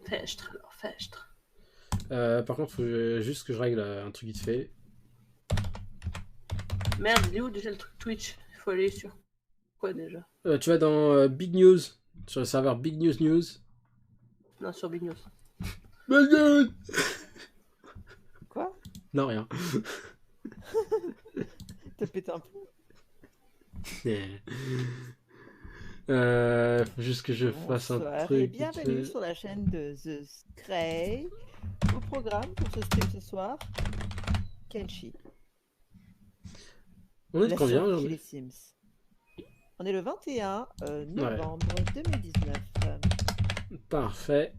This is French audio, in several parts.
Festre, alors, festre. Par contre, faut juste que je règle un truc vite fait. Merde, il est où déjà le truc Twitch? Il faut aller sur quoi déjà? Tu vas dans Big News, sur le serveur Big News News. Non, sur Big News. Big News. Quoi? Non, rien. T'as pété un plomb? Faut juste que je fasse un Bonsoir truc et vite bienvenue fait. sur la chaîne de The Scray. Au programme pour ce stream ce soir, Kenshi. On est de La combien sœur qui aujourd'hui? les Sims. On est le 21 Ouais, novembre 2019. parfait.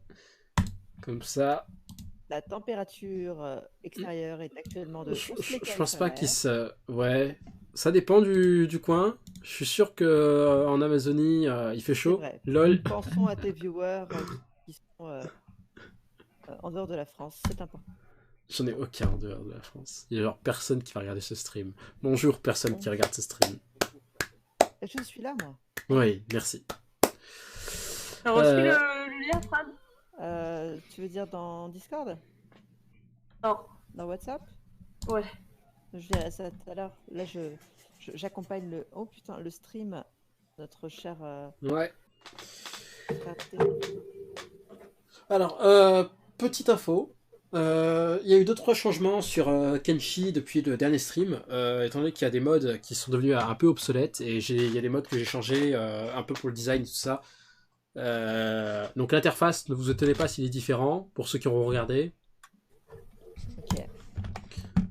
Comme ça. La température extérieure est actuellement de 11 Je Kelvin pense pas sur qu'il mer. se. Ouais. Ça dépend du coin. Je suis sûr que en Amazonie, il fait C'est chaud. vrai. LOL. Pensons à tes viewers qui sont en dehors de la France. C'est important. J'en ai aucun en dehors de la France. Il y a genre personne qui va regarder ce stream. Bonjour, personne qui regarde ce stream. Je suis là, moi. Oui, merci. T'as reçu le lien, Fran? Tu veux dire dans Discord? Non. Dans WhatsApp? Ouais. Je verrai ça tout à l'heure. Là, j'accompagne le... Oh putain, le stream. Notre cher... Ouais. frère Théo. Alors, petite info. Il y a eu 2-3 changements sur Kenshi depuis le dernier stream, étant donné qu'il y a des modes qui sont devenus un peu obsolètes, et il y a des modes que j'ai changés un peu pour le design, tout ça. Donc l'interface, ne vous étonnez pas s'il est différent, pour ceux qui auront regardé. Ok.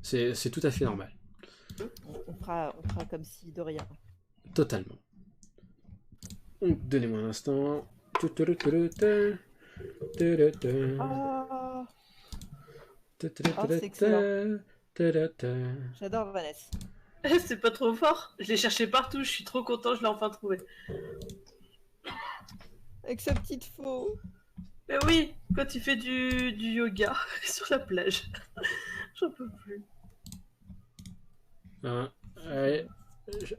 C'est tout à fait normal. On fera comme si de rien. Totalement. Donc, donnez-moi un instant. Ah, c'est excellent. J'adore Vanessa. C'est pas trop fort. Je l'ai cherché partout, je suis trop content, je l'ai enfin trouvé. Avec sa petite faux. Mais oui, quand il fait du yoga sur la plage. J'en peux plus. Ouais,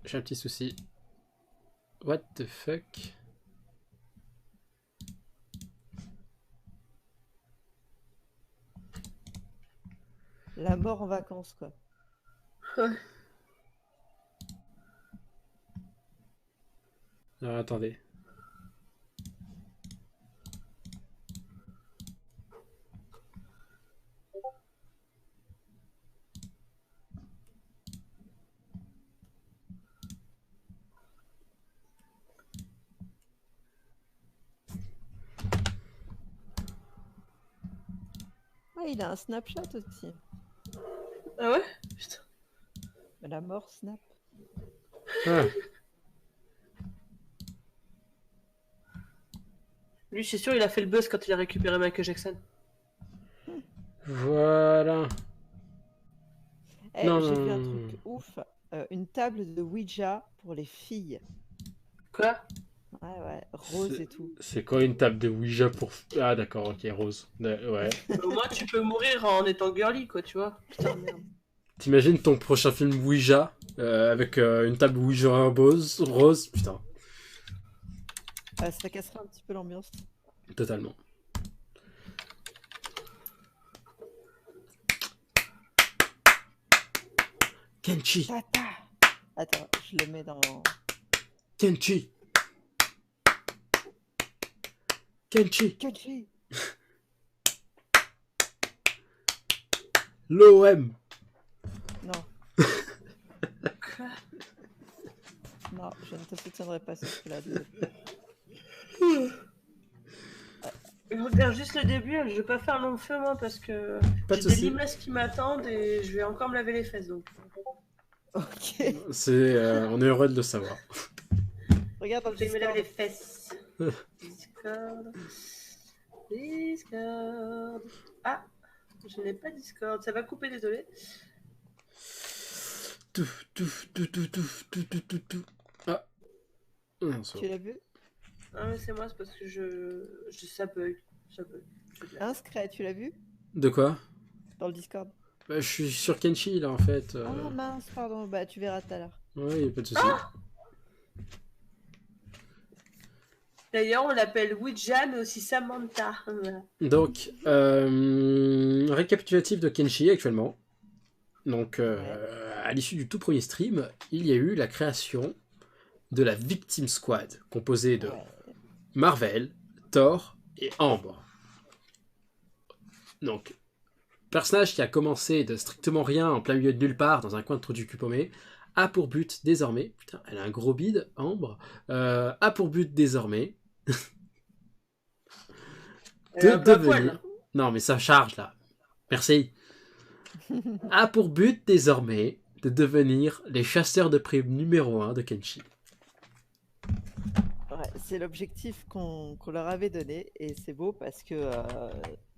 j'ai un petit souci. What the fuck? La mort en vacances, quoi. Ouais. Alors attendez. Ah, il a un Snapchat aussi. Ah ouais? Putain. La mort snap. Ah, Lui, je suis sûr, il a fait le buzz quand il a récupéré Michael Jackson. voilà. Eh, Non, j'ai non, vu un non. truc ouf. Une table de Ouija pour les filles. Quoi? Ouais, rose et tout. C'est quoi une table de Ouija pour... Ah d'accord, ok, rose. Ouais. Au moins, tu peux mourir en étant girly, quoi, tu vois. Putain, merde. T'imagines ton prochain film Ouija avec une table Ouija rose, putain, Ça casserait un petit peu l'ambiance. totalement. Kenshi, Tata. Attends, je le mets dans... Kenshi, Kenshi, Kenshi. l'OM. Non, Quoi? non, je ne te soutiendrai pas sur cela. Regarde juste le début, je vais pas faire long feu, moi, parce que Pas de j'ai des soucis. limaces qui m'attendent et je vais encore me laver les fesses, donc. Ok. On est heureux de le savoir. Regarde dans le Je vais me laver les Discord. fesses. Discord. Discord. Ah, je n'ai pas Discord. Ça va couper, désolé. Tout. Ah. Non, ça va. Tu l'as vu? Ah, mais c'est moi, c'est parce que ça bug. Ça bug. Inscrit, tu l'as vu? De quoi? Dans le Discord. Bah, je suis sur Kenshi là en fait. Ah mince, pardon, bah tu verras tout à l'heure. Ouais, y a pas de soucis. D'ailleurs, on l'appelle Ouija, mais aussi Samantha. Voilà. Donc, récapitulatif de Kenshi actuellement. Donc, à l'issue du tout premier stream, il y a eu la création de la Victim Squad, composée de Marvel, Thor et Ambre. Donc, personnage qui a commencé de strictement rien en plein milieu de nulle part dans un coin de trou du cul paumé, a pour but désormais, putain, elle a un gros bide, Ambre, a pour but désormais de devenir... Non mais ça charge là, merci. A pour but désormais de devenir les chasseurs de primes numéro 1 de Kenshi. Ouais, c'est l'objectif qu'on leur avait donné et c'est beau parce que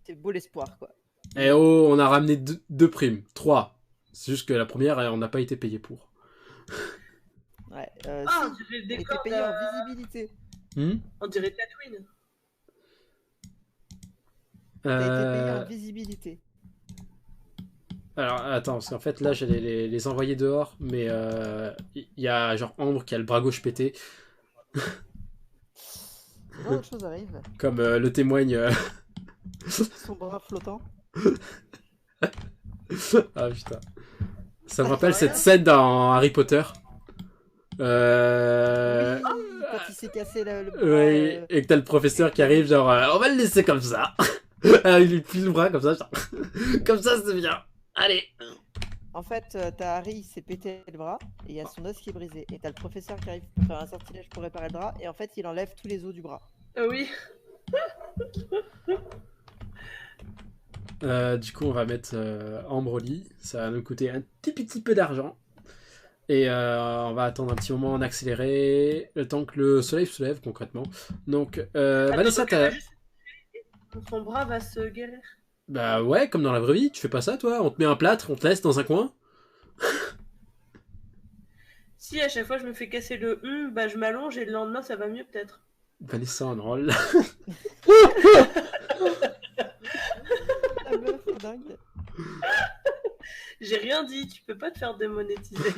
c'est beau l'espoir quoi. Et oh, on a ramené deux primes, 3. C'est juste que la première, on n'a pas été payé pour. Ouais, on si, dirait le on a été décor payé en visibilité. On dirait Tatooine. On a été payé en visibilité. Alors, attends, parce qu'en fait, là, j'allais les envoyer dehors, mais il y a genre Ambre qui a le bras gauche pété. Autre chose arrive. Comme le témoigne... Son bras flottant. Ah putain. Ça me rappelle cette scène dans Harry Potter. Oui, quand il s'est cassé le bras. Oui, et que t'as le professeur qui arrive, genre, on va le laisser comme ça. Il lui plie le bras comme ça, genre, comme ça c'est bien. Allez. En fait, t'as Harry, il s'est pété le bras, et il y a son os qui est brisé. Et t'as le professeur qui arrive pour faire un sortilège pour réparer le bras, et en fait, il enlève tous les os du bras. Oui. Du coup, on va mettre Ambre au lit. Ça va nous coûter un petit peu d'argent. Et on va attendre un petit moment en accéléré, le temps que le soleil se lève concrètement. Donc, Vanessa, t'as... Son bras va se guérir. Bah ouais, comme dans la vraie vie, tu fais pas ça toi? On te met un plâtre, on te laisse dans un coin? Si à chaque fois je me fais casser le bah je m'allonge et le lendemain ça va mieux peut-être. Vanessa en rôle. La meuf est dingue. J'ai rien dit, tu peux pas te faire démonétiser.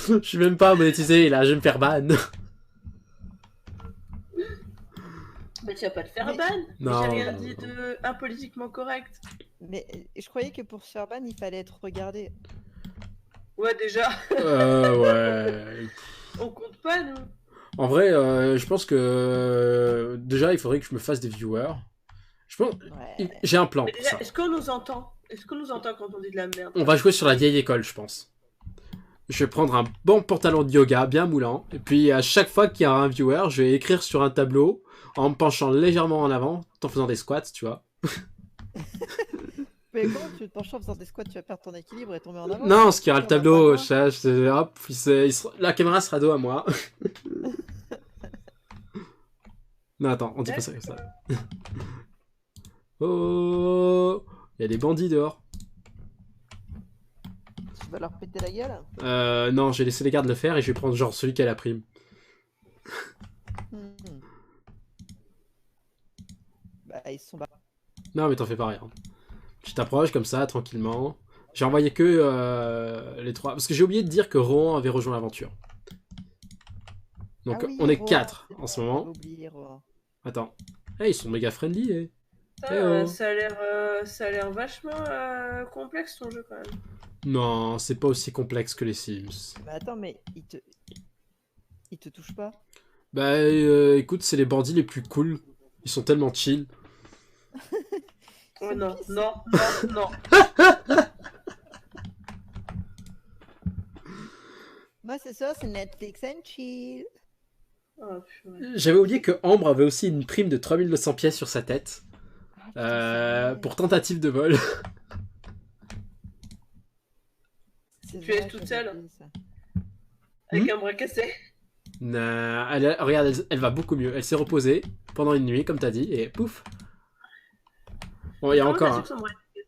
Je suis même pas monétisé là, je vais me faire ban. Mais tu vas pas te faire Mais- ban. Non, J'ai rien non, dit non. de impolitiquement correct. Mais je croyais que pour se faire ban, il fallait être regardé. Ouais déjà, Ouais. on compte pas nous. En vrai, je pense que déjà il faudrait que je me fasse des viewers. Je pense, Ouais. j'ai un plan Mais pour déjà, ça. est-ce qu'on nous entend? Est-ce qu'on nous entend quand on dit de la merde? On va jouer sur la vieille école, je pense. Je vais prendre un bon pantalon de yoga bien moulant, et puis à chaque fois qu'il y a un viewer, je vais écrire sur un tableau en me penchant légèrement en avant, tout en faisant des squats, tu vois. Mais comment tu te penches en faisant des squats, tu vas perdre ton équilibre et tomber en avant? Non, ce qui aura le On va tableau, pas hop, la caméra sera dos à moi. Non, attends, on dit pas ça comme ça. Oh, il y a des bandits dehors. Tu vas leur péter la gueule? Non, j'ai laissé les gardes le faire et je vais prendre genre celui qui a la prime. Hmm. Bah, ils se sont barrés. Non, mais t'en fais pas rien. Tu t'approches comme ça, tranquillement. J'ai envoyé que les 3. Parce que j'ai oublié de dire que Rohan avait rejoint l'aventure. Donc Ah oui, on est Rohan, 4 c'est en ce vrai, moment. j'avais oublié, Rohan. Attends. Ils sont méga friendly. Eh. Ça, Eh oh. ça a l'air vachement complexe ton jeu quand même. Non, c'est pas aussi complexe que les Sims. Mais attends, mais ils te touchent pas? Bah écoute, c'est les bandits les plus cool. Ils sont tellement chill. Oh non, non, non, non. Moi, c'est ça, c'est Netflix and chill. Oh, purée. J'avais oublié que Ambre avait aussi une prime de 3200 pièces sur sa tête. Ah, putain, c'est vrai. Pour tentative de vol. C'est Tu es vrai, toute j'avais seule. oublié ça. Avec un bras cassé. Nah, regarde, elle va beaucoup mieux. Elle s'est reposée pendant une nuit, comme t'as dit, et pouf. Bon, il y a Comment encore. t'as su Hein. que son bras était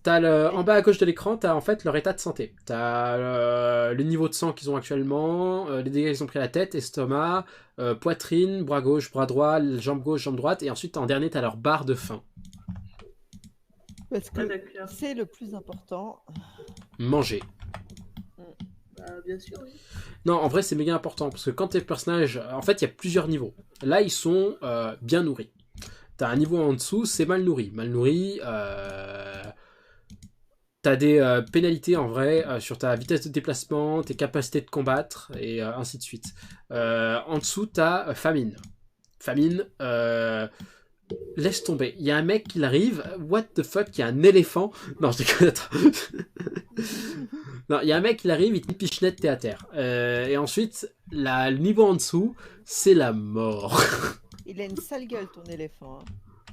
cassé? En bas à gauche de l'écran, t'as en fait leur état de santé. T'as le niveau de sang qu'ils ont actuellement, les dégâts qu'ils ont pris à la tête, estomac, poitrine, bras gauche, bras droit, jambe gauche, jambe droite, et ensuite en dernier t'as leur barre de faim. Parce Ah que d'accord. c'est le plus important. Manger. Bien sûr, oui. Non, en vrai, c'est méga important parce que quand tes personnages. En fait, il y a plusieurs niveaux. Là, ils sont bien nourris. T'as un niveau en dessous, c'est mal nourri. Mal nourri, t'as des pénalités en vrai sur ta vitesse de déplacement, tes capacités de combattre et ainsi de suite. En dessous, t'as famine. Famine, laisse tomber. Il y a un mec qui arrive, what the fuck, il y a un éléphant. Non, je déconne, attends. Non, il y a un mec qui arrive, il te pichenette, t'es à terre. Et ensuite, le niveau en dessous, c'est la mort. Il a une sale gueule, ton éléphant. Hein.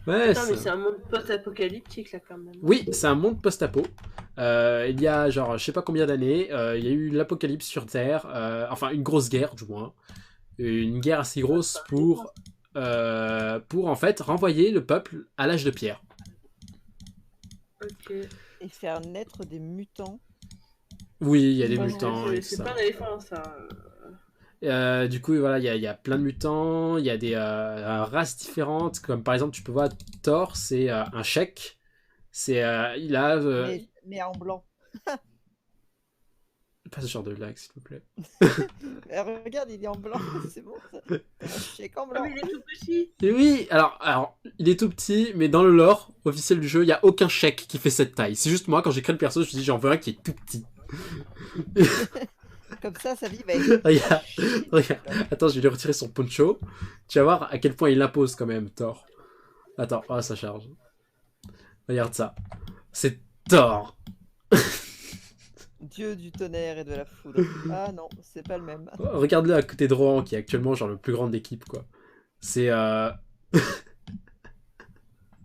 Ouais, Attends, mais c'est un monde post-apocalyptique là quand même. Oui, c'est un monde post-apo. Il y a genre, je sais pas combien d'années, il y a eu l'apocalypse sur Terre, enfin une grosse guerre du moins, une guerre assez grosse pour en fait renvoyer le peuple à l'âge de pierre. Ok. Et faire naître des mutants. Oui, il y a des Parce mutants que et tout c'est ça. pas un éléphant ça. Du coup, voilà, il y a plein de mutants, il y a des races différentes, comme par exemple, tu peux voir Thor, c'est un Sheik. C'est, il a Mais en blanc. pas ce genre de blague, s'il vous plaît. Regarde, il est en blanc. C'est bon, ça. T'as un chèque en Ah blanc. mais il est tout petit. Et oui, alors, il est tout petit, mais dans le lore officiel du jeu, il n'y a aucun Sheik qui fait cette taille. C'est juste moi, quand j'ai créé le perso, je me suis dit, j'en veux un qui est tout petit. Comme ça, sa vie va être. Regarde, regarde. Attends, je vais lui retirer son poncho. Tu vas voir à quel point il impose quand même, Thor. Attends, oh, ça charge. Regarde ça. C'est Thor. Dieu du tonnerre et de la foudre. Ah non, c'est pas le même. Regarde-le à côté de Rohan, qui est actuellement genre le plus grand de l'équipe, quoi. C'est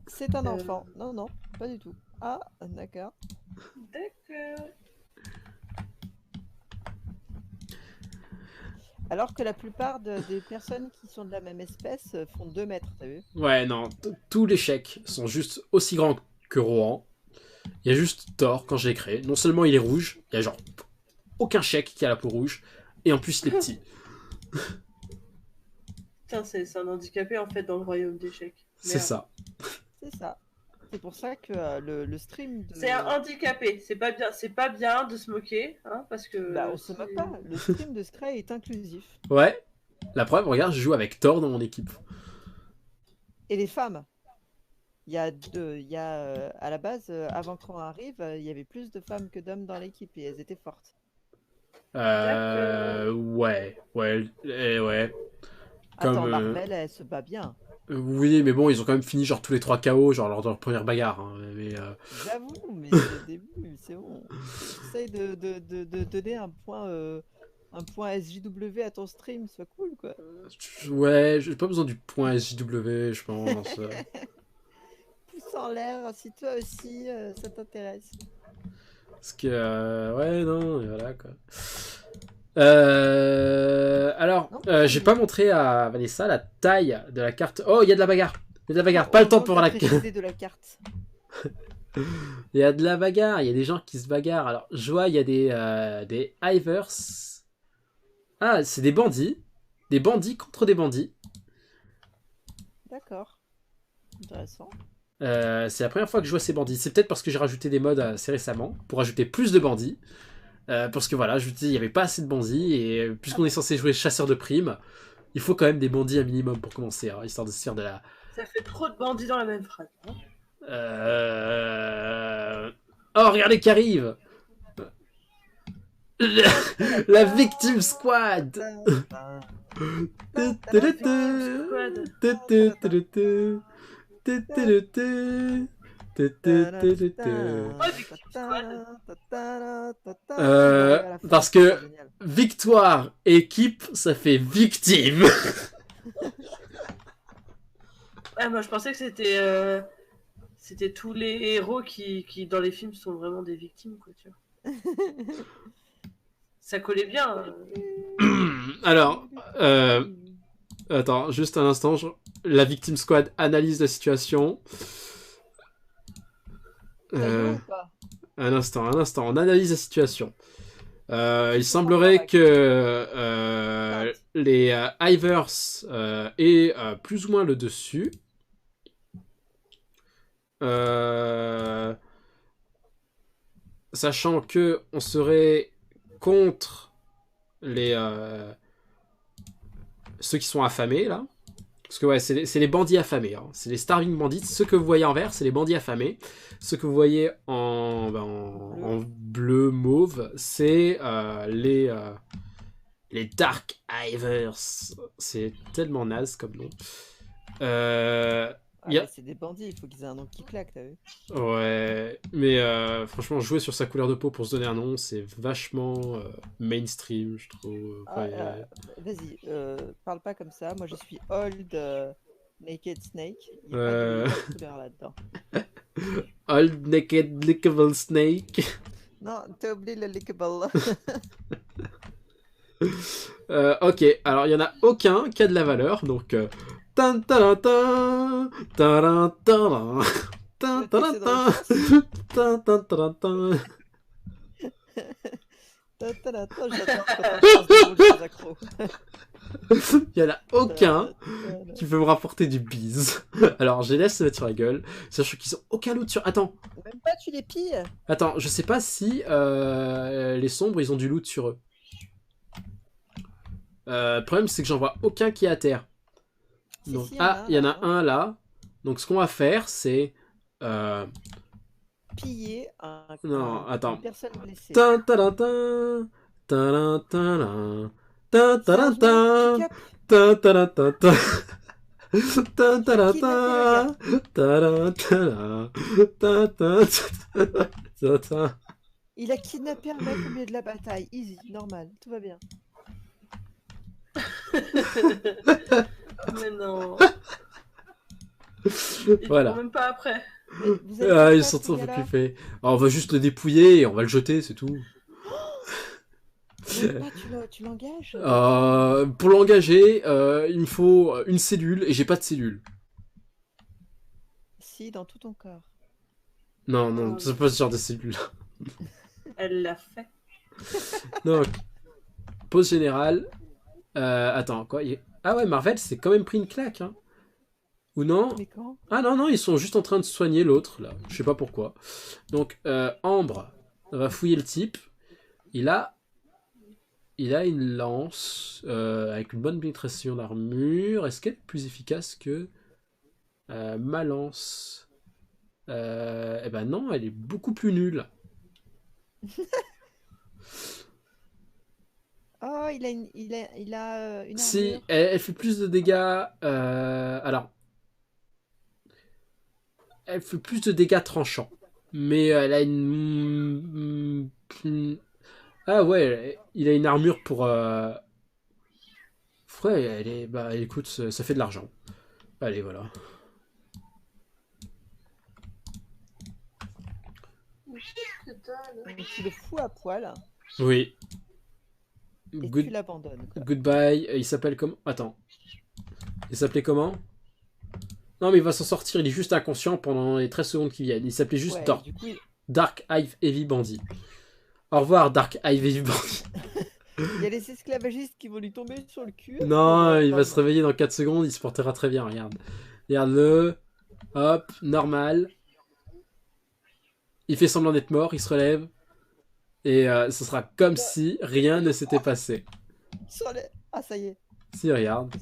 C'est un enfant. Non, non, pas du tout. Ah, d'accord. D'accord. Alors que la plupart des personnes qui sont de la même espèce font 2 mètres, t'as vu? Ouais, non, tous les Sheiks sont juste aussi grands que Rohan. Il y a juste Thor, quand je l'ai créé. Non seulement il est rouge, il y a genre aucun Sheik qui a la peau rouge, et en plus il est petit. Putain, c'est un handicapé en fait dans le royaume d'échecs. C'est ça. C'est ça. C'est pour ça que le stream de... C'est un handicapé. C'est pas bien de se moquer, hein, parce que. Bah, on se moque pas. Le stream de Scray est inclusif. Ouais. La preuve, regarde, je joue avec Thor dans mon équipe. Et les femmes. Il y a à la base, avant qu'on arrive, il y avait plus de femmes que d'hommes dans l'équipe et elles étaient fortes. Ouais. Ouais. Comme, Attends, Marvel, elle se bat bien. oui, mais bon, ils ont quand même fini genre tous les 3 KO, genre lors de leur première bagarre. Hein, mais, J'avoue, mais c'est le début, c'est bon. Essaye de donner un point SJW à ton stream, soit cool quoi. ouais, j'ai pas besoin du point SJW, je pense. Pouce en l'air, si toi aussi ça t'intéresse. Parce que, ouais, non, et voilà quoi. Alors, Non, j'ai pas montré à Vanessa la taille de la carte. Oh, il y a de la bagarre. Il y a de la bagarre. Pas le temps pour la préciser de la carte. Il y a de la bagarre. Il y a des gens qui se bagarrent. Alors, je vois, il y a des Ivers. Ah, c'est des bandits. Des bandits contre des bandits. D'accord. Intéressant. C'est la première fois que je vois ces bandits. C'est peut-être parce que j'ai rajouté des mods assez récemment pour ajouter plus de bandits. Parce que voilà, je vous dis, il n'y avait pas assez de bandits et puisqu'on est censé jouer chasseur de primes, il faut quand même des bandits un minimum pour commencer, hein, histoire de se faire de la. Ça fait trop de bandits dans la même phrase. Hein. Oh, regardez qui arrive! La Victim Squad! Parce que victoire équipe, ça fait victime. Ah, moi je pensais que c'était tous les héros qui dans les films sont vraiment des victimes quoi, tu vois. Ça collait bien. Alors, attends, juste un instant. La Victim Squad analyse la situation. Un instant, on analyse la situation. Il semblerait que les Ivers aient plus ou moins le dessus. Sachant que on serait contre ceux qui sont affamés, là. Parce que ouais, c'est les bandits affamés. Hein. C'est les starving bandits. Ceux que vous voyez en vert, c'est les bandits affamés. Ceux que vous voyez en bleu mauve, c'est les Dark Ivers. C'est tellement naze comme nom. Ah, mais c'est des bandits, il faut qu'ils aient un nom qui claque, t'as vu? Ouais, mais franchement, jouer sur sa couleur de peau pour se donner un nom, c'est vachement mainstream, je trouve. Ah, vas-y, parle pas comme ça. Moi, je suis Old Naked Snake. Il n'y a Euh. pas de couleur là-dedans. Old Naked Lickable Snake. Non, t'as oublié le lickable. Ok, alors il y en a aucun qui a de la valeur, donc. Tan, tan, tan, tan, tan, tan, tan, tan, tan, tan, tan, tan. J'adore quand on passe des mots de accro. Il y en a aucun qui peut me rapporter du bise. Alors, je les laisse se mettre sur la gueule, sachant qu'ils ont aucun loot sur. Attends, Même pas, tu les pilles. attends, je sais pas si les sombres ils ont du loot sur eux. Le problème c'est que j'en vois aucun qui est à terre. Donc, Si, il y en a un là. Donc ce qu'on va faire c'est piller non, attends. une personne blessée. Tin, ta, tin, ta, ta, ta, ta, ta, ta, Pick-up. ta, ta, ta, ta. Ta, ta, ta, ta, ta, ta, ta. Il a kidnappé un mec au milieu de la bataille. Easy, normal, tout va bien. Mais non. Voilà. Même pas après. Vous avez Ils sont trop occupés. On va juste le dépouiller et on va le jeter, c'est tout. Tu l'engages? Pour l'engager, il me faut une cellule et j'ai pas de cellule. Si, dans tout ton corps. Non, non, c'est pas ce genre de cellule. Elle l'a fait. Donc, pause générale. Attends, quoi Ah ouais, Marvel s'est quand même pris une claque, hein. Ou non? Mais quand? Ah non, non, ils sont juste en train de soigner l'autre, là. Je sais pas pourquoi. Donc, Ambre va fouiller le type. Il a une lance avec une bonne pénétration d'armure. Est-ce qu'elle est plus efficace que ma lance? Eh ben non, elle est beaucoup plus nulle. Oh, il a une Si, armure. elle fait plus de dégâts. Alors, elle fait plus de dégâts tranchants. Mais elle a une. Ah ouais, il a une armure pour. Ouais, elle est. Bah écoute, ça fait de l'argent. Allez, voilà. Donc, tu le fous à poil Oui. et Good... tu l'abandonnes. Goodbye. Il s'appelle comment? Attends. Il s'appelait comment? Non, mais il va s'en sortir. Il est juste inconscient pendant les 13 secondes qui viennent. Il s'appelait juste Ouais, Dark. du coup, Dark Hive Heavy Bandit. Au revoir, Dark Hive Heavy Bandit. il y a les esclavagistes qui vont lui tomber sur le cul. Non, il va se réveiller dans 4 secondes. Il se portera très bien. Regarde. Regarde-le. Hop, normal. Il fait semblant d'être mort. Il se relève. Et ce sera comme si rien ne s'était passé. Ah, ça y est. Si, regarde.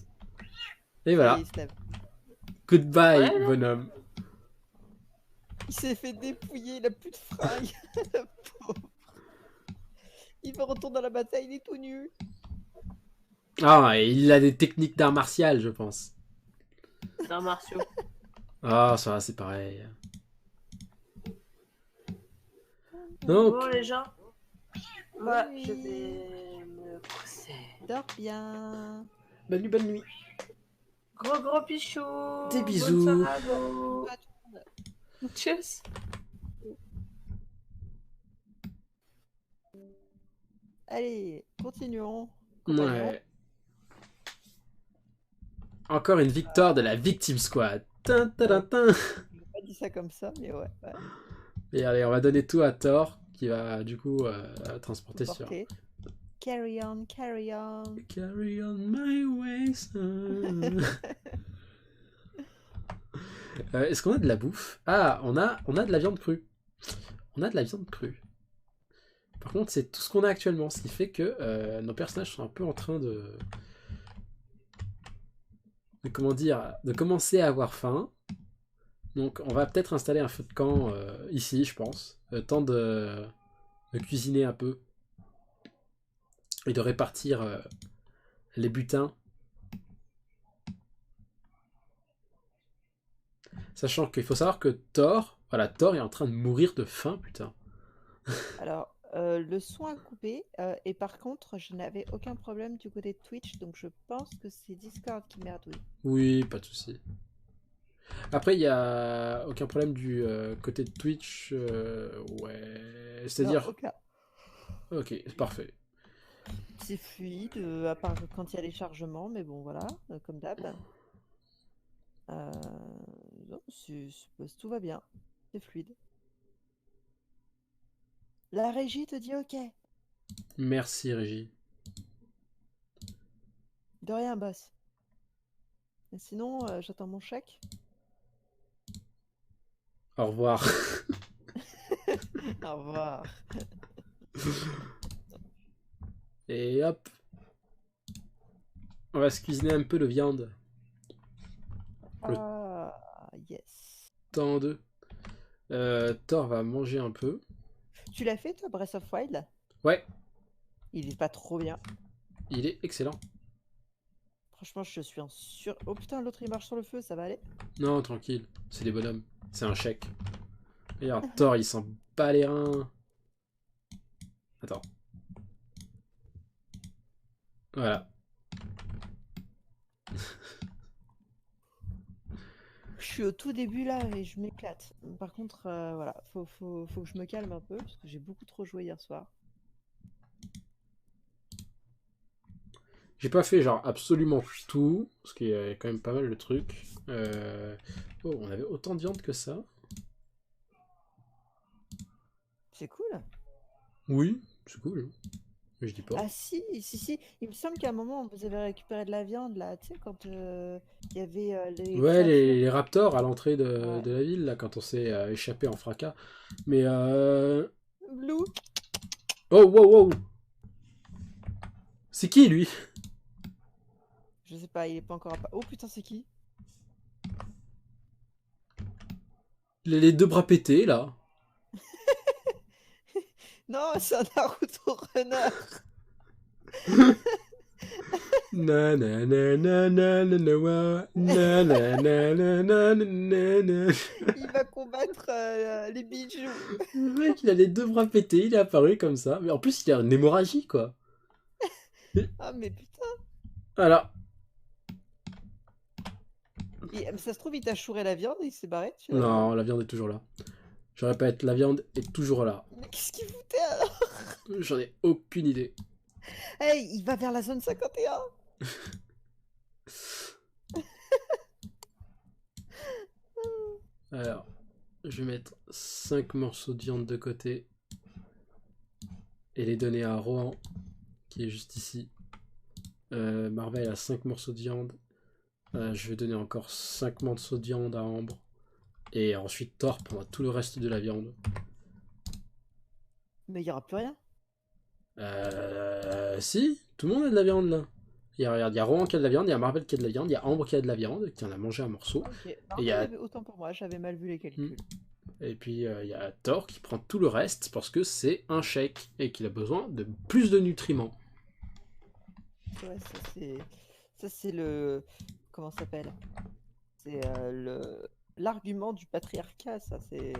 Et Ça y voilà. est, il se lève. Goodbye, Ouais, non. bonhomme. Il s'est fait dépouiller, il a plus de fringues. Le pauvre. Il va retourner dans la bataille, il est tout nu. Ah, et il a des techniques d'art martial, je pense. D'arts martiaux. Ah, ça va, c'est pareil. Donc, Bon, les gens. Moi, Oui. je vais me coucher. Dors bien. bonne nuit. Gros pichou. Des Bonne bisous. soirée à vous. À tout le monde. Tchuss. Allez, continuons. Compagnon. Ouais. Encore une victoire de la Victim Squad. Tin, tin, tin. J'ai pas dit ça comme ça, mais ouais. Et allez, on va donner tout à Thor, qui va du coup transporter sur... Porter. Carry on, carry on. Carry on my way, son. Est-ce qu'on a de la bouffe? Ah, on a de la viande crue. On a de la viande crue. Par contre, c'est tout ce qu'on a actuellement, ce qui fait que nos personnages sont un peu en train comment dire, de commencer à avoir faim. Donc on va peut-être installer un feu de camp ici, je pense. Temps de cuisiner un peu. Et de répartir les butins. Sachant qu'il faut savoir que Thor est en train de mourir de faim, putain. Alors, le son a coupé, et par contre, je n'avais aucun problème du côté de Twitch, donc je pense que c'est Discord qui merdouille. Oui, pas de souci. Après, il n'y a aucun problème du côté de Twitch. Ouais. Non, C'est-à-dire. aucun. Ok, c'est parfait. C'est fluide, à part quand il y a les chargements, mais bon, voilà, comme d'hab. Non, tout va bien, c'est fluide. La régie te dit OK. Merci, Régie. De rien, boss. Et sinon, j'attends mon chèque. Au revoir. Au revoir. Et hop. On va se cuisiner un peu de viande. Le Ah, yes. temps de. Thor va manger un peu. Tu l'as fait, toi, Breath of Wild? Ouais, Il est pas trop bien. il est excellent. Franchement, je suis en sur... Oh putain, l'autre il marche sur le feu, ça va aller? Non, tranquille. C'est des bonhommes. C'est un chèque. Regarde, Thor, il s'en bat les reins. Attends. Voilà. Je suis au tout début là et je m'éclate. Par contre, voilà, faut que je me calme un peu parce que j'ai beaucoup trop joué hier soir. J'ai pas fait genre absolument tout, parce qu'il y a quand même pas mal de trucs. Oh, on avait autant de viande que ça. C'est cool. Oui, c'est cool. Mais je dis pas. Ah si, si. Il me semble qu'à un moment, vous avez récupéré de la viande là, tu sais, quand il y avait les Ouais, créatures. les raptors à l'entrée Ouais. de la ville, là, quand on s'est échappé en fracas. Mais Blue. oh, wow, wow. C'est qui, lui? Je sais pas, il est pas encore apparu. Oh putain, c'est qui? Il a les deux bras pétés, là. Non, c'est un Naruto Runner. Na na na na na na na wa. Na na na na na na na na. Il va combattre les bijoux. Le mec, il a les deux bras pétés, il est apparu comme ça. Mais en plus, il a une hémorragie, quoi. Ah mais putain. Alors, Mais ça se trouve, il t'a chouré la viande et il s'est barré. non, la viande est toujours là. Je répète, la viande est toujours là. Mais qu'est-ce qu'il foutait alors? J'en ai aucune idée. Hey, il va vers la zone 51. Alors, je vais mettre 5 morceaux de viande de côté et les donner à Rohan, qui est juste ici. Marvel a 5 morceaux de viande. Je vais donner encore 5 morceaux de viande à Ambre. Et ensuite, Thor prendra tout le reste de la viande. Mais il n'y aura plus rien. Si, tout le monde a de la viande là. Regarde, il y a Rohan qui a de la viande, il y a Marvel qui a de la viande, il y a Ambre qui a de la viande, qui en a mangé un morceau. Ok. Et Non, il y a... autant pour moi, j'avais mal vu les calculs. Et puis il y a Thor qui prend tout le reste parce que c'est un chèque et qu'il a besoin de plus de nutriments. Ouais, ça c'est le comment ça s'appelle? C'est le l'argument du patriarcat, ça c'est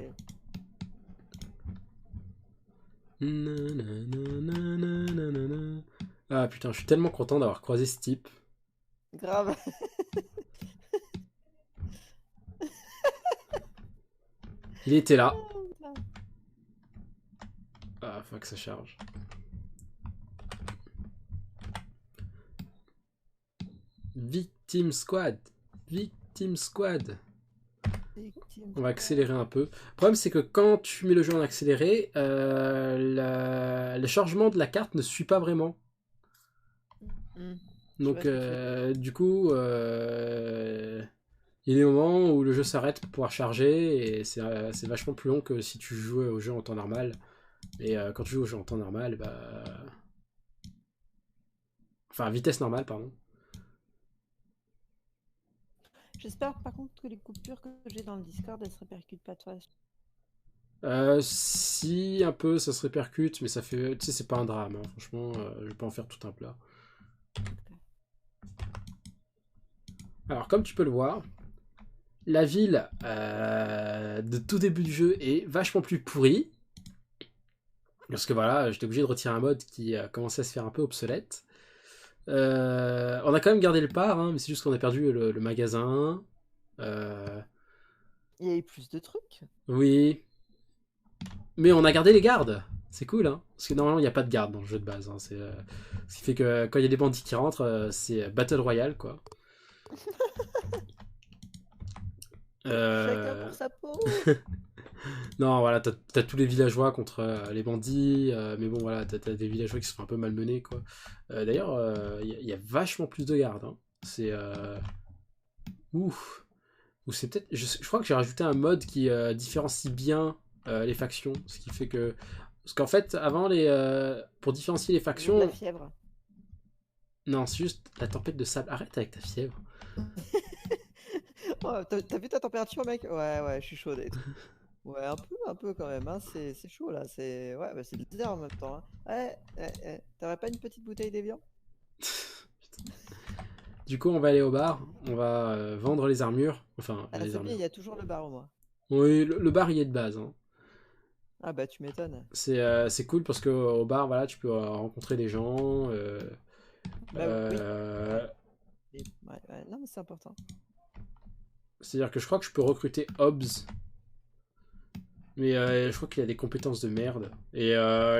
Nanananananana. Ah putain, je suis tellement content d'avoir croisé ce type. grave. Il était là. Ah, faut que ça charge. Victim Squad. Victim Squad. On va accélérer un peu. Le problème, c'est que quand tu mets le jeu en accéléré, le chargement de la carte ne suit pas vraiment. Donc, du coup, il y a des moments où le jeu s'arrête pour pouvoir charger et c'est vachement plus long que si tu jouais au jeu en temps normal. Et quand tu joues en temps normal, bah... Enfin, à vitesse normale, pardon. J'espère par contre que les coupures que j'ai dans le Discord, elles se répercutent pas toi. Si, un peu, ça se répercute, mais ça fait... Tu sais, c'est pas un drame, hein. Franchement, je vais pas en faire tout un plat. Alors, comme tu peux le voir, la ville de tout début du jeu est vachement plus pourrie. Parce que voilà, j'étais obligé de retirer un mode qui commençait à se faire un peu obsolète. On a quand même gardé le par, hein, mais c'est juste qu'on a perdu le magasin. Il y a eu plus de trucs. Oui. Mais on a gardé les gardes. C'est cool, hein. Parce que normalement, il n'y a pas de garde dans le jeu de base. Hein. Ce qui fait que quand il y a des bandits qui rentrent, c'est Battle Royale, quoi. Chacun pour sa peau. Non, voilà, t'as tous les villageois contre les bandits, mais bon, voilà, t'as des villageois qui se font un peu malmenés, quoi. D'ailleurs, il y a vachement plus de gardes. Hein. C'est... Ouf. Ou c'est peut-être... Je crois que j'ai rajouté un mode qui différencie bien les factions, ce qui fait que... Parce qu'en fait, avant, pour différencier les Ils ont de factions... la fièvre. Non, c'est juste la tempête de sable. Arrête avec ta fièvre. Oh, t'as vu ta température, mec? Ouais, je suis chaud. Ouais, un peu quand même. Hein. C'est chaud là. Ouais, bah, c'est le désert en même temps. Hein. Ouais. T'aurais pas une petite bouteille d'Evian? Du coup, on va aller au bar, on va vendre les armures. Enfin, Ah, les c'est bien, armures. il y a toujours le bar au moins. Oui, le bar, il est de base. Hein. Ah, bah, tu m'étonnes. C'est cool parce qu'au bar, voilà, tu peux rencontrer des gens. Bah oui. Ouais. Non, mais c'est important. C'est-à-dire que je crois que je peux recruter Hobbs. Mais je crois qu'il a des compétences de merde. Et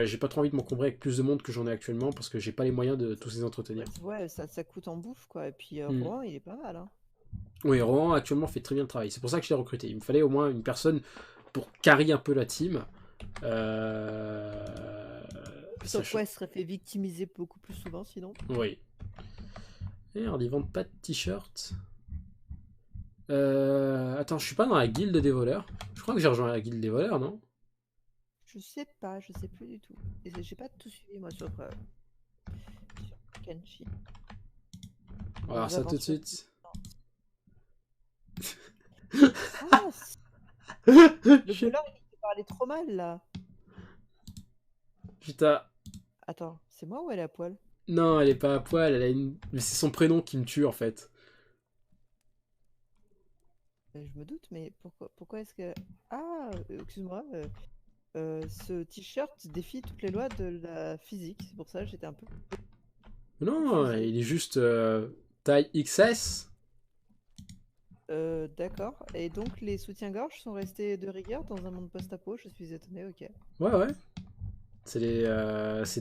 j'ai pas trop envie de m'encombrer avec plus de monde que j'en ai actuellement parce que j'ai pas les moyens de tous les entretenir. Ouais, ça coûte en bouffe, quoi. Et puis, Hmm. Rouen, il est pas mal. Hein. Oui, Rohan actuellement fait très bien le travail. C'est pour ça que je l'ai recruté. Il me fallait au moins une personne pour carry un peu la team. Sauf quoi, elle serait fait victimiser beaucoup plus souvent sinon. Oui. Merde, ils vendent pas de t-shirts. Attends, je suis pas dans la guilde des voleurs. Je crois que j'ai rejoint la guilde des voleurs, non? Je sais plus du tout. Et j'ai pas tout suivi moi sur Kenshi. Alors ça tout de suite. Ah, le voleur, il te parlait trop mal là. Putain. Attends, c'est moi ou elle est à poil? Non, elle est pas à poil, elle a une... Mais c'est son prénom qui me tue en fait. Je me doute, mais pourquoi est-ce que... Ah, excuse-moi, ce t-shirt défie toutes les lois de la physique. C'est pour ça que j'étais un peu... Non, confusée. il est juste taille XS. D'accord. Et donc les soutiens-gorge sont restés de rigueur dans un monde post-apo. Je suis étonné, ok. Ouais. C'est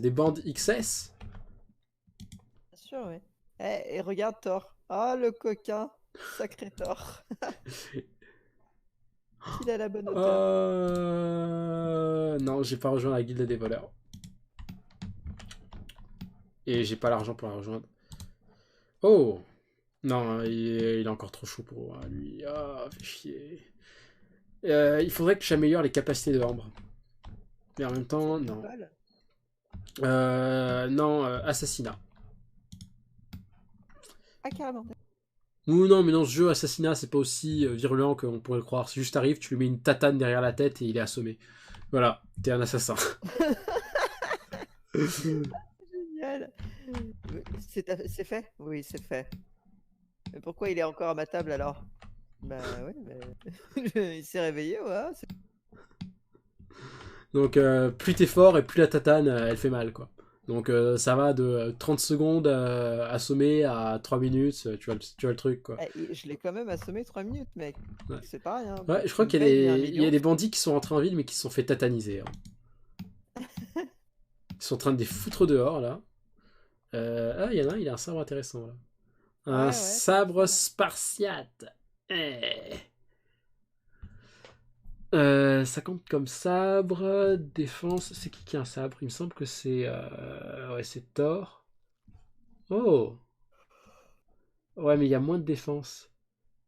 des bandes XS. Bien sûr, ouais. Et regarde Thor. Ah, le coquin. Sacré Thor. Il a la bonne hauteur. Non, j'ai pas rejoint la guilde des voleurs. Et j'ai pas l'argent pour la rejoindre. Oh! Non, il est encore trop chaud pour moi, lui. Ah, fait chier. Il faudrait que j'améliore les capacités de Ambre. Mais en même temps, non. Non, assassinat. Ah, carrément. Ou non, mais dans ce jeu, assassinat, c'est pas aussi virulent qu'on pourrait le croire. Si juste t'arrives, tu lui mets une tatane derrière la tête et il est assommé. Voilà, t'es un assassin. Génial. C'est fait? Oui, c'est fait. Mais pourquoi il est encore à ma table alors? Bah ouais, mais... il s'est réveillé, ouais. Donc plus t'es fort et plus la tatane, elle fait mal, quoi. Donc ça va de 30 secondes assommé à 3 minutes, tu vois le truc, quoi. Je l'ai quand même assommé 3 minutes, mec. Ouais. C'est pas rien. Ouais, je crois qu'il y a des bandits qui sont entrés en ville mais qui se sont fait tataniser. Hein. Ils sont en train de les foutre dehors, là. Ah, il y en a un, il a un sabre intéressant, là. Un sabre spartiate. Ça compte comme sabre. Défense. C'est qui a un sabre? Il me semble que c'est. Ouais, c'est Thor. Oh! Ouais, mais il y a moins de défense.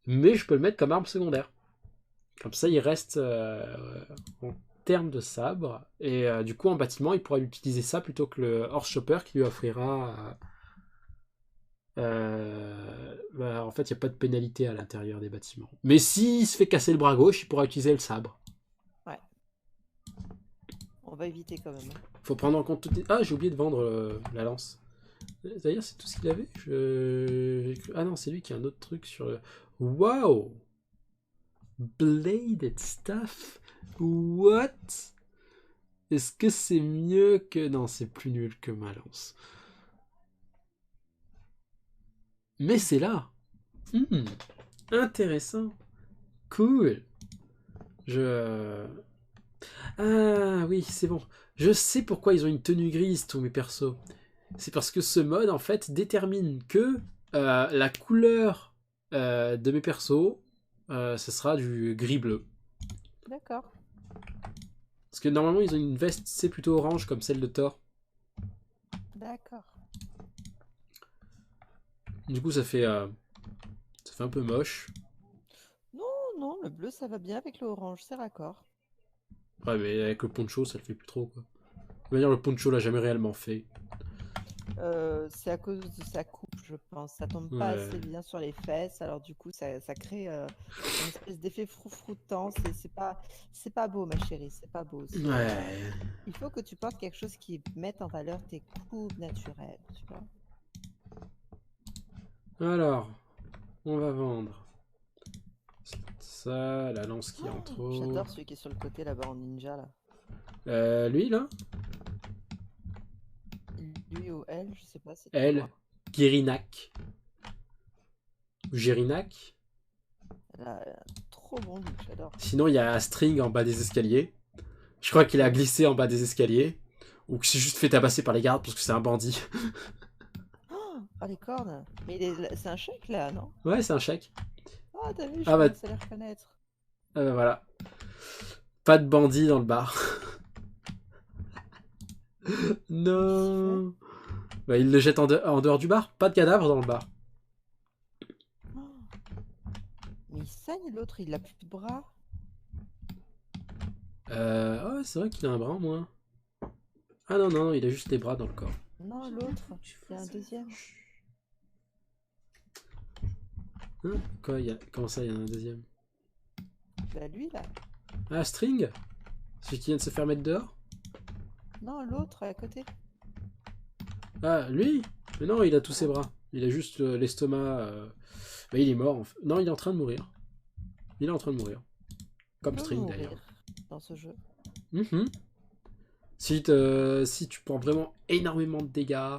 Mais je peux le mettre comme arme secondaire. Comme ça, il reste. Bon. terme de sabre. Et du coup, en bâtiment, il pourra utiliser ça plutôt que le Horse Chopper qui lui offrira... en fait, il n'y a pas de pénalité à l'intérieur des bâtiments. Mais s'il se fait casser le bras gauche, il pourra utiliser le sabre. Ouais. On va éviter quand même. Faut prendre en compte toutes les... Ah, j'ai oublié de vendre la lance. D'ailleurs, c'est tout ce qu'il avait. Ah non, c'est lui qui a un autre truc sur le... Wow! Bladed stuff? What? Est-ce que c'est mieux que... Non, c'est plus nul que ma lance. Mais c'est là. Intéressant. Cool. Ah oui, c'est bon. Je sais pourquoi ils ont une tenue grise, tous mes persos. C'est parce que ce mode, en fait, détermine que la couleur de mes persos, ce sera du gris-bleu. D'accord. Parce que normalement, ils ont une veste, c'est plutôt orange, comme celle de Thor. D'accord. Du coup, ça fait un peu moche. Non, le bleu ça va bien avec le orange, c'est raccord. Ouais, mais avec le poncho, ça le fait plus trop, quoi. De manière, le poncho l'a jamais réellement fait. C'est à cause de sa coupe, je pense. Ça tombe pas Ouais. assez bien sur les fesses, alors du coup ça crée une espèce d'effet froufroutant. C'est pas beau, ma chérie, c'est pas beau. Ouais. Il faut que tu portes quelque chose qui mette en valeur tes coupes naturelles, tu vois. Alors, on va vendre ça, la lance qui est en Oh, trop. j'adore celui qui est sur le côté là-bas en ninja là. Lui, là? Lui ou elle, je sais pas, c'est Elle, toi. Guérinac. Gérinac. Elle a un trop bon look, j'adore. Sinon, il y a String en bas des escaliers. Je crois qu'il a glissé en bas des escaliers. Ou qu'il s'est juste fait tabasser par les gardes parce que c'est un bandit. Oh, les cornes. Mais c'est un chèque là, non? Ouais, c'est un chèque. Ah, t'as vu, je Ah bah- commence à les reconnaître. Voilà. Pas de bandit dans le bar. Non. Bah, il le jette en dehors du bar. Pas de cadavre dans le bar. Oh. Mais il saigne l'autre, il a plus de bras. Ah ouais, c'est vrai qu'il a un bras en moins. Ah non, non, il a juste les bras dans le corps. Non, l'autre, il y a un deuxième. Hein? Quoi, comment ça, il y en a un deuxième? Bah lui là. Ah, String? Celui qui vient de se faire mettre dehors? Non, l'autre à côté. Ah, lui? Mais non, il a tous ses bras. Il a juste l'estomac. Bah, il est mort. Non, il est en train de mourir. Il est en train de mourir. Comme Il peut String mourir d'ailleurs. dans ce jeu. Mhm. Si tu prends vraiment énormément de dégâts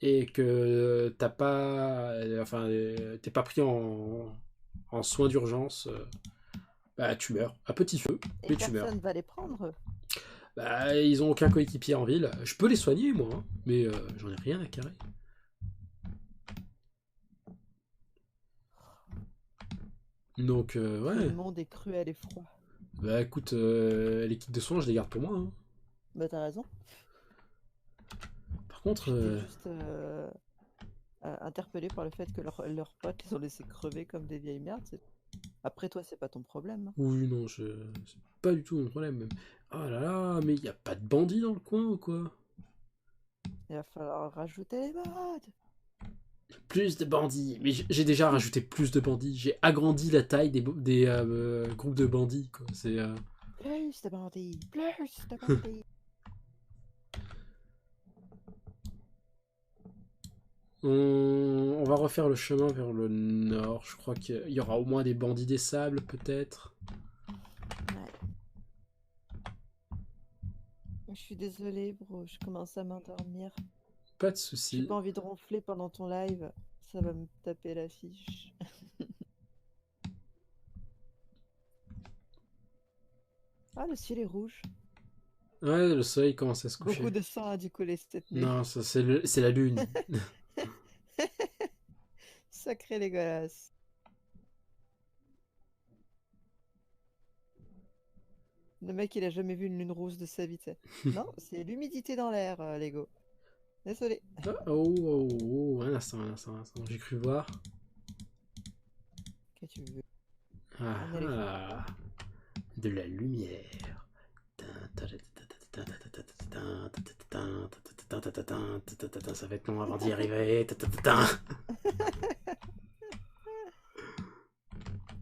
et que t'as pas. Enfin, t'es pas pris en soins d'urgence, bah tu meurs. À petit feu, Et mais tu meurs. personne va les prendre. Bah, ils ont aucun coéquipier en ville. Je peux les soigner, moi, hein, mais j'en ai rien à carrer. Donc, ouais. Le monde est cruel et froid. Bah, écoute, les kits de soins, je les garde pour moi. Hein. Bah t'as raison. Par contre. J'étais juste interpellé par le fait que leurs potes les ont laissés crever comme des vieilles merdes. Après toi, c'est pas ton problème. Oui, non, c'est pas du tout mon problème. Même. Oh là là, mais y a pas de bandits dans le coin ou quoi? Il va falloir rajouter les modes. Plus de bandits. Mais j'ai déjà rajouté plus de bandits. J'ai agrandi la taille des groupes de bandits. Quoi. C'est. Plus de bandits. Plus de bandits. On va refaire le chemin vers le nord. Je crois qu'il y aura au moins des bandits des sables, peut-être. Ouais. Je suis désolée, bro. Je commence à m'endormir. Pas de J'ai soucis. pas envie de ronfler pendant ton live. Ça va me taper la fiche. Ah, le ciel est rouge. Ouais, le soleil commence à se coucher. Beaucoup de sang a dû couler cette nuit. Non, ça c'est la lune. Sacré Légolas. Le mec, il a jamais vu une lune rouge de sa vie, tu sais. Non, c'est l'humidité dans l'air, Lego. Désolé. Un instant, un instant, un instant. J'ai cru voir. Qu'est-ce que tu veux? Ah, Un éléphant. ah, de la lumière. Tin, Ça va être long avant d'y arriver.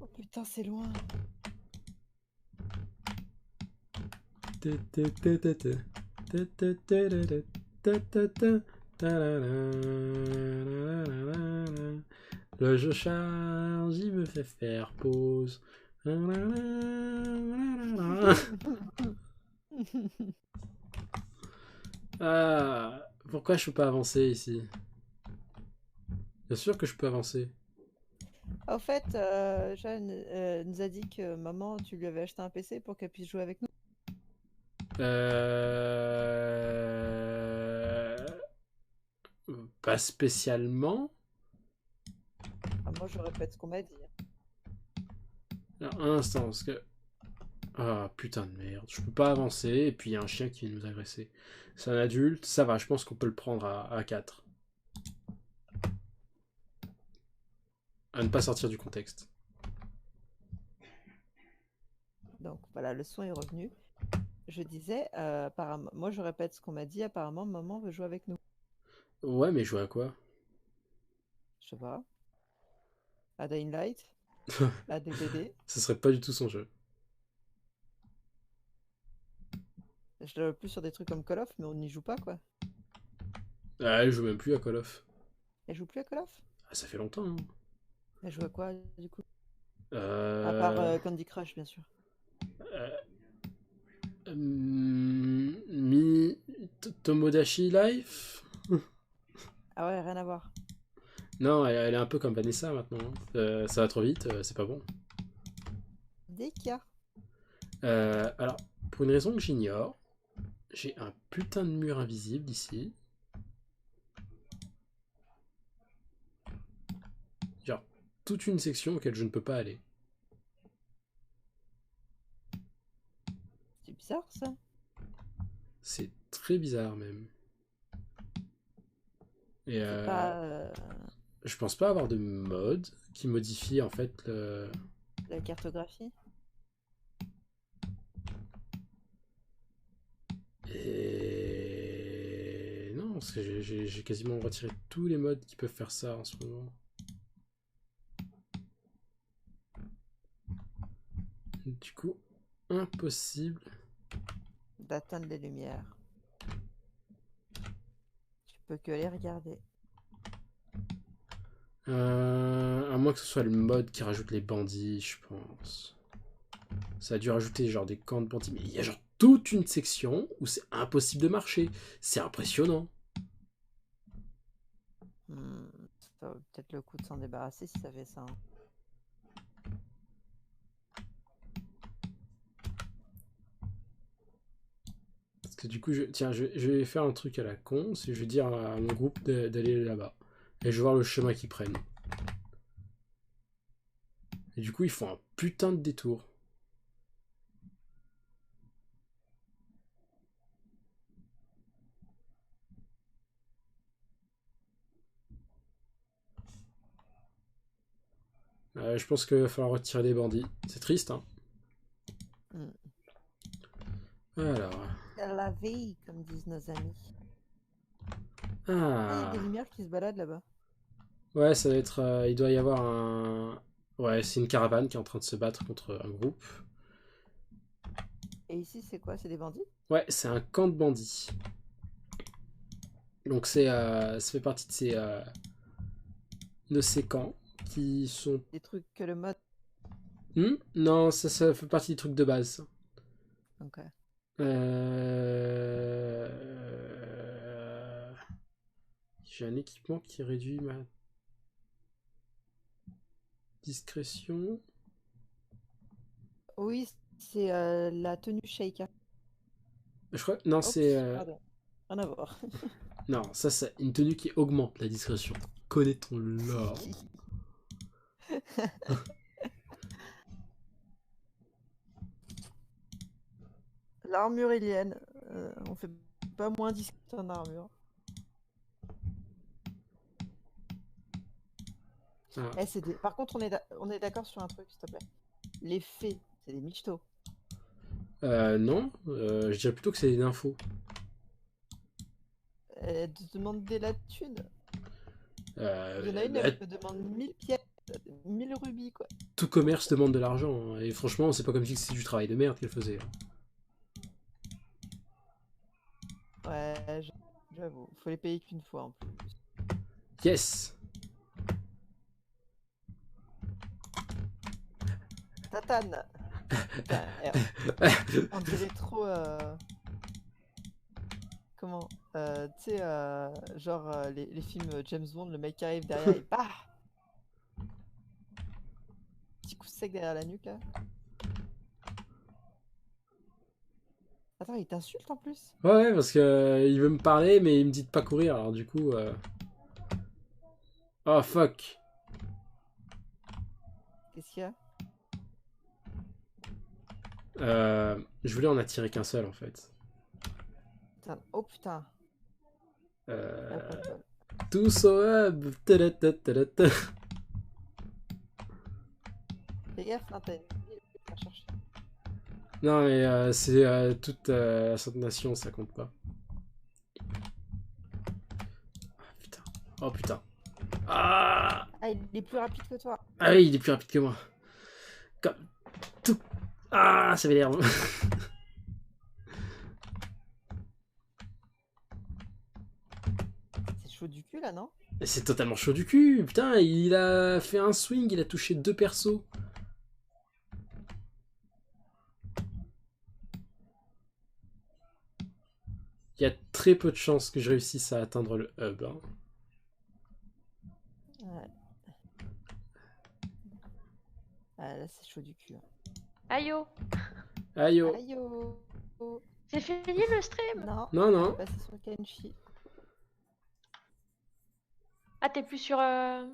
Oh putain, c'est loin. Le jeu charge, il me fait faire pause. Ah, pourquoi je peux pas avancer ici? Bien sûr que je peux avancer. Au fait, Jeanne nous a dit que maman, tu lui avais acheté un PC pour qu'elle puisse jouer avec nous. Pas spécialement. Ah, moi, je répète ce qu'on m'a dit. Alors, un instant, parce que... Ah, putain de merde. Je peux pas avancer, et puis il y a un chien qui vient nous agresser. C'est un adulte, ça va, je pense qu'on peut le prendre à 4. À ne pas sortir du contexte. Donc voilà, le son est revenu. Je disais, apparemment, moi je répète ce qu'on m'a dit, apparemment maman veut jouer avec nous. Ouais, mais jouer à quoi? Je sais pas. À Dying Light, à DBD. Ce serait pas du tout son jeu. Je le plus sur des trucs comme Call of, mais on n'y joue pas quoi. Ah, elle joue même plus à Call of. Elle joue plus à Call of? Ah, ça fait longtemps, hein. Elle joue à quoi du coup? À part Candy Crush, bien sûr. Tomodachi Life? Ah ouais, rien à voir. Non, elle est un peu comme Vanessa maintenant. Ça va trop vite, c'est pas bon. Dekia. Alors, pour une raison que j'ignore, j'ai un putain de mur invisible ici. Genre, toute une section auquel je ne peux pas aller. C'est bizarre ça. C'est très bizarre même. Et C'est pas je pense pas avoir de mode qui modifie en fait le... la cartographie. Et non, parce que j'ai quasiment retiré tous les modes qui peuvent faire ça en ce moment. Du coup, impossible. D'atteindre les lumières. Tu peux que les regarder. À moins que ce soit le mode qui rajoute les bandits, je pense. Ça a dû rajouter genre des camps de bandits, mais il y a genre toute une section où c'est impossible de marcher. C'est impressionnant. Ça vaut peut-être le coup de s'en débarrasser si ça fait ça. Hein. Parce que du coup, tiens, je vais faire un truc à la con, c'est je vais dire à mon groupe d'aller là-bas. Et je vais voir le chemin qu'ils prennent. Et du coup, ils font un putain de détour. Je pense qu'il va falloir retirer des bandits. C'est triste, hein. Alors. La vie, comme disent nos amis. Ah. Il y a des lumières qui se baladent là-bas. Ouais, ça va être... il doit y avoir un... Ouais, c'est une caravane qui est en train de se battre contre un groupe. Et ici, c'est quoi? C'est des bandits? Ouais, c'est un camp de bandits. Donc ça fait partie de ces camps qui sont... Des trucs que le mode... Non, ça fait partie des trucs de base. Ok. J'ai un équipement qui réduit ma discrétion. Oui, c'est la tenue Sheikah. Je crois... Non, Oups, c'est... pardon. Rien à voir. Non, ça c'est une tenue qui augmente la discrétion. Connais ton lore. L'armurilienne. On fait pas moins discret en armure. Ah. Par contre, on est d'accord sur un truc, s'il te plaît. Les fées, c'est des michtos. Non, je dirais plutôt que c'est des infos. Elle te demande la thune. Il y en a une, Bah, elle te demande 1000 pièces, 1000 rubis, quoi. tout commerce demande de l'argent. Hein, et franchement, c'est pas comme si c'était du travail de merde qu'elle faisait. Ouais, j'avoue. Faut les payer qu'une fois en plus. Yes. Tatane. Putain, on dirait trop. Comment tu sais, genre les films James Bond, le mec qui arrive derrière et bah petit coup sec derrière la nuque là. Attends, il t'insulte en plus? Ouais, parce que il veut me parler, mais il me dit de pas courir. Alors du coup. Oh fuck. Qu'est-ce qu'il y a? Je voulais en attirer qu'un seul en fait. Putain, oh putain. Euh, Hop, hop, hop. Tous au hub. Ta-da-ta-ta-da-ta. Fais gaffe, hein, t'as une ville à chercher. Non mais c'est toute cette nation, ça compte pas. Ah, putain. Oh putain. Ah, Ah, il est plus rapide que toi. ah oui, il est plus rapide que moi. Comme tout. Ah, ça m'énerve. C'est chaud du cul là, non? C'est totalement chaud du cul. Putain, il a fait un swing, il a touché 2 persos. Il y a très peu de chances que je réussisse à atteindre le hub. Hein. Ouais. Ah, là, c'est chaud du cul. Aïe oh. Aïe oh. Aïe oh. C'est fini le stream? Non, Non, on non. est passé sur Kenshi. Ah, t'es plus sur.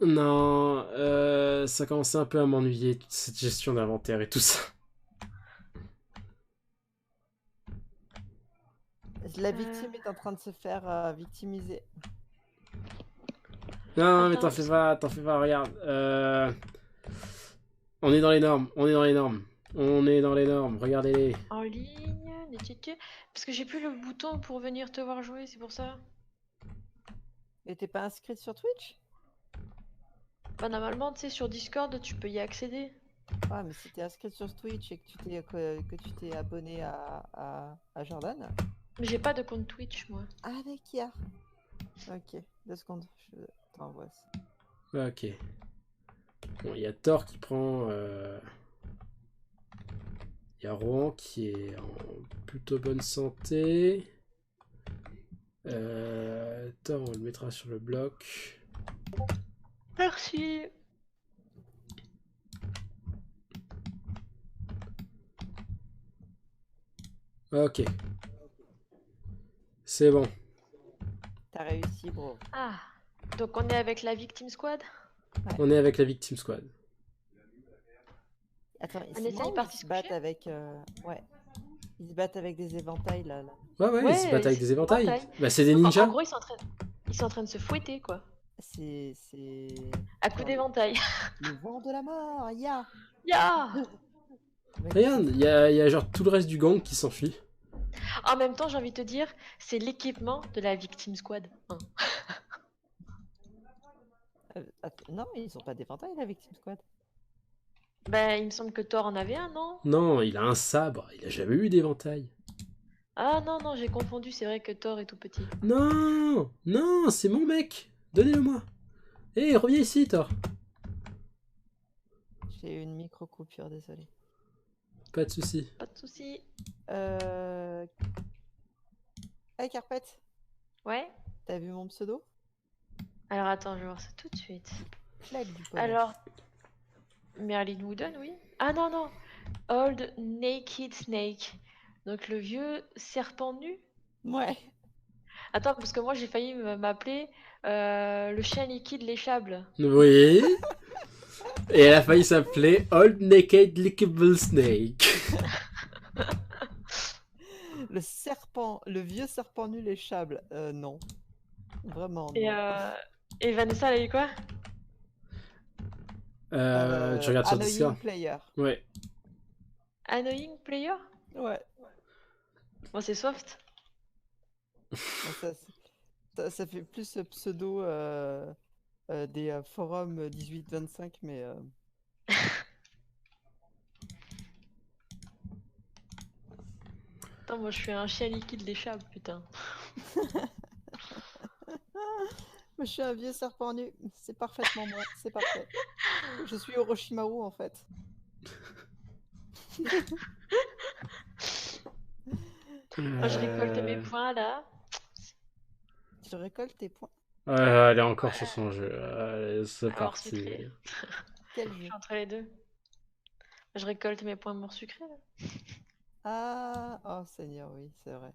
Non, ça commençait un peu à m'ennuyer, toute cette gestion d'inventaire et tout ça. La victime est en train de se faire victimiser. Non, mais Attends, t'en fais pas, regarde. On est dans les normes, on est dans les normes. On est dans les normes, regardez-les. En ligne, parce que j'ai plus le bouton pour venir te voir jouer, c'est pour ça. Et t'es pas inscrite sur Twitch? Bah, normalement, tu sais, sur Discord, tu peux y accéder. Ouais, mais si t'es inscrite sur Twitch et que tu t'es abonné à Jordan. Mais j'ai pas de compte Twitch, moi. Ah, avec hier. Ok, 2 secondes. Je t'envoie ça. Ok. Bon, il y a Thor qui prend... Il y a Rohan qui est en plutôt bonne santé. Thor, on le mettra sur le bloc. Merci. Ok. C'est bon. T'as réussi, bro. Ah, donc on est avec la Victim Squad? On est avec la Victim Squad. Attends, On c'est essaye marrant, partie ils se se battent coucher avec... Ouais. Ils se battent avec des éventails, là. Ouais, ils se battent avec c'est des éventails. éventail. Bah, c'est des Donc, ninjas. en gros, ils sont en train de se fouetter, quoi. C'est... À coup d'éventail. Le vent de la mort, ya Ya. Regarde, il y a genre tout le reste du gang qui s'enfuit. En même temps, j'ai envie de te dire, c'est l'équipement de la Victim Squad. Hein. Non, ils ont pas d'éventail, la Victim Squad. Ben, il me semble que Thor en avait un, non? Non, il a un sabre. Il a jamais eu d'éventail. Ah non, non, j'ai confondu, c'est vrai que Thor est tout petit. Non, non, c'est mon mec. Donnez-le-moi. Hé, reviens ici, Thor. J'ai eu une micro-coupure, désolé. Pas de soucis. Pas de soucis. Hey, Carpet, Ouais? t'as vu mon pseudo? Alors attends, je vais voir ça tout de suite. Claque du poney. Alors, Merlin Wooden, oui? Ah non, non! Old Naked Snake. Donc le vieux serpent nu? Ouais. Attends, parce que moi j'ai failli m'appeler le chien liquide léchable. Oui. Et elle a failli s'appeler Old Naked Lickable Snake. Le vieux serpent nul léchable. Non. Vraiment, non. Et Vanessa, elle a eu quoi? Tu regardes sur Annoying Discord. Player. Ouais. Annoying Player? Ouais. Bon, c'est soft. Bon, ça, Ça fait plus pseudo des forums 18-25, mais Attends, moi je suis un chien liquide d'échappe, putain. moi, je suis un vieux serpent nu. C'est parfaitement moi, c'est parfait. Je suis Orochimaru en fait. Moi je récolte mes Euh, points là. Je récolte tes points. Ouais, elle est encore sur Ouais, son jeu. Allez, c'est à mort parti. sucré. Quel Je jeu? suis entre les deux. Je récolte mes points de mort sucré là. Ah, oh Seigneur, oui, c'est vrai.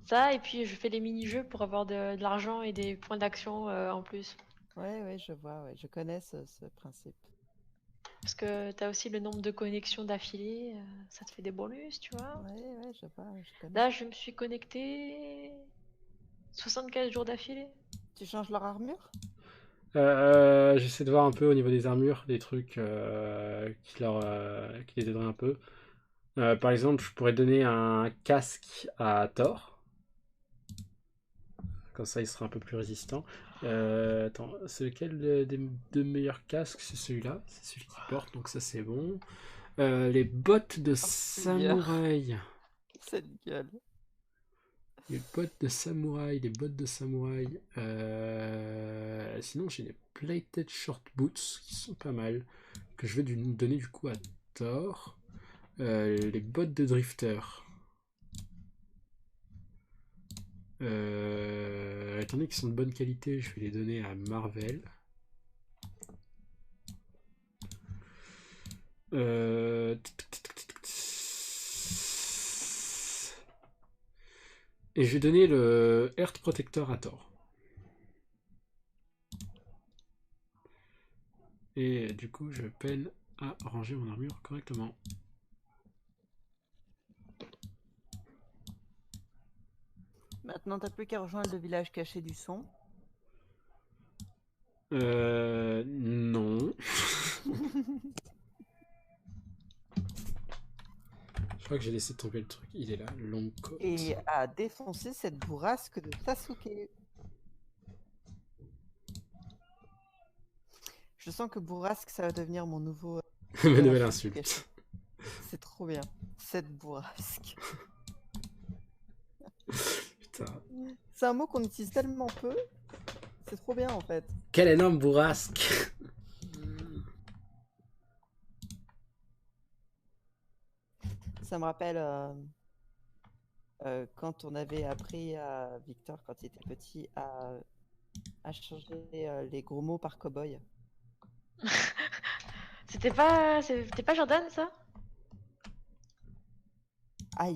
Ça, et puis je fais des mini-jeux pour avoir de l'argent et des points d'action en plus. Ouais, je vois, ouais, je connais ce principe. Parce que t'as aussi le nombre de connexions d'affilée, ça te fait des bonus, tu vois. Ouais, je vois, je connais. Là, je me suis connecté 75 jours d'affilée. Tu changes leur armure? J'essaie de voir un peu au niveau des armures, des trucs qui les aideraient un peu. Par exemple, je pourrais donner un casque à Thor. Comme ça, il sera un peu plus résistant. Attends, c'est lequel des deux meilleurs casques? C'est celui-là. C'est celui qui porte, donc ça c'est bon. Les bottes de Seigneur, samouraï. cette gueule. Les bottes de samouraï, les bottes de samouraï. Sinon, j'ai des plated short boots qui sont pas mal. Que je vais donner du coup à Thor. Les bottes de drifter. Étant donné qu'ils sont de bonne qualité, je vais les donner à Marvel. Et je vais donner le Earth Protector à Thor. Et du coup, je peine à ranger mon armure correctement. Maintenant, t'as plus qu'à rejoindre le village caché du son. Non. Je crois que j'ai laissé tomber le truc. Il est là, long coat. Et à défoncer cette bourrasque de Sasuke. Je sens que bourrasque, ça va devenir mon nouveau. Ma nouvelle personnage insulte. caché. C'est trop bien. Cette bourrasque. Putain. C'est un mot qu'on utilise tellement peu. C'est trop bien en fait. Quel énorme bourrasque. Ça me rappelle quand on avait appris à Victor, quand il était petit, à changer les gros mots par cow-boy. C'était pas Jordan ça? Ah,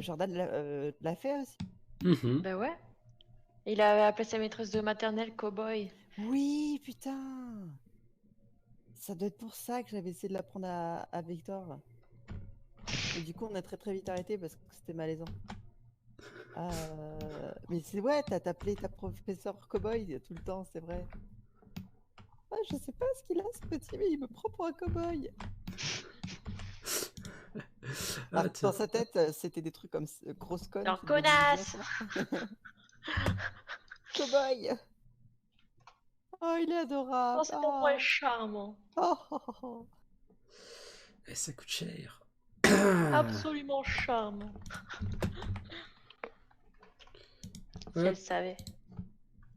Jordan l'a fait aussi. Mhm. Bah ouais. Il a appelé sa maîtresse de maternelle Cowboy. Oui, putain. Ça doit être pour ça que j'avais essayé de l'apprendre à Victor. Et du coup, on a très très vite arrêté parce que c'était malaisant. Mais c'est ouais, t'as appelé ta professeure cowboy tout le temps, c'est vrai. Ah, je sais pas ce qu'il a ce petit, mais il me prend pour un cowboy. Ah, Dans tiens. sa tête, c'était des trucs comme grosse conne. Alors, c'est devenu connasse! bizarre. Cowboy. Oh, il est Oh, adorable. cet enfant est charmant. Oh. Et ça coûte cher. Absolument charmant. Si Hop, elle savait.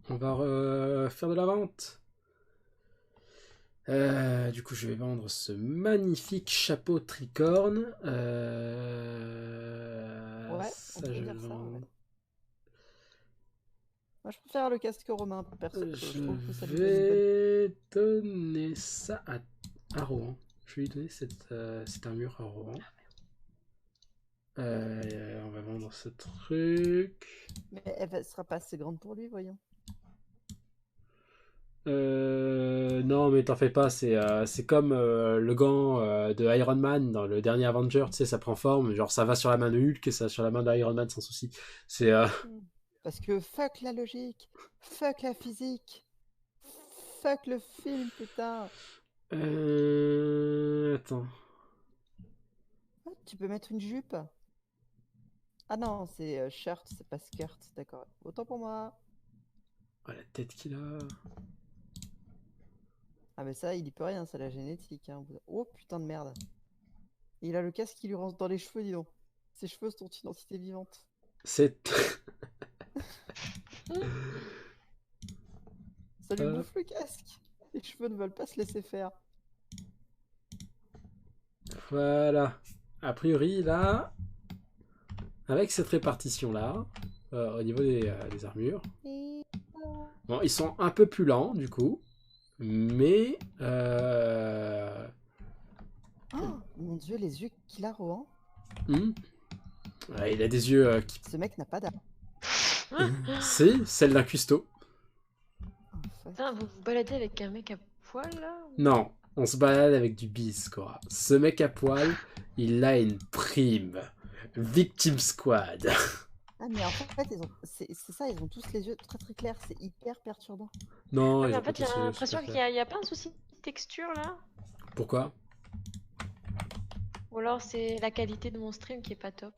on va faire de la vente. Du coup, je vais vendre ce magnifique chapeau tricorne. Ouais, Ça, on peut je vais dire ça. vendre. Ouais. Moi, je préfère le casque romain, perso. Je Je trouve que ça lui donne une bonne. vais donner ça à Rohan. Je vais lui donner cette armure à Rohan. On va vendre ce truc. Mais elle sera pas assez grande pour lui, voyons. Non, mais t'en fais pas, c'est comme le gant de Iron Man dans le dernier Avenger, tu sais, ça prend forme, genre ça va sur la main de Hulk et ça va sur la main d'Iron Man sans souci. C'est Parce que fuck la logique, fuck la physique, fuck le film, putain. Attends. Ah, tu peux mettre une jupe. Ah non, c'est shirt, c'est pas skirt, d'accord. Autant pour moi. Oh, la tête qu'il a. Ah mais ça, il y peut rien, c'est la génétique. Hein. Oh putain de merde. Il a le casque qui lui rentre dans les cheveux, dis donc. Ses cheveux sont une entité vivante. C'est... Ça lui bouffe le casque. Les cheveux ne veulent pas se laisser faire. Voilà. A priori, là, avec cette répartition-là, au niveau des armures, bon, ils sont un peu plus lents, du coup, mais... Oh, mon dieu, les yeux qu'il a, Rohan. Ouais, il a des yeux qui... Ce mec n'a pas d'âme. C'est celle d'un cuistot. En fait. Putain, vous vous baladez avec un mec à poil là ou- Non, on se balade avec du bis, quoi. Ce mec à poil, il a une prime. Victim Squad. Ah mais en fait, c'est ça, ils ont tous les yeux très très clairs, c'est hyper perturbant. Non, Ah, ils mais ont en pas fait, j'ai tous l'impression super qu'il clair. y a pas un souci de texture là. Pourquoi? Ou alors c'est la qualité de mon stream qui est pas top.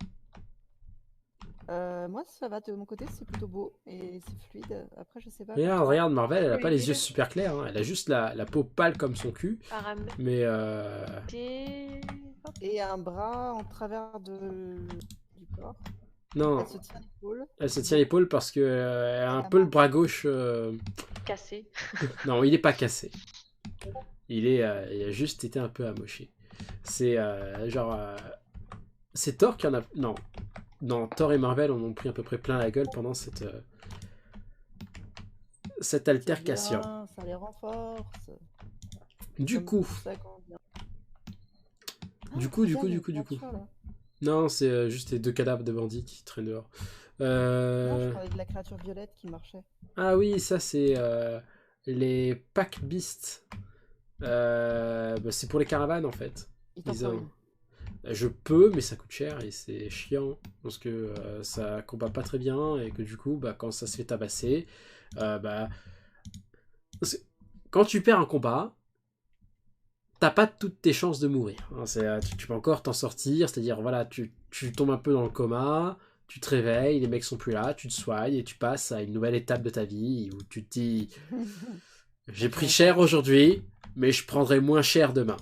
Moi, ça va de mon côté, c'est plutôt beau et c'est fluide. Après, je sais pas. Regarde, Marvel, elle a pas les yeux Fluide. super clairs. Hein. Elle a juste la peau pâle comme son cul. Paramètre. Mais Hop. Et un bras en travers du corps. non, Elle se tient l'épaule. elle se tient l'épaule parce que elle a un La peu le main. bras gauche. Cassé. Non, il est pas cassé. Il a juste été un peu amoché. C'est genre. C'est Thor qui en a. Non. Non, Thor et Marvel en ont pris à peu près plein la gueule pendant cette C'est altercation. bien, ça les renforce. Du Comme coup, ça qu'on vient. du Ah, coup, du regarde, coup, il y a du coup, une du coup. créature, là. Non, c'est juste les 2 cadavres de bandits qui traînent dehors. Non, je parlais de la créature violette qui marchait. Ah oui, ça c'est les Pack Beasts. Bah, c'est pour les caravanes en fait. Il t'en Ils faut ont- une. Je peux, mais ça coûte cher et c'est chiant parce que ça combat pas très bien et que du coup, bah, quand ça se fait tabasser, bah, parce que quand tu perds un combat, t'as pas toutes tes chances de mourir. Hein. Tu peux encore t'en sortir, c'est-à-dire voilà, tu tombes un peu dans le coma, tu te réveilles, les mecs sont plus là, tu te soignes et tu passes à une nouvelle étape de ta vie où tu te dis j'ai pris cher aujourd'hui, mais je prendrai moins cher demain.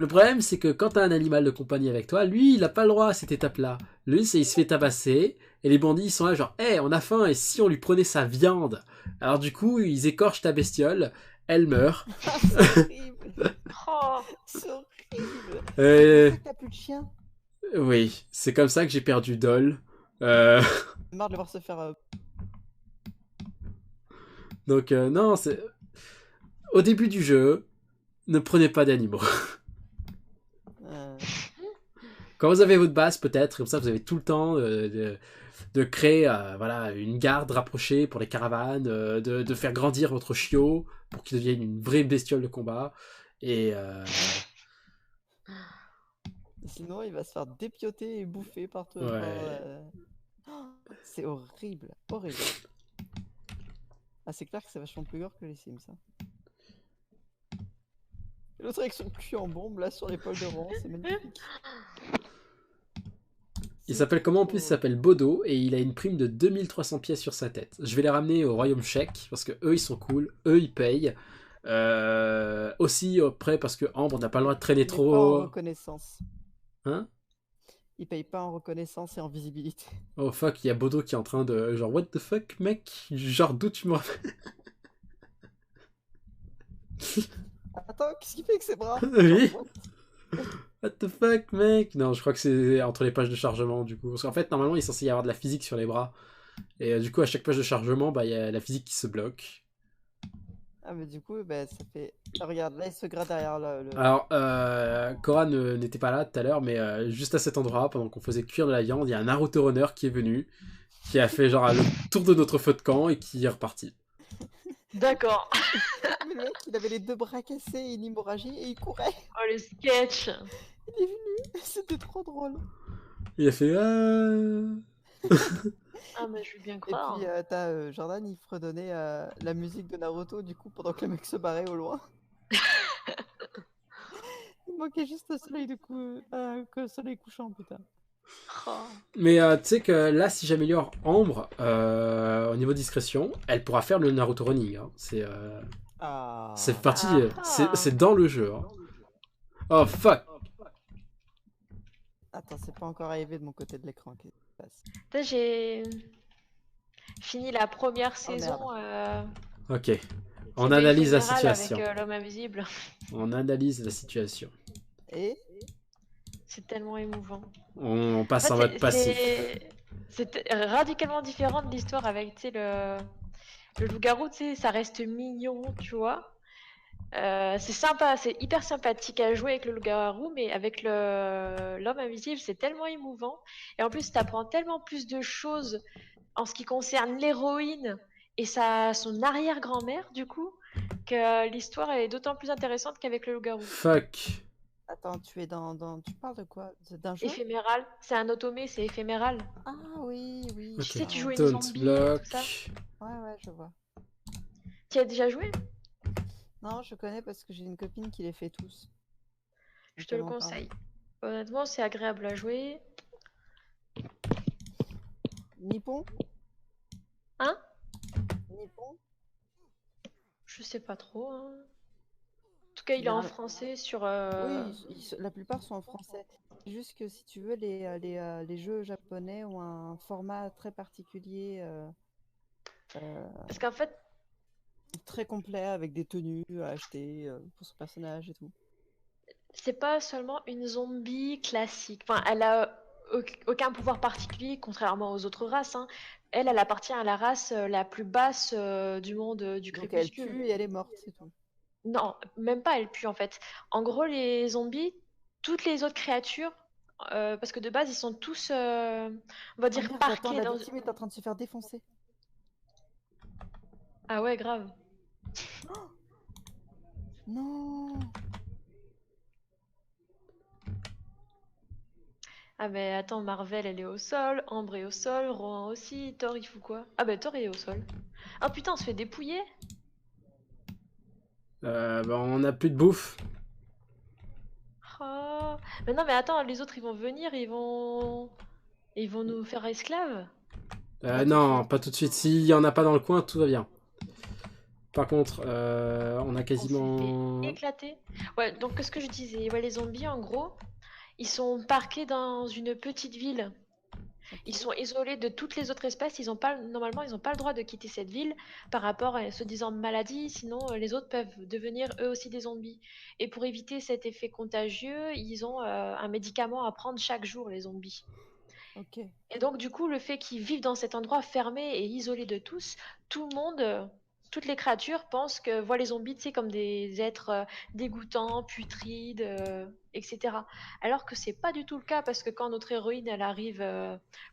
Le problème, c'est que quand t'as un animal de compagnie avec toi, lui, il a pas le droit à cette étape-là. Lui, c'est il se fait tabasser, et les bandits, ils sont là genre, hé, on a faim, et si on lui prenait sa viande? Alors du coup, ils écorchent ta bestiole, elle meurt. Ah, c'est horrible. Oh, C'est horrible. Euh, C'est pour ça que t'as plus de chien. oui, c'est comme ça que j'ai perdu Dol. Euh, Marre de le voir se faire. donc non, c'est... Au début du jeu, ne prenez pas d'animaux. Quand vous avez votre base, peut-être, comme ça vous avez tout le temps de créer voilà, une garde rapprochée pour les caravanes, de faire grandir votre chiot pour qu'il devienne une vraie bestiole de combat. Et Sinon, il va se faire dépioter et bouffer par toi. Ouais. C'est horrible. Horrible. Ah, c'est clair que c'est vachement plus gore que les Sims. Hein. Et l'autre avec son cul en bombe là sur l'épaule de Ron, c'est magnifique. il s'appelle comment en plus? Il s'appelle Bodo et il a une prime de 2300 pièces sur sa tête. Je vais les ramener au royaume tchèque parce que eux ils sont cool, eux ils payent. Aussi après parce que Ambre n'a pas le droit de traîner Il est pas en trop. reconnaissance. Hein? Il paye pas en reconnaissance et en visibilité. Oh fuck, il y a Bodo qui est en train de genre what the fuck mec? Genre d'où tu me rappelles? Attends, qu'est-ce qu'il fait avec ses bras? Oui. Genre, what? What the fuck, mec? Non, je crois que c'est entre les pages de chargement, du coup. Parce qu'en fait, normalement, il est censé y avoir de la physique sur les bras. Et du coup, à chaque page de chargement, bah, il y a la physique qui se bloque. Ah, mais du coup, bah, ça fait. Ah, regarde, là, il se gratte derrière le. Alors, Cora n'était pas là tout à l'heure, mais juste à cet endroit, pendant qu'on faisait cuire de la viande, il y a un Naruto Runner qui est venu, qui a fait genre le tour de notre feu de camp et qui est reparti. d'accord. Mais le mec, il avait les 2 bras cassés et une hémorragie et il courait. Oh, le sketch. Il est venu. C'était trop drôle. Il a fait Ah, mais je veux bien Et croire. puis, t'as Jordan, il fredonnait la musique de Naruto, du coup, pendant que le mec se barrait au loin. Il manquait juste le soleil, que le soleil couchant, putain. Oh. Mais tu sais que là, si j'améliore Ambre au niveau discrétion, elle pourra faire le Naruto Running. Hein. Ah. C'est parti, Ah. c'est dans le jeu. Hein. Oh fuck! Attends, c'est pas encore arrivé de mon côté de l'écran. Qu'est-ce qui se passe? Putain, j'ai fini la première Oh saison Ok. On TB analyse la éphéméral avec situation. l'homme invisible. On analyse la situation. Et C'est tellement émouvant. On En passe fait, en mode passif. c'est radicalement différent de l'histoire avec, tu sais, le loup-garou, tu sais, ça reste mignon, tu vois. C'est sympa, c'est hyper sympathique à jouer avec le loup-garou, mais avec l'homme invisible, c'est tellement émouvant. Et en plus, tu apprends tellement plus de choses en ce qui concerne l'héroïne et son arrière-grand-mère, du coup, que l'histoire est d'autant plus intéressante qu'avec le loup-garou. Fuck. attends, tu es Tu parles de quoi? D'un jeu? Éphéméral, c'est un automé, c'est éphéméral. Ah oui, oui. Ok. Tu sais, tu joues Ouais, une Don't zombie et block. tout ça. ouais, je vois. Tu as déjà joué? Non, je connais parce que j'ai une copine qui les fait tous. Je Donc te elle le m'en parle. conseille. Honnêtement, c'est agréable à jouer. Nippon? Hein? Nippon? Je sais pas trop. Hein. En tout cas, il est en Général- français sur. Oui, la plupart sont en français. C'est juste que si tu veux, les jeux japonais ont un format très particulier, Parce qu'en fait, très complet, avec des tenues à acheter pour son personnage et tout. c'est pas seulement une zombie classique. Enfin, elle a aucun pouvoir particulier, contrairement aux autres races. Hein. Elle appartient à la race la plus basse du monde du Donc elle crépuscule. pue et elle est morte, c'est tout. Non, même pas, elle pue en fait. En gros, les zombies, toutes les autres créatures, parce que de base, ils sont tous, on va Oh dire, merde, attends, parqués la dans. victime est en train de se faire défoncer. Ah ouais, grave. Non! Ah mais attends, Marvel elle est au sol, Ambre est au sol, Rohan aussi, Thor il fout quoi? Ah bah Thor il est au sol. Ah putain, on se fait dépouiller? On a plus de bouffe. Oh. Mais non mais attends, les autres ils vont venir, ils vont nous faire esclaves? Pas tout de Non, suite. pas tout de suite. S'il y en a pas dans le coin, tout va bien. Par contre, on a On s'est quasiment. fait éclater. Ouais, donc ce que je disais, ouais, les zombies en gros, ils sont parqués dans une petite ville. Ils Ok. sont isolés de toutes les autres espèces. Normalement, ils n'ont pas le droit de quitter cette ville par rapport à se disant maladie. Sinon, les autres peuvent devenir eux aussi des zombies. Et pour éviter cet effet contagieux, ils ont un médicament à prendre chaque jour, les zombies. Ok. Et donc, du coup, le fait qu'ils vivent dans cet endroit fermé et isolé de tous, tout le monde, toutes les créatures pensent que voient les zombies, tu sais, comme des êtres dégoûtants, putrides, etc. Alors que c'est pas du tout le cas parce que quand notre héroïne, elle arrive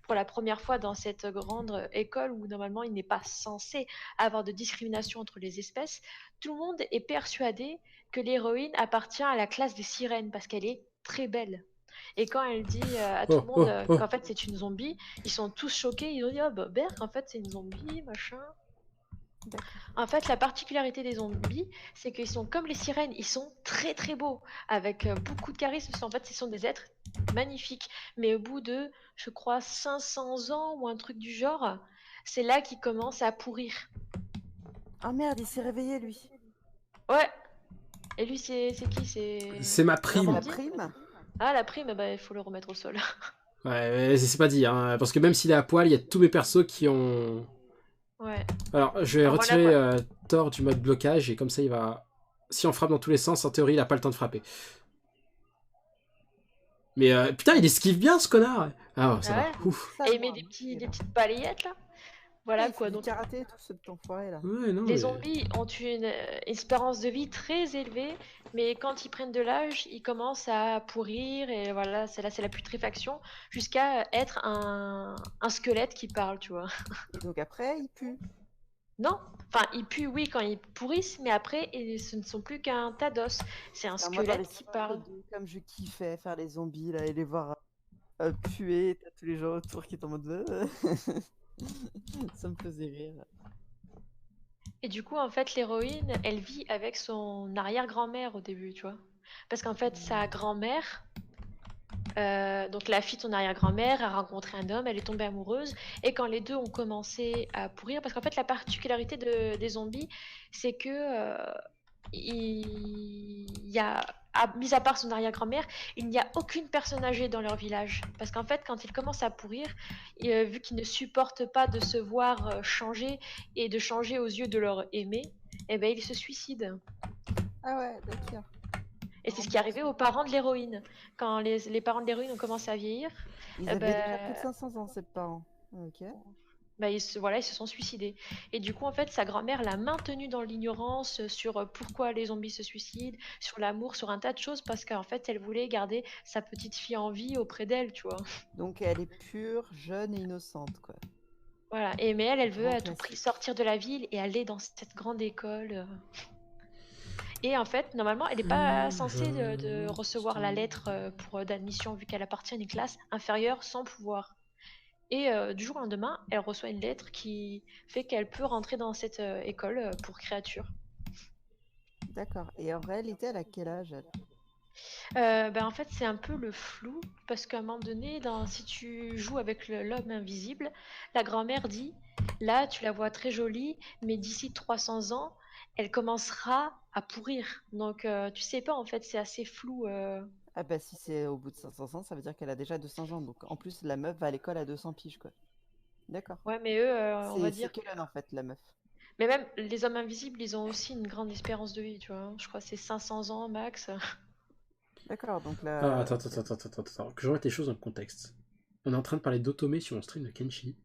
pour la première fois dans cette grande école où normalement il n'est pas censé avoir de discrimination entre les espèces, tout le monde est persuadé que l'héroïne appartient à la classe des sirènes parce qu'elle est très belle. Et quand elle dit à tout le Oh, monde oh, oh. qu'en fait c'est une zombie, ils sont tous choqués. Ils ont dit oh bah Berk en fait c'est une zombie machin. D'accord. En fait la particularité des zombies c'est qu'ils sont comme les sirènes, ils sont très très beaux avec beaucoup de charisme. En fait ce sont des êtres magnifiques. Mais au bout de je crois 500 ans ou un truc du genre, c'est là qu'ils commencent à pourrir. Ah merde, il s'est réveillé lui. Ouais. Et lui c'est qui? C'est ma C'est prime. la prime? Ah la prime, bah il faut le remettre au sol. Ouais, mais c'est pas dit, hein, parce que même s'il est à poil, il y a tous mes persos qui ont. Ouais. Alors, je vais Alors, voilà, retirer quoi. Thor du mode blocage et comme ça, il va. Si on frappe dans tous les sens, en théorie, il a pas le temps de frapper. Mais putain, il esquive bien ce connard! Ah, ça Ah va. ouais. Ouf. Ça Et il va, met des il est là. petites balayettes là. Ah, Voilà il fait quoi. du Donc karaté, tout ce petit enfoiré là. Ouais, non, les mais. zombies ont une espérance de vie très élevée, mais quand ils prennent de l'âge, ils commencent à pourrir et voilà, c'est la putréfaction jusqu'à être un squelette qui parle, tu vois. Et donc après, il pue. Non, enfin ils puent oui quand ils pourrissent, mais après ce ne sont plus qu'un tas d'os. C'est un Ah, moi, dans les squelette qui Sims parle. 2, comme je kiffais faire les zombies là et les voir puer, t'as tous les gens autour qui sont en mode. Ça me faisait rire. Et du coup, en fait, l'héroïne, elle vit avec son arrière-grand-mère au début, tu vois. Parce qu'en fait, sa grand-mère, Donc la fille de son arrière-grand-mère a rencontré un homme, elle est tombée amoureuse, et quand les deux ont commencé à pourrir, parce qu'en fait la particularité des zombies, c'est que il y a, mis à part son arrière-grand-mère, il n'y a aucune personne âgée dans leur village. Parce qu'en fait, quand ils commencent à pourrir, vu qu'ils ne supportent pas de se voir changer et de changer aux yeux de leur aimé, eh ben, ils se suicident. Ah ouais, d'accord. Et c'est ce qui est arrivé aux parents de l'héroïne. Quand les parents de l'héroïne ont commencé à vieillir, Ils eh avaient déjà plus de ben, 500 ans, ces parents. Ok. bah, voilà, ils se sont suicidés. Et du coup, en fait, sa grand-mère l'a maintenu dans l'ignorance sur pourquoi les zombies se suicident, sur l'amour, sur un tas de choses, parce qu'en fait, elle voulait garder sa petite fille en vie auprès d'elle, tu vois. Donc elle est pure, jeune et innocente, quoi. Voilà. Et mais elle veut Grand à tout prix classique. sortir de la ville et aller dans cette grande école. Et en fait, normalement, elle n'est pas Plus censée de jeune, recevoir la lettre pour d'admission, vu qu'elle appartient à une classe inférieure sans pouvoir. Et du jour au lendemain, elle reçoit une lettre qui fait qu'elle peut rentrer dans cette école pour créatures. D'accord. Et en réalité, elle a quel âge, elle? Ben, en fait, c'est un peu le flou, parce qu'à un moment donné, si tu joues avec l'homme invisible, la grand-mère dit, là, tu la vois très jolie, mais d'ici 300 ans, elle commencera à pourrir. Donc, tu sais pas, en fait, c'est assez flou. Ah bah si c'est au bout de 500 ans, ça veut dire qu'elle a déjà 200 ans. Donc en plus, la meuf va à l'école à 200 piges, quoi. D'accord. Ouais, mais eux, on va C'est dire Kellen, en fait, la meuf. mais même les hommes invisibles, ils ont aussi une grande espérance de vie, tu vois. Je crois que c'est 500 ans max. D'accord, donc Ah, là... attends, que je remette les choses dans le contexte. On est en train de parler d'Otome sur un stream de Kenshi.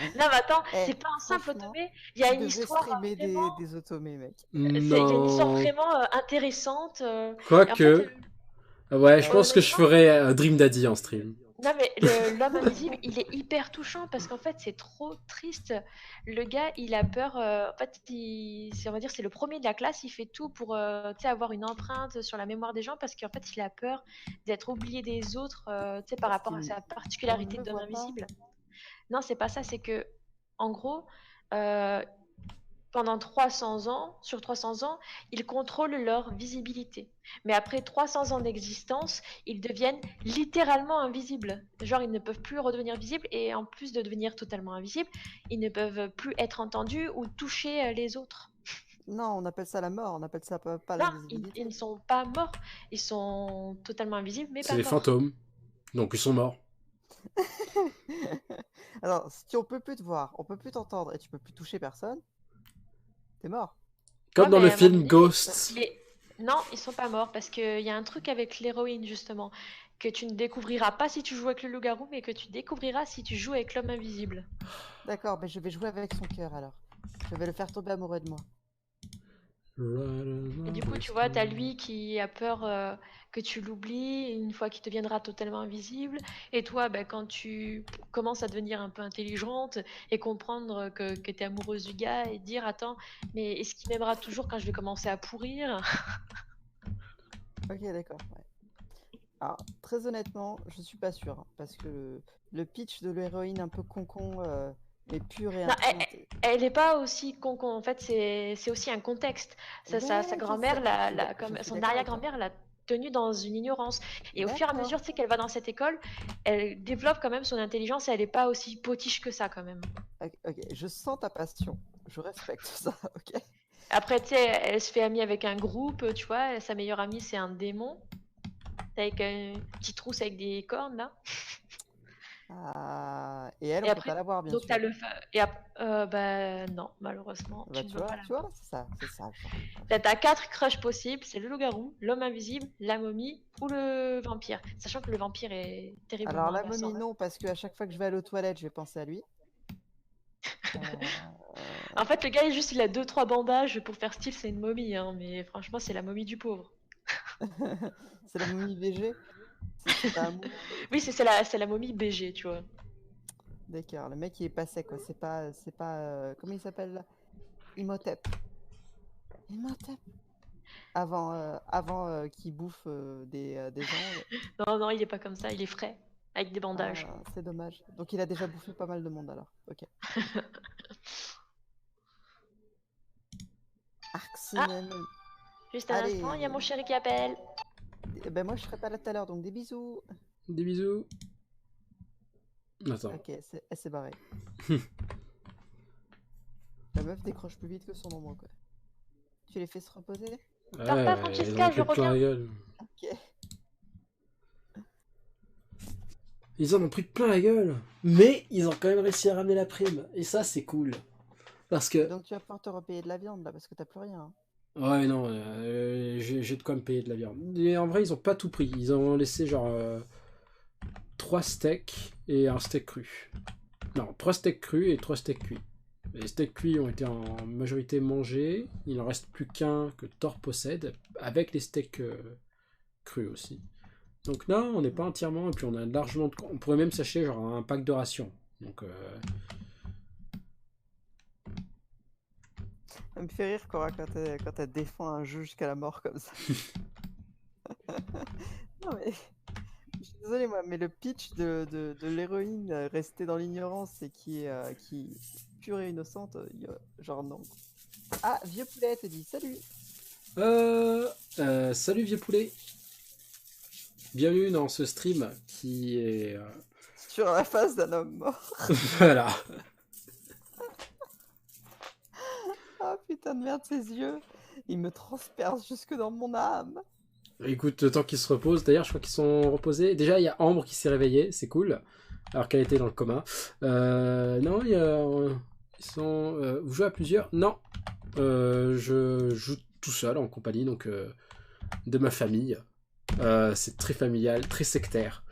Non, mais attends, Eh, c'est pas un simple franchement, automé. Il y a tu une devrais histoire streamer vraiment. des automés, mec. Il y a une histoire Non. vraiment intéressante. Et en fait, Quoique. Ouais, je pense que je honnêtement, ferais Dream Daddy en stream. non, mais l'homme invisible, il est hyper touchant parce qu'en fait, c'est trop triste. Le gars, il a peur. En fait, on va dire, c'est le premier de la classe. Il fait tout pour tu sais, avoir une empreinte sur la mémoire des gens parce qu'en fait, il a peur d'être oublié des autres tu sais, par Parce rapport à qu'on sa on ne particularité le d'homme voit pas. invisible. Non, c'est pas ça. C'est que, en gros, euh, pendant 300 ans, sur 300 ans, ils contrôlent leur visibilité. Mais après 300 ans d'existence, ils deviennent littéralement invisibles. Genre, ils ne peuvent plus redevenir visibles et en plus de devenir totalement invisibles, ils ne peuvent plus être entendus ou toucher les autres. Non, on appelle ça la mort, on appelle ça pas Non, ils l'invisibilité. ne sont pas morts. Ils sont totalement invisibles, mais C'est pas des morts. fantômes. Donc ils sont morts. Alors, si on peut plus te voir, on peut plus t'entendre et tu peux plus toucher personne, t'es mort. Comme Ouais, dans le mais à un moment film donné, Ghost. non, ils sont pas morts parce qu'il y a un truc avec l'héroïne justement que tu ne découvriras pas si tu joues avec le loup-garou, mais que tu découvriras si tu joues avec l'homme invisible. D'accord, mais je vais jouer avec son cœur alors. Je vais le faire tomber amoureux de moi. Et du coup, tu vois, t'as lui qui a peur que tu l'oublies une fois qu'il deviendra totalement invisible. Et toi, bah, quand tu commences à devenir un peu intelligente et comprendre que tu es amoureuse du gars et dire, attends, mais est-ce qu'il m'aimera toujours quand je vais commencer à pourrir? Ok, d'accord. Ouais. Alors, très honnêtement, je suis pas sûr, hein, parce que le pitch de l'héroïne un peu concon, mais pure et Non, elle est pas aussi con. En fait, c'est aussi un contexte. Sa Ouais, je sais, grand-mère, je comme suis son d'accord avec toi. arrière-grand-mère, l'a tenue dans une ignorance. Et au fur et à D'accord. mesure, tu sais, qu'elle va dans cette école, elle développe quand même son intelligence et elle est pas aussi potiche que ça quand même. Ok, ok, je sens ta passion. Je respecte ça, ok? Après, tu sais, elle se fait amie avec un groupe, tu vois. Sa meilleure amie, c'est un démon. Avec un petit trousse avec des cornes là. Ah, et elle, Et on peut après, pas la voir, bien donc sûr. t'as bah non, malheureusement, Bah, tu ne peux pas la tu voir. vois, c'est ça, je cherche. T'as 4 crushs possibles, c'est le loup-garou, l'homme invisible, la momie ou le vampire. Sachant que le vampire est Alors, terriblement la agaçant. momie, non, parce qu'à chaque fois que je vais aller aux toilettes, je vais penser à lui. En fait, le gars, il a 2-3 bandages pour faire style, c'est une momie, hein, mais franchement, c'est la momie du pauvre. C'est la momie VG. C'est pas un mot. Oui, c'est la momie BG, tu vois. D'accord, le mec il est passé quoi. C'est pas. Comment il s'appelle là? Imhotep. Imhotep. Avant qu'il bouffe des gens. Non, non, il est pas comme ça, il est frais, avec des bandages. Ah, c'est dommage. Donc il a déjà bouffé pas mal de monde alors. Ok. Ah, Arxinen. juste un instant, il y a Allez. mon chéri qui appelle. Ben moi je serai pas là tout à l'heure, donc des bisous. Des bisous. Attends. Ok, elle s'est barrée. La meuf décroche plus vite que son ombre, quoi. Tu les fais se reposer? Pars pas, Francesca, je reviens. Ok. Ils en ont pris plein la gueule. Mais ils ont quand même réussi à ramener la prime. Et ça, c'est cool. Parce que... Donc tu vas pouvoir te repayer de la viande, là, parce que t'as plus rien. Hein. Ouais, non, j'ai de quoi me payer de la viande. Et en vrai, ils ont pas tout pris. Ils ont laissé genre 3 steaks et un steak cru. Non, 3 steaks crus et 3 steaks cuits. Les steaks cuits ont été en majorité mangés. Il n'en reste plus qu'un que Thor possède, avec les steaks crus aussi. Donc non, on n'est pas entièrement, et puis on a largement... On pourrait même s'acheter genre un pack de rations. Donc... Ça me fait rire, Cora, quand elle défend un jeu jusqu'à la mort comme ça. Non mais... Je suis désolé moi, mais le pitch de l'héroïne restée dans l'ignorance et qui est pure et innocente, genre non. Ah, vieux poulet te dit salut. Salut vieux poulet. Bienvenue dans ce stream qui est... Sur la face d'un homme mort. Voilà. Ah putain de merde, ses yeux. Ils me transpercent jusque dans mon âme. Écoute, le temps qu'ils se reposent. D'ailleurs, je crois qu'ils sont reposés. Déjà, il y a Ambre qui s'est réveillée, c'est cool. Alors qu'elle était dans le coma. Non, il y a... Ils sont... vous jouez à plusieurs? Non. Je joue tout seul, en compagnie, donc de ma famille. C'est très familial, très sectaire.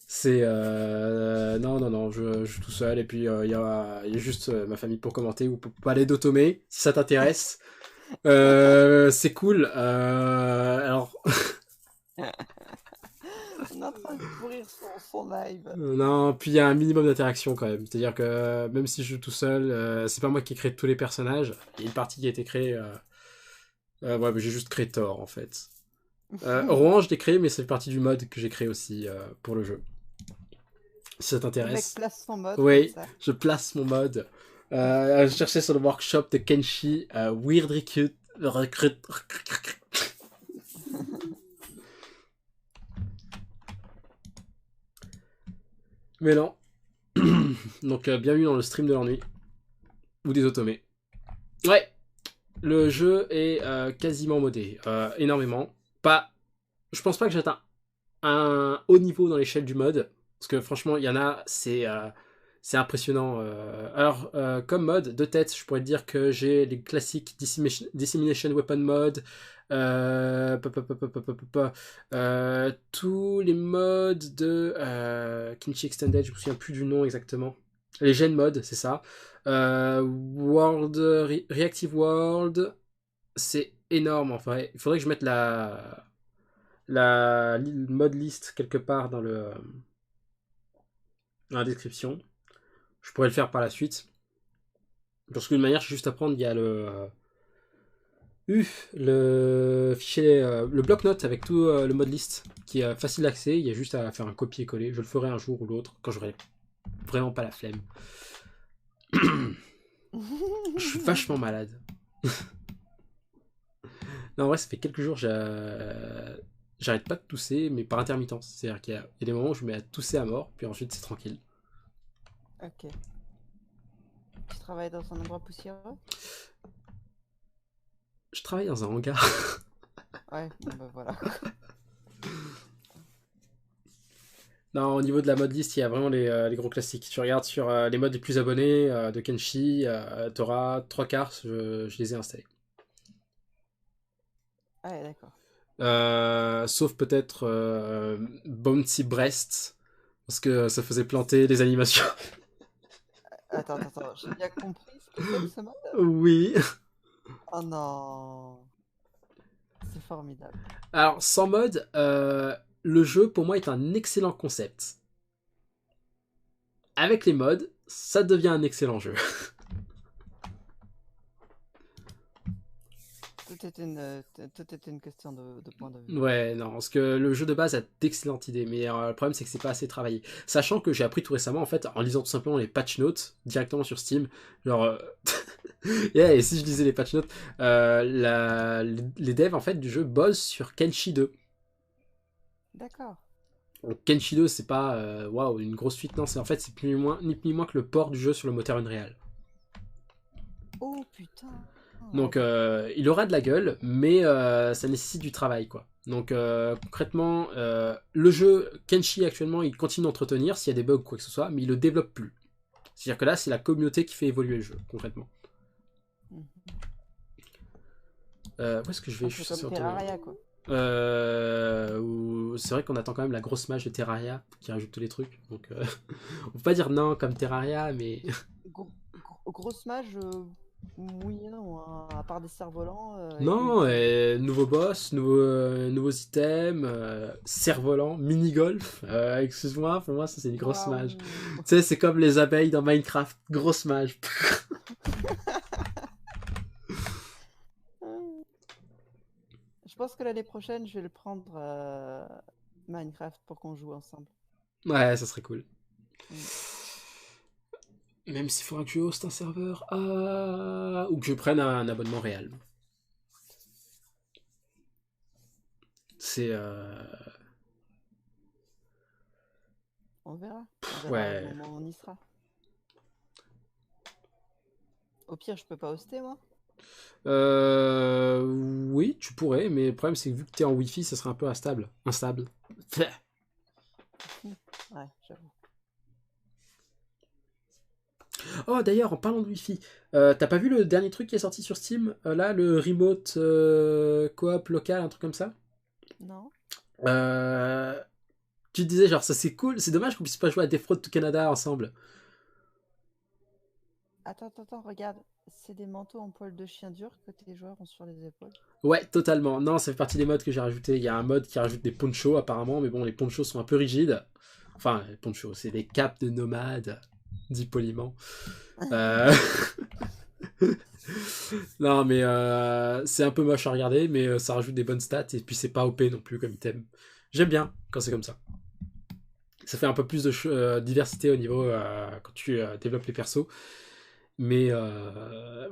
C'est... Non, je joue tout seul. Et puis, il y a juste ma famille pour commenter ou pour parler d'Automé, si ça t'intéresse. C'est cool. Alors... On est en train de pourrir son live. Non, puis il y a un minimum d'interaction quand même. C'est-à-dire que même si je joue tout seul, c'est pas moi qui ai créé tous les personnages. Il y a une partie qui a été créée... ouais, mais j'ai juste créé Thor en fait. Rouen, je l'ai créé, mais c'est partie du mode que j'ai créé aussi pour le jeu. Si ça t'intéresse. Le mec place son mode. Oui, comme ça. je place mon mode. Je cherchais sur le workshop de Kenshi Weird Recruit. Mais non. Donc, bienvenue dans le stream de l'ennui. Ou des automés. Ouais. Le jeu est quasiment modé. Énormément. Pas... Je pense pas que j'atteins un haut niveau dans l'échelle du mode. Parce que franchement, il y en a, c'est impressionnant. Alors, comme mode, de tête, je pourrais te dire que j'ai les classiques Dissemination Weapon Mode, tous les modes de Kinshi Extended, je me souviens plus du nom exactement. Les Gen Mode, c'est ça. Reactive World, c'est énorme. Enfin, il faudrait que je mette la mode list quelque part dans la description. Je pourrais le faire par la suite. Parce qu'une manière, juste à prendre, il y a le fichier, le bloc-notes avec tout le mode list qui est facile d'accès. Il y a juste à faire un copier-coller. Je le ferai un jour ou l'autre quand j'aurai vraiment pas la flemme. Je suis vachement malade. Non, en vrai, ça fait quelques jours, j'arrête pas de tousser, mais par intermittence. C'est-à-dire qu'il y a des moments où je me mets à tousser à mort, puis ensuite c'est tranquille. Ok. Tu travailles dans un endroit poussiéreux? Je travaille dans un hangar. Ouais, bon bah voilà. Non, au niveau de la mode list, il y a vraiment les gros classiques. Tu regardes sur les modes les plus abonnés de Kenshi, t'auras 3 quarts, je les ai installés. Ah ouais, d'accord. Sauf peut-être Bouncy Breast, parce que ça faisait planter les animations. Attends, j'ai bien compris ce que c'est ce mode? Oui. Oh non. C'est formidable. Alors, sans mode, le jeu pour moi est un excellent concept. Avec les modes, ça devient un excellent jeu. Tout est une question de point de vue. Ouais, non, parce que le jeu de base a d'excellentes idées, mais le problème c'est que c'est pas assez travaillé. Sachant que j'ai appris tout récemment, en fait, en lisant tout simplement les patch notes directement sur Steam, genre, Yeah, et si je lisais les patch notes, les devs en fait du jeu bossent sur Kenshi 2. D'accord. Donc, Kenshi 2, c'est pas waouh, une grosse suite, non, c'est en fait c'est plus ni moins, ni plus ni moins que le port du jeu sur le moteur Unreal. Oh putain. Donc il aura de la gueule, mais ça nécessite du travail, quoi. Donc concrètement, le jeu Kenshi actuellement, il continue d'entretenir s'il y a des bugs ou quoi que ce soit, mais il le développe plus. C'est-à-dire que là, c'est la communauté qui fait évoluer le jeu, concrètement. Mhm. Où est-ce que je vais? Un Je peu suis censé comme retourner. Terraria, quoi. C'est vrai qu'on attend quand même la grosse mage de Terraria qui rajoute tous les trucs. Donc on peut pas dire non comme Terraria, mais Grosse mage, oui et non, hein. À part des cerfs-volants. non, nouveau boss, nouveaux items, cerf-volant, mini-golf. Excuse-moi, pour moi ça c'est une grosse mage. Tu sais, c'est comme les abeilles dans Minecraft, grosse mage. Je pense que l'année prochaine, je vais le prendre Minecraft pour qu'on joue ensemble. Ouais, ça serait cool. Mm. Même s'il faudra que je hoste un serveur, ou que je prenne un abonnement réel. C'est On verra. On verra ouais. au moment où on y sera. Au pire, je peux pas hoster, moi. Oui, tu pourrais, mais le problème c'est que vu que t'es en Wi-Fi, ça serait un peu instable. Ouais, j'avoue. Oh, d'ailleurs, en parlant de Wi-Fi, t'as pas vu le dernier truc qui est sorti sur Steam? Là, le remote coop local, un truc comme ça? Non. Tu te disais, genre, ça c'est cool, c'est dommage qu'on puisse pas jouer à Defraud to Canada ensemble. Attends, regarde. C'est des manteaux en poil de chien dur que tes joueurs ont sur les épaules. Ouais, totalement. Non, ça fait partie des modes que j'ai rajouté. Il y a un mode qui rajoute des ponchos apparemment, mais bon, les ponchos sont un peu rigides. Enfin, les ponchos, c'est des capes de nomades, dit poliment. Non, mais c'est un peu moche à regarder, mais ça rajoute des bonnes stats et puis c'est pas OP non plus comme item. J'aime bien quand c'est comme ça. Ça fait un peu plus de diversité au niveau quand tu développes les persos. Mais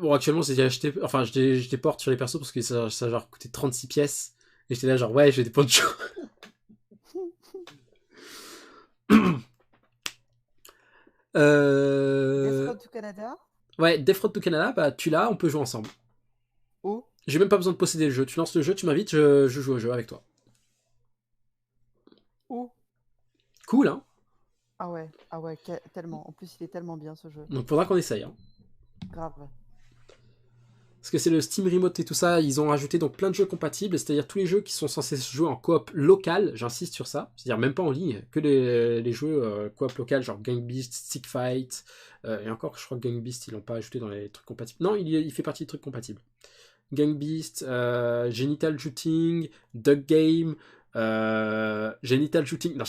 bon, actuellement, j'ai acheté, enfin, je déporte sur les persos parce que ça a genre coûté 36 pièces. Et j'étais là, genre, ouais, j'ai des ponchos. Defraud to Canada. Ouais, Defraud to Canada, bah tu l'as, on peut jouer ensemble. Où? J'ai même pas besoin de posséder le jeu. Tu lances le jeu, tu m'invites, je joue au jeu avec toi. Où? Cool, hein? Ah ouais, tellement. En plus, il est tellement bien ce jeu. Donc faudra qu'on essaye, hein. Grave. Parce que c'est le Steam Remote et tout ça, ils ont rajouté donc plein de jeux compatibles, c'est-à-dire tous les jeux qui sont censés se jouer en coop local, j'insiste sur ça, c'est-à-dire même pas en ligne, que les jeux coop local, genre Gang Beast, Stick Fight, et encore je crois que Gang Beast ils l'ont pas ajouté dans les trucs compatibles. Non, il fait partie des trucs compatibles. Gang Beast, Genital Shooting, Duck Game, Genital Shooting, non,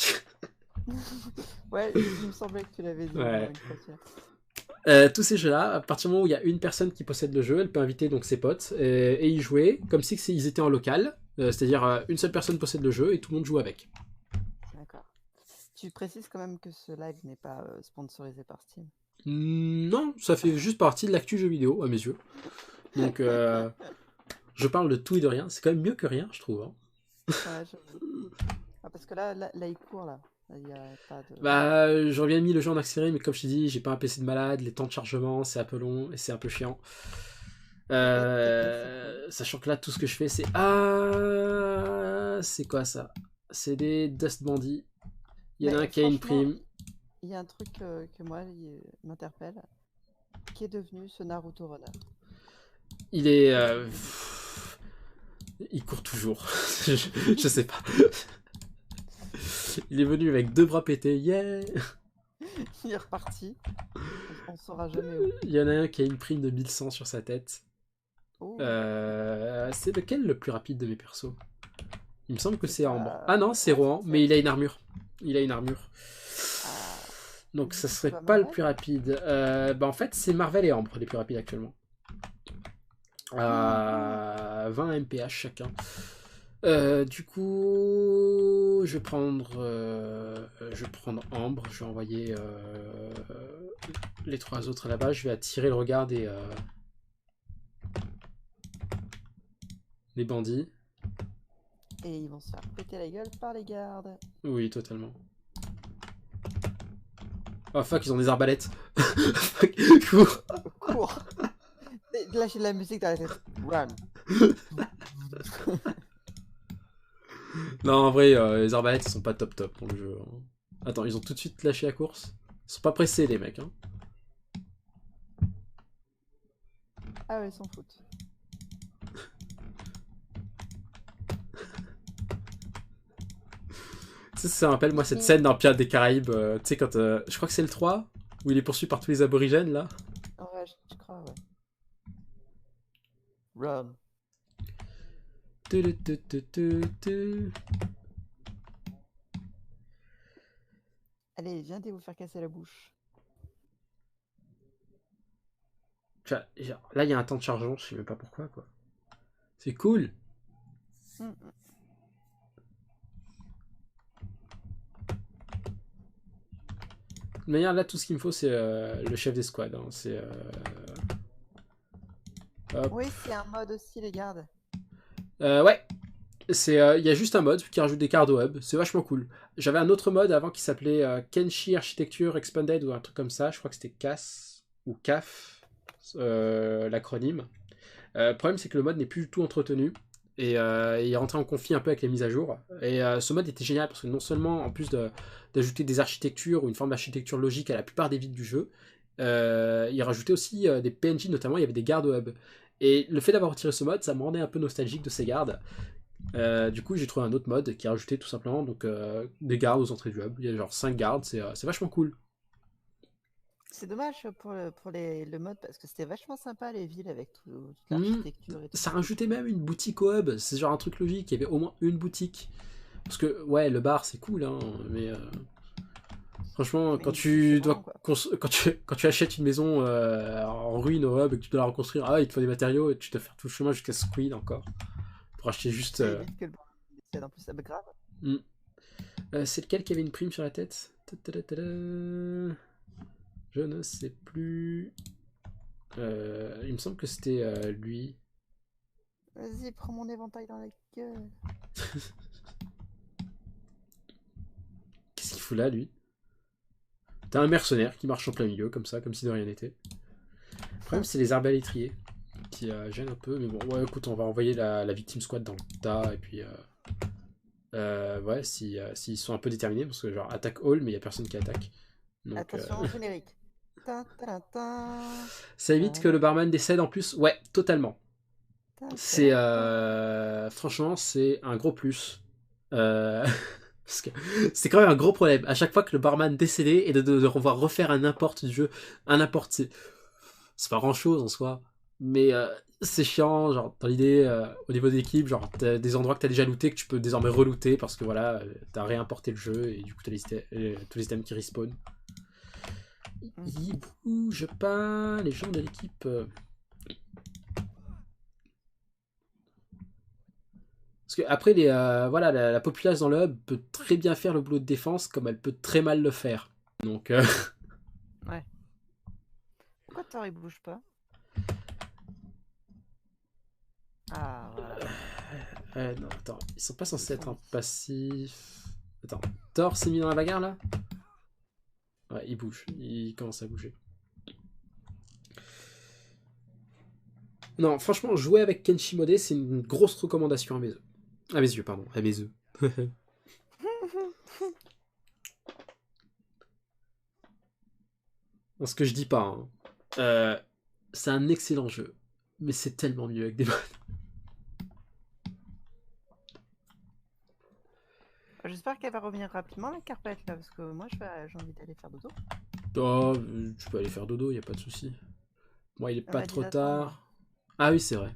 Ouais, il me semblait que tu l'avais dit. Ouais. Une fois, tiens. tous ces jeux-là, à partir du moment où il y a une personne qui possède le jeu, elle peut inviter donc ses potes et y jouer comme si ils étaient en local, c'est-à-dire une seule personne possède le jeu et tout le monde joue avec. D'accord. Tu précises quand même que ce live n'est pas sponsorisé par Steam. Non, ça fait juste partie de l'actu jeu vidéo à mes yeux. Donc je parle de tout et de rien, c'est quand même mieux que rien, je trouve. Hein. Ouais, j'avoue. Ah, parce que là, il court là. Il y a pas de... Bah, j'aurais bien mis le jeu en accéléré, mais comme je t'ai dit, j'ai pas un PC de malade, les temps de chargement, c'est un peu long et c'est un peu chiant. Sachant que là, tout ce que je fais, c'est... Ah, c'est quoi ça? C'est des Dust Bandits. Il y en a un qui a une prime. Il y a un truc que moi, il m'interpelle. Qui est devenu ce Naruto Runner? Il est... Il court toujours. je sais pas. Il est venu avec 2 bras pétés, yeah. Il est reparti. On saura jamais où. Il y en a un qui a une prime de 1100 sur sa tête. Oh. C'est lequel le plus rapide de mes persos? Il me semble que c'est pas... Ambre. Ah non, c'est Rohan, mais il a une armure. Il a une armure. Donc ça serait pas le plus rapide. Bah en fait, c'est Marvel et Ambre les plus rapides actuellement. 20 mph chacun. Du coup, je vais prendre Ambre. Je vais envoyer les 3 autres là-bas. Je vais attirer le regard des les bandits. Et ils vont se faire péter la gueule par les gardes. Oui, totalement. Oh fuck, ils ont des arbalètes. Fuck, cours. Cours. Lâchez de la musique dans la tête. Run. Non, en vrai, les arbalètes, ils sont pas top top dans le jeu. Hein. Attends, ils ont tout de suite lâché la course. Ils sont pas pressés, les mecs. Hein. Ah ouais, ils s'en foutent. Tu sais, ça me rappelle, moi, cette scène dans Pirates des Caraïbes. Tu sais, quand. Je crois que c'est le 3, où il est poursuivi par tous les aborigènes, là. Ouais, je crois, ouais. Run. Tu. Allez, viens vous faire casser la bouche. Tu vois, genre, là, il y a un temps de chargement, je sais même pas pourquoi, quoi. C'est cool. Mm. De manière, là, tout ce qu'il me faut, c'est le chef d'escouade. Hein. C'est. Hop. Oui, c'est un mode aussi, les gardes. Ouais. C'est, il y a juste un mode qui rajoute des cartes au hub. C'est vachement cool. J'avais un autre mode avant qui s'appelait Kenshi Architecture Expanded ou un truc comme ça. Je crois que c'était CAS ou CAF, l'acronyme. Le problème, c'est que le mode n'est plus du tout entretenu. Et il est rentré en conflit un peu avec les mises à jour. Et ce mode était génial parce que non seulement, en plus d'ajouter des architectures ou une forme d'architecture logique à la plupart des villes du jeu, il rajoutait aussi des PNJ, notamment il y avait des gardes au hub. Et le fait d'avoir retiré ce mode, ça me rendait un peu nostalgique de ces gardes. Du coup, j'ai trouvé un autre mode qui a rajouté tout simplement donc, des gardes aux entrées du hub. Il y a genre 5 gardes, c'est vachement cool. C'est dommage pour le mode parce que c'était vachement sympa les villes avec toute l'architecture et tout. Ça rajoutait même une boutique au hub, c'est genre un truc logique, il y avait au moins une boutique. Parce que, ouais, le bar c'est cool, hein, mais franchement, Mais quand tu vraiment, dois quand tu achètes une maison en ruine au hub et que tu dois la reconstruire, ah, il te faut des matériaux et tu dois faire tout le chemin jusqu'à Squid encore. Pour acheter juste. Ça évite que le bordel décède. En plus, ça me grave. C'est lequel qui avait une prime sur la tête? Je ne sais plus. Il me semble que c'était lui. Vas-y, prends mon éventail dans la gueule. Qu'est-ce qu'il fout là, lui? T'as un mercenaire qui marche en plein milieu, comme ça, comme si de rien n'était. Le problème, c'est les arbalétriers qui gênent un peu. Mais bon, ouais, écoute, on va envoyer la victime squad dans le tas. Et puis, ouais, s'ils sont un peu déterminés, parce que genre, attaque all, mais il n'y a personne qui attaque. Donc, Attention, générique. Ta, ta, ta, ça évite que le barman décède en plus. Ouais, totalement. ta, C'est ta. franchement, c'est un gros plus. Parce que c'est quand même un gros problème. À chaque fois que le barman décédé et de revoir refaire un n'importe du jeu, un n'importe, c'est pas grand chose en soi. Mais c'est chiant, genre dans l'idée, au niveau de l'équipe, genre t'as des endroits que t'as déjà looté que tu peux désormais relooter parce que voilà, t'as réimporté le jeu et du coup t'as tous les items qui respawn. Ils bougent pas, les gens de l'équipe. Parce que après, voilà, la populace dans le hub peut très bien faire le boulot de défense comme elle peut très mal le faire. Donc, Ouais. Pourquoi Thor il bouge pas? Ah, voilà. non, attends, ils sont pas censés être un passif. Attends, Thor s'est mis dans la bagarre là? Ouais, il bouge, il commence à bouger. Non, franchement, jouer avec Kenshi Modé, c'est une grosse recommandation à mes yeux. À mes yeux, pardon, à mes yeux. Ce que je dis pas, hein. C'est un excellent jeu, mais c'est tellement mieux avec des mods. J'espère qu'elle va revenir rapidement la carpette là, parce que moi j'ai envie d'aller faire dodo. Oh, tu peux aller faire dodo, y a pas de souci. Moi, il est Elle pas m'a dit trop d'attendre. tard. Ah oui, c'est vrai.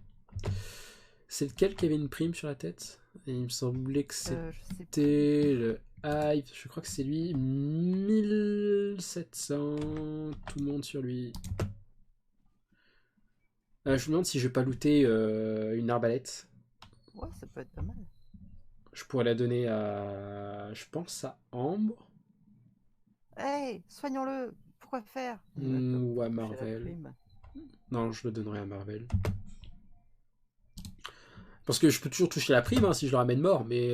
C'est lequel qui avait une prime sur la tête? Et il me semblait que Je sais plus. c'était le Hive. Je crois que c'est lui. 1700. Tout le monde sur lui. Je me demande si je vais pas looter une arbalète. Ouais, ça peut être pas mal. Je pourrais la donner à. Je pense à Ambre. Hey, soignons-le. Pourquoi faire? Ou à Toucher la Marvel. prime. Non, je le donnerai à Marvel. Parce que je peux toujours toucher la prime si je le ramène mort, mais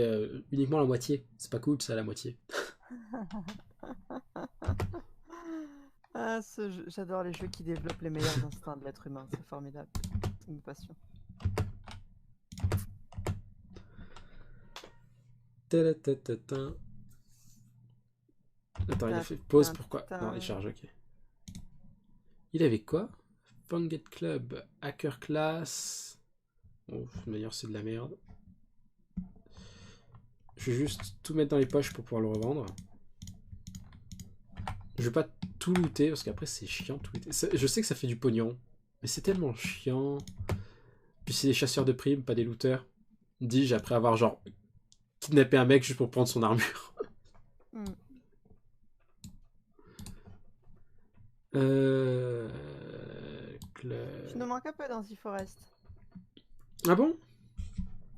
uniquement la moitié. C'est pas cool ça, la moitié. Ah, j'adore les jeux qui développent les meilleurs instincts de l'être humain, c'est formidable. C'est une passion. Ta-da-ta-ta-ta. Attends, il a fait pause, pourquoi? Non, il charge, ok. Il avait quoi? Funget Club, Hacker Class. Bon, de toute manière, c'est de la merde. Je vais juste tout mettre dans les poches pour pouvoir le revendre. Je vais pas tout looter, parce qu'après, c'est chiant tout looter. Je sais que ça fait du pognon, mais c'est tellement chiant. Puis c'est des chasseurs de primes, pas des looters. Dis-je, après avoir genre kidnappé un mec juste pour prendre son armure. Tu nous manques un peu dans The Forest. Ah bon?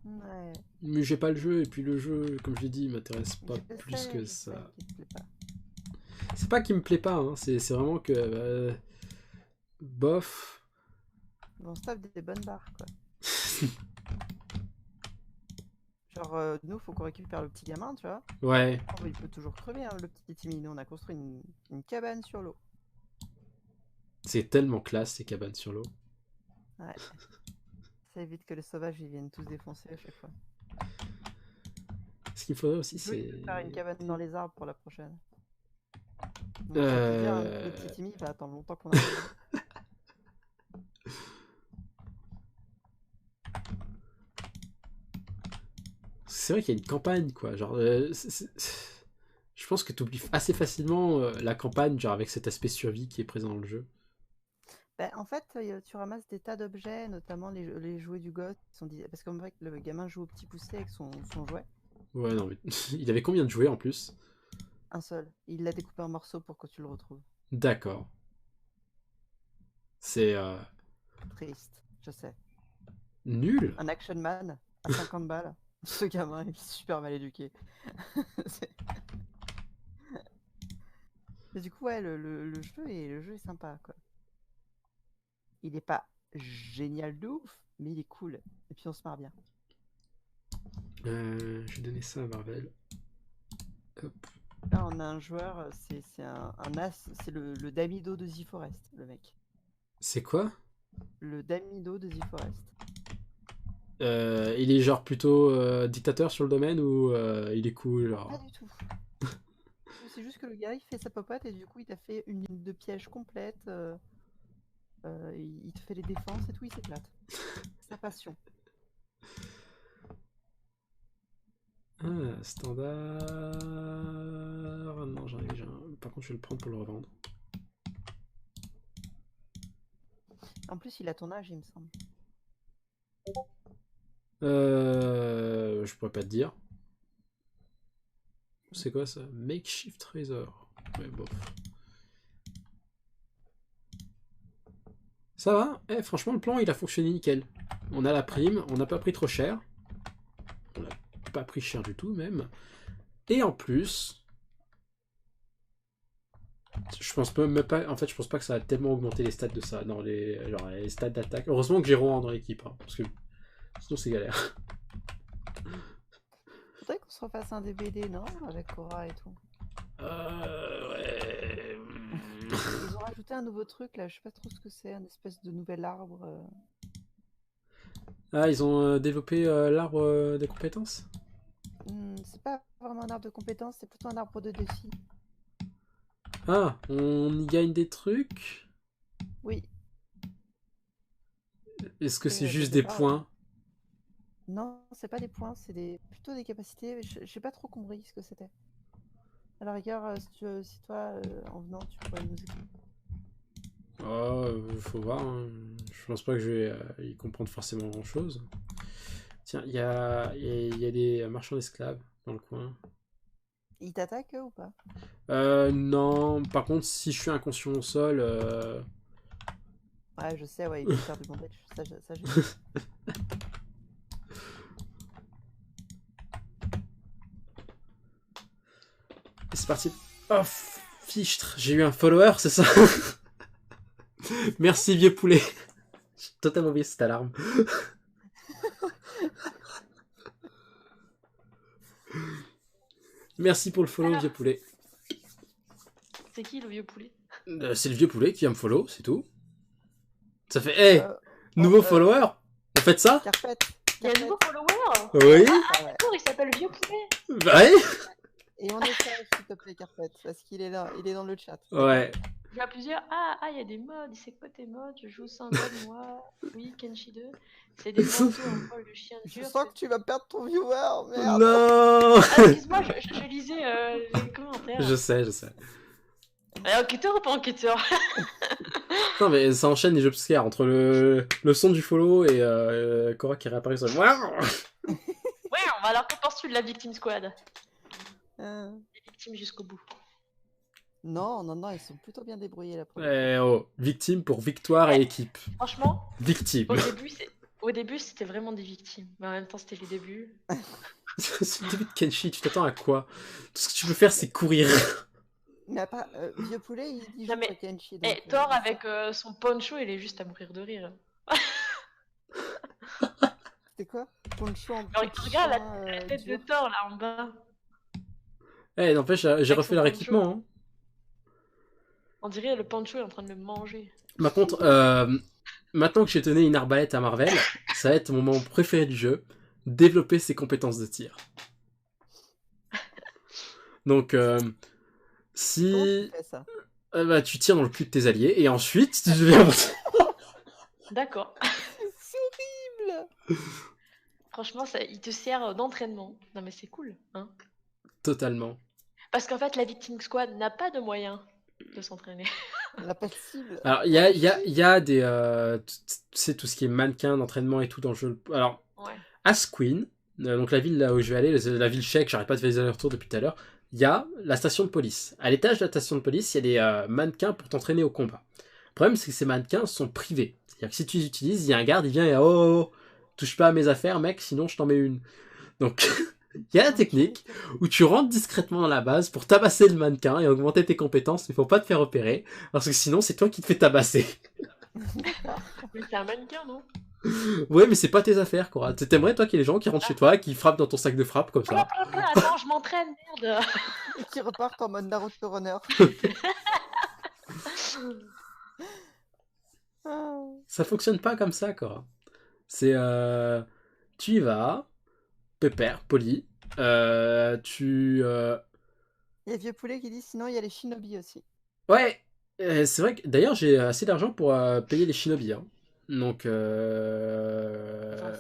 Ouais. Mais j'ai pas le jeu, et puis le jeu, comme je l'ai dit, il m'intéresse pas plus que Je sais ça. qu'il te plaît pas. C'est pas qu'il me plaît pas, hein. C'est vraiment que... bof. On se tape des bonnes barres, quoi. Genre, nous, faut qu'on récupère le petit gamin, tu vois. Ouais. Oh, il peut toujours crever, hein, le petit Timmy. Nous, on a construit une cabane sur l'eau. C'est tellement classe, ces cabanes sur l'eau. Ouais. Ça évite que les sauvages, ils viennent tous défoncer à chaque fois. Ce qu'il me faudrait aussi, Je vais c'est... faire une cabane dans les arbres pour la prochaine. Donc, je peux te dire, hein, le petit Timmy va attendre longtemps qu'on arrive. C'est vrai qu'il y a une campagne, quoi. Genre, je pense que tu oublies assez facilement la campagne, genre avec cet aspect survie qui est présent dans le jeu. Ben, en fait, tu ramasses des tas d'objets, notamment les jouets du gosse. Parce qu'en fait, le gamin joue au petit poussé avec son jouet. Ouais, non, mais il avait combien de jouets en plus? Un seul. Il l'a découpé en morceaux pour que tu le retrouves. D'accord. C'est Triste, je sais. nul. Un action man à 50 balles. Ce gamin, il est super mal éduqué. Mais du coup, ouais, le jeu est sympa, quoi. Il est pas génial de ouf, mais il est cool. Et puis on se marre bien. Je vais donner ça à Marvel. Hop. Là, on a un joueur, c'est un as, c'est le Damido de The Forest, le mec. C'est quoi? Le Damido de The Forest. Il est genre plutôt dictateur sur le domaine ou il est cool genre... Pas du tout. C'est juste que le gars, il fait sa popote et du coup, il t'a fait une ligne de piège complète. Il te fait les défenses et tout, il s'éclate. Sa passion. Ah, standard... Non, j'en ai déjà un. Par contre, je vais le prendre pour le revendre. En plus, il a ton âge, il me semble. Je pourrais pas te dire. C'est quoi ça? Makeshift Razor. Ouais, bof. Ça va? Eh, franchement, le plan, il a fonctionné nickel. On a la prime, on n'a pas pris trop cher. On n'a pas pris cher du tout, même. Et en plus... Je pense même pas... En fait, je pense pas que ça a tellement augmenté les stats de ça. Non, genre, les stats d'attaque. Heureusement que j'ai Rohan dans l'équipe, hein, parce que sinon c'est galère. Faudrait qu'on se refasse un DBD, non? Avec Cora et tout. Ouais... Ils ont rajouté un nouveau truc là, je sais pas trop ce que c'est, un espèce de nouvel arbre. Ah, ils ont développé l'arbre des compétences? C'est pas vraiment un arbre de compétences, c'est plutôt un arbre de défi. Ah, on y gagne des trucs? Oui. Est-ce que Et c'est je juste sais des pas. points? Non, c'est pas des points, c'est plutôt des capacités. J'ai pas trop compris ce que c'était. À la rigueur, si toi, en venant, tu pourrais nous expliquer. Oh, faut voir. Hein. Je pense pas que je vais y comprendre forcément grand chose. Tiens, il y a des marchands d'esclaves dans le coin. Ils t'attaquent eux, ou pas? Non, par contre, si je suis inconscient au sol. Ouais, je sais, ouais, ils vont faire du bondage. Ça, j'ai C'est parti. Oh, fichtre, j'ai eu un follower, c'est ça? Merci, vieux poulet. J'ai totalement oublié cette alarme. Merci pour le follow, Alors. vieux poulet. C'est qui le vieux poulet? C'est le vieux poulet qui vient me follow, c'est tout. Ça fait, hey, nouveau euh, follower. On fait ça? Carpette. Il y a un nouveau follower? Oui. Ah ouais. D'accord, il s'appelle vieux poulet. Bah ouais. Et on échange, s'il te plaît, Carpette, parce qu'il est là, il est dans le chat. Ouais. Il y a plusieurs. Il y a des modes. C'est quoi tes modes? Je joue sans mode, moi. Oui, Kenshi 2. C'est des manteaux en poil de chien Je dur. sens que tu vas perdre ton viewer, merde. Non. Excuse-moi, je lisais les commentaires. Je sais. Enquêteur ou pas enquêteur? Non mais ça enchaîne les jumpscares entre le son du follow et Cora qui réapparaît sur le... Ouais, on va alors qu'on poursuit la Victim Squad. Euh, Les victimes jusqu'au bout. Non, ils sont plutôt bien débrouillés la première. Victime pour victoire et équipe. Franchement, Victime. au début, c'était vraiment des victimes. Mais en même temps, c'était les débuts. C'est le début de Kenshi, tu t'attends à quoi? Tout ce que tu peux faire c'est courir. Mais à part, Vieux Poulet, il dit Non, joue mais- pas Kenshi. Et donc, Thor avec son poncho, il est juste à mourir de rire. C'était quoi Poncho en Alors, petit regarde chien, la tête de dur. Thor là en bas. N'empêche, j'ai Avec refait son leur poncho. équipement. Hein. On dirait le poncho est en train de le manger. Par contre, maintenant que j'ai donné une arbalète à Marvel, ça va être mon moment préféré du jeu, développer ses compétences de tir. Donc, Comment si tu fais ça tu tires dans le cul de tes alliés, et ensuite tu deviens... D'accord. C'est horrible. Franchement, il te sert d'entraînement. Non mais c'est cool, hein. Totalement. Parce qu'en fait, la Victim Squad n'a pas de moyens de s'entraîner. La passe cible. Alors, il y a des... tu sais, tout ce qui est mannequin d'entraînement et tout dans le jeu. Alors, Ouais. Asquin, donc la ville là où je vais aller, la ville tchèque, j'arrête pas de faire des allers-retours depuis tout à l'heure, il y a la station de police. À l'étage de la station de police, il y a des mannequins pour t'entraîner au combat. Le problème, c'est que ces mannequins sont privés. C'est-à-dire que si tu les utilises, il y a un garde, il vient et touche pas à mes affaires, mec, sinon je t'en mets une. Donc, il y a la technique où tu rentres discrètement dans la base pour tabasser le mannequin et augmenter tes compétences, mais faut pas te faire repérer, parce que sinon c'est toi qui te fais tabasser. Mais c'est un mannequin, non? Ouais, mais c'est pas tes affaires, quoi. T'aimerais, toi, qu'il y ait des gens qui rentrent chez toi, qui frappent dans ton sac de frappe, comme ça. Attends, je m'entraîne, merde. Et qui repartent en mode Naruto Runner. Ah. Ça fonctionne pas comme ça, quoi. C'est, tu y vas, pépère, poli, Il y a Vieux Poulet qui dit sinon il y a les shinobi aussi. Ouais, c'est vrai que, d'ailleurs, j'ai assez d'argent pour payer les shinobi, hein. Donc, Genre,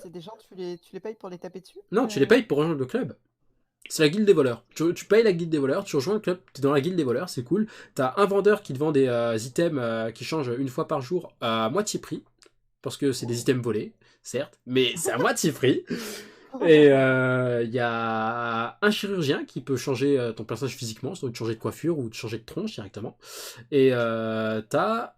c'est des gens, tu les payes pour les taper dessus non, tu les payes pour rejoindre le club. C'est la guilde des voleurs. Tu payes la guilde des voleurs, tu rejoins le club, t'es dans la guilde des voleurs, c'est cool. T'as un vendeur qui te vend des items qui changent une fois par jour à moitié prix. Parce que c'est des items volés, certes, mais c'est à moitié prix. Et il y a un chirurgien qui peut changer ton personnage physiquement, soit de changer de coiffure ou de changer de tronche directement. Et t'as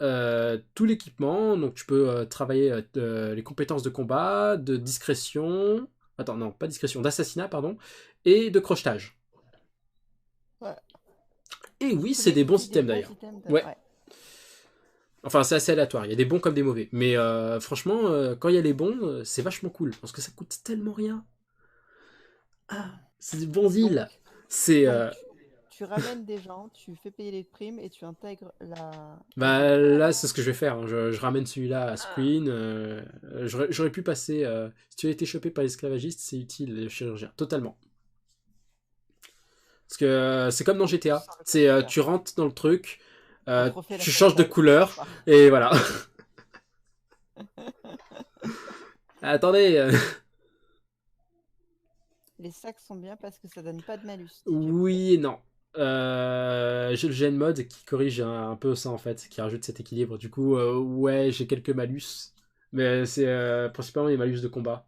tout l'équipement, donc tu peux travailler les compétences de combat, de discrétion... Attends, non, pas discrétion, d'assassinat, pardon, et de crochetage. Ouais. Et oui, c'est des bons items d'ailleurs. Ouais. Enfin, c'est assez aléatoire, il y a des bons comme des mauvais. Mais franchement, quand il y a les bons, c'est vachement cool, parce que ça coûte tellement rien. Ah, c'est des bons îles. C'est... Donc, tu ramènes des gens, tu fais payer les primes et tu intègres la... Bah là, c'est ce que je vais faire. Hein. Je ramène celui-là à Screen. J'aurais pu passer... si tu as été chopé par l'esclavagiste, c'est utile, le chirurgien. Totalement. Parce que c'est comme dans GTA. C'est tu rentres dans le truc, tu changes de couleur, et voilà. Attendez. Les sacs sont bien parce que ça donne pas de malus. Oui et non. J'ai le gen mode qui corrige un peu ça en fait, qui rajoute cet équilibre. Du coup, ouais, j'ai quelques malus, mais c'est principalement les malus de combat.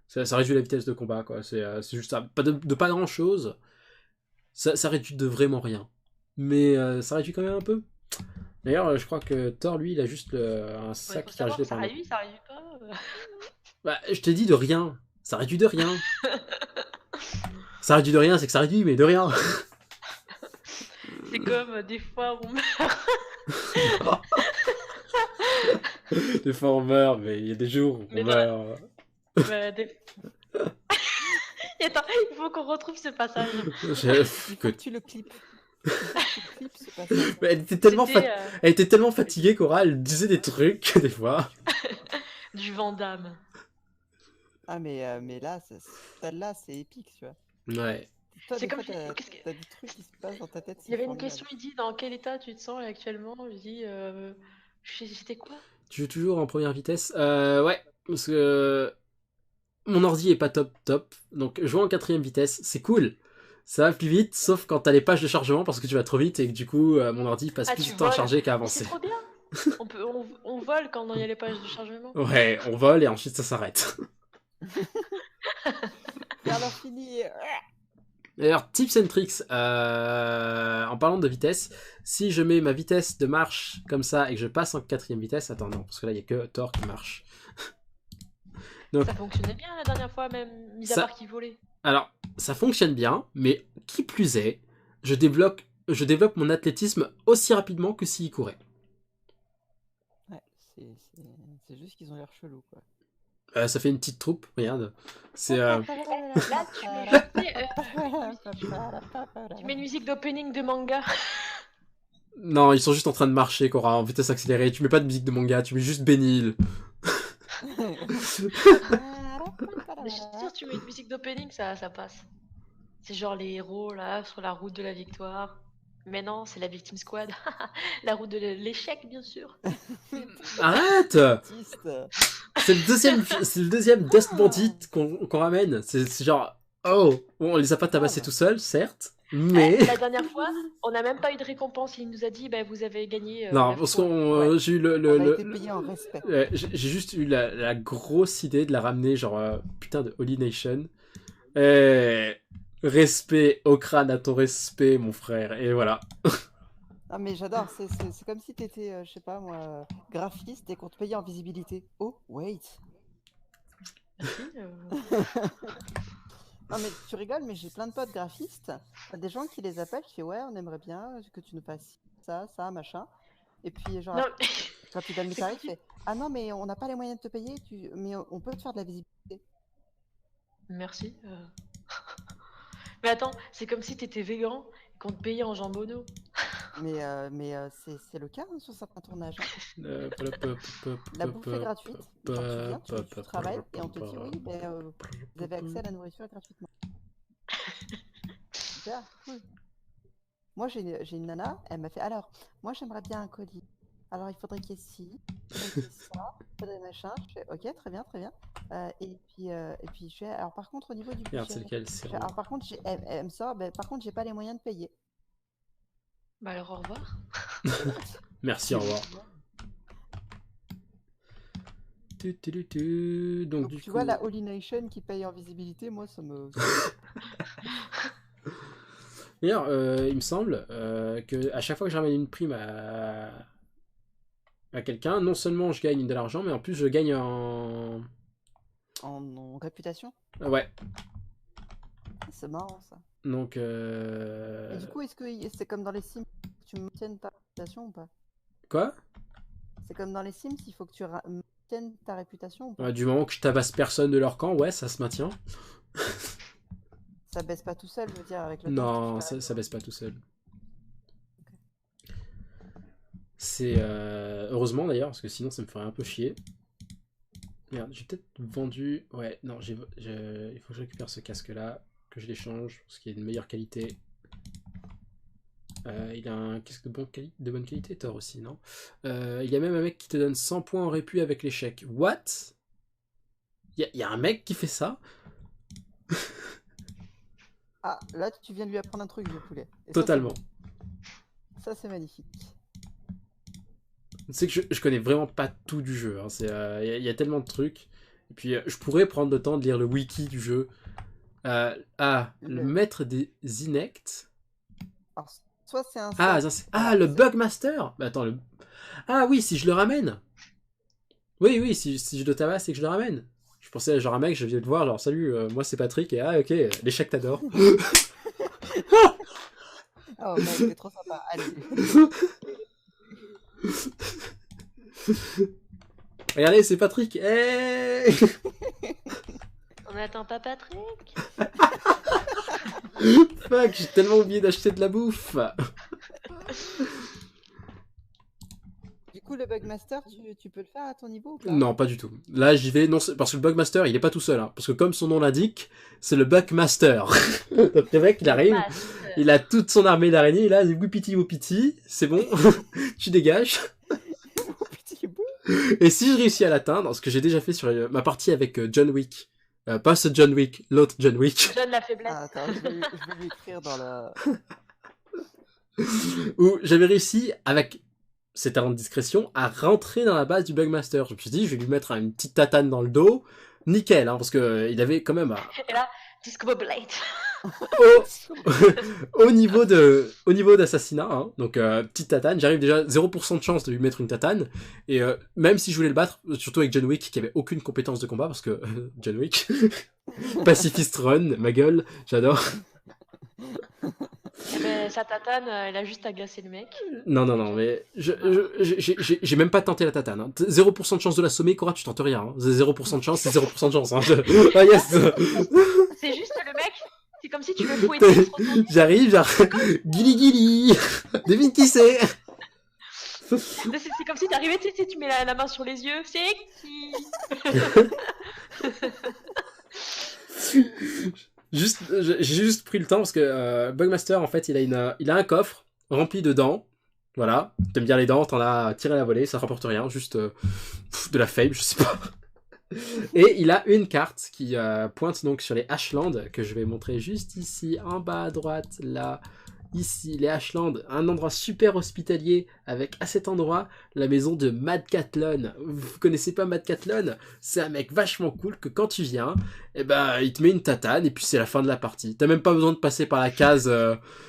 Ça réduit la vitesse de combat, quoi. C'est juste ça. Pas de pas grand chose. Ça réduit de vraiment rien. Mais ça réduit quand même un peu. D'ailleurs, je crois que Thor, lui, il a juste un sac qui rajoute des ça points. réduit, ça réduit pas. Bah, je t'ai dit de rien. Ça réduit de rien. Ça réduit de rien, c'est que ça réduit, mais de rien. C'est comme des fois on meurt. Des fois on meurt, mais il y a des jours où on Mais meurt. Bah, des... Attends, il faut qu'on retrouve ce passage. Il faut que tu le clips. Il faut que tu clips ce passage. Elle était tellement, C'était elle était tellement fatiguée, Cora, elle disait des trucs, des fois. du Vandame. Ah, mais là, celle-là, c'est épique, tu vois. Ouais. Toi, C'est des comme fois, si- t'as qu'est-ce que- t'as des trucs qui se passent dans ta tête. Il y avait une formidable. question, il dit dans quel état tu te sens actuellement? Je dis j'étais quoi? Tu joues toujours en première vitesse? Ouais, parce que mon ordi est pas top. Donc jouer en quatrième vitesse, c'est cool. Ça va plus vite, sauf quand t'as les pages de chargement parce que tu vas trop vite et que du coup mon ordi passe Ah, plus tu de temps à voles. charger qu'à Mais c'est avancer. trop bien. On vole quand il y a les pages de chargement. Ouais, on vole et ensuite ça s'arrête. Vers l'infini. D'ailleurs, tips and tricks, en parlant de vitesse, si je mets ma vitesse de marche comme ça et que je passe en quatrième vitesse, attends non, parce que là il y a que Thor qui marche. Donc, Ça fonctionnait bien la dernière fois, même, mis à Ça- part qu'il volait. alors, ça fonctionne bien, mais qui plus est, je développe mon athlétisme aussi rapidement que s'il courait. Ouais, c'est juste qu'ils ont l'air chelous, quoi. Ça fait une petite troupe, regarde. C'est Là, tu mets tu mets une musique d'opening de manga. non, ils sont juste en train de marcher, Cora, en vitesse accélérée. Tu mets pas de musique de manga, tu mets juste Benny Hill. Mais je suis sûre, tu mets une musique d'opening, ça passe. C'est genre les héros là sur la route de la victoire. Mais non, c'est la Victim Squad. La route de l'échec, bien sûr. Arrête! Artiste. C'est le deuxième Dust Bandit qu'on ramène. C'est genre, oh, bon, on les a pas tabassés tout seuls, certes, mais... La dernière fois, on n'a même pas eu de récompense. Il nous a dit, bah, vous avez gagné. Non, la parce foi. qu'on Ouais. j'ai eu On a été payé en respect. j'ai juste eu la grosse idée de la ramener, genre, putain de Holy Nation. Et... Respect au crâne à ton respect, mon frère. Et voilà. Ah, mais j'adore. C'est comme si t'étais, je sais pas moi, graphiste et qu'on te payait en visibilité. Oh, wait. Merci, Non, mais tu rigoles, mais j'ai plein de potes graphistes. T'as des gens qui les appellent, qui font ouais, on aimerait bien que tu nous fasses ça, machin. Et puis, genre, Non, quand tu donnes le c'est tarif, compliqué. tu fais ah non, mais on n'a pas les moyens de te payer, mais on peut te faire de la visibilité. Merci. Mais attends, c'est comme si t'étais végan et qu'on te payait en jambonneau. Mais c'est le cas hein, sur certains tournages. Hein. La La bouffe est gratuite. Genre, tu viens, tu travailles et on te dit oui, vous avez accès à la nourriture gratuitement. Super, cool. Moi, j'ai une nana, elle m'a fait alors, moi j'aimerais bien un colis. Alors il faudrait qu'il y ait ci, il faudrait qu'il y ait ça, il faudrait machin. Je fais ok, très bien. Et puis je fais alors par contre au niveau du Regarde, c'est budget. lequel, Je c'est fais, alors par contre, elle me sort, par contre j'ai pas les moyens de payer. Bah alors au revoir. Merci, au revoir. Donc, Donc du tu coup... vois la Holy Nation qui paye en visibilité, moi ça me... D'ailleurs, il me semble que à chaque fois que je ramène une prime à quelqu'un, non seulement je gagne de l'argent, mais en plus je gagne en... en réputation. Ouais, C'est marrant ça. donc... Et du coup, est-ce que c'est comme dans les Sims, tu maintiennes ta réputation ou pas? Quoi? C'est comme dans les Sims, il faut que tu maintiennes ta réputation ou pas? Du moment que je tabasse personne de leur camp, ouais, ça se maintient. Ça baisse pas tout seul, je veux dire, avec le temps. Non, tu fais ça baisse pas tout seul. C'est... heureusement d'ailleurs, parce que sinon ça me ferait un peu chier. Merde, j'ai peut-être vendu... Ouais, non, il faut que je récupère ce casque-là, que je l'échange, parce qu'il est de meilleure qualité. Il a un casque de bonne qualité, Thor aussi, non? Il y a même un mec qui te donne 100 points en répu avec l'échec. What? Il y a un mec qui fait ça? Ah, là, tu viens de lui apprendre un truc, le poulet. Et Totalement. Ça, c'est magnifique. C'est que je connais vraiment pas tout du jeu. Hein. Il y a tellement de trucs. Et puis, je pourrais prendre le temps de lire le wiki du jeu. Le maître des Inects. Alors, soit c'est un... le Bugmaster. Bah, attends, Ah oui, si je le ramène. Oui, si je le tabasse et que je le ramène. Je pensais genre un mec, je viens te voir, genre salut, moi c'est Patrick, et ok, l'échec t'adore. Oh mec, c'est trop sympa, allez. Regardez, c'est Patrick. Hey. On n'attend pas Patrick. Fuck, j'ai tellement oublié d'acheter de la bouffe. Du coup, le Bugmaster, tu peux le faire à ton niveau ou pas? Non, pas du tout. Là, j'y vais, non, parce que le Bugmaster, il est pas tout seul, hein, parce que comme son nom l'indique, c'est le Bugmaster. Donc le mec, il arrive, Master. il a toute son armée d'araignées, là, whoopity, c'est bon, tu dégages. Petit bout. Et si je réussis à l'atteindre, ce que j'ai déjà fait sur ma partie avec John Wick, pas ce John Wick, l'autre John Wick, Donne la faiblesse. Ah, attends, je vais lui écrire dans la... où j'avais réussi, avec ses talents de discrétion, à rentrer dans la base du Bugmaster. Je me suis dit, je vais lui mettre une petite tatane dans le dos, nickel, hein, parce que il avait quand même Et là, Disco Blade. au niveau d'assassinat, hein, donc petite tatane, j'arrive déjà 0% de chance de lui mettre une tatane, et même si je voulais le battre, surtout avec John Wick qui avait aucune compétence de combat, parce que John Wick, pacifist run, ma gueule, j'adore. Mais sa tatane, elle a juste agacé le mec. Non, mais j'ai même pas tenté la tatane. Hein. 0% de chance de l'assommer, Cora, tu tentes rien. Hein. 0% de chance, c'est 0% de chance. Hein. Ah yes. C'est juste le mec, c'est comme si tu le fouettais. J'arrive, genre, Gili, devine qui c'est. C'est comme si t'arrivais, tu sais, tu mets la main sur les yeux. C'est qui? J'ai juste pris le temps parce que Bugmaster, en fait, il a un coffre rempli de dents. Voilà, t'aimes bien les dents, t'en as tiré à la volée, ça rapporte rien, juste de la fame, je sais pas. Et il a une carte qui pointe donc sur les Ashlands, que je vais montrer juste ici, en bas à droite, là, ici, les Ashlands, un endroit super hospitalier, avec à cet endroit, la maison de Mad Catlon. Vous connaissez pas Mad Catlon? C'est un mec vachement cool que quand tu viens, eh ben, il te met une tatane, et puis c'est la fin de la partie. T'as même pas besoin de passer par la case,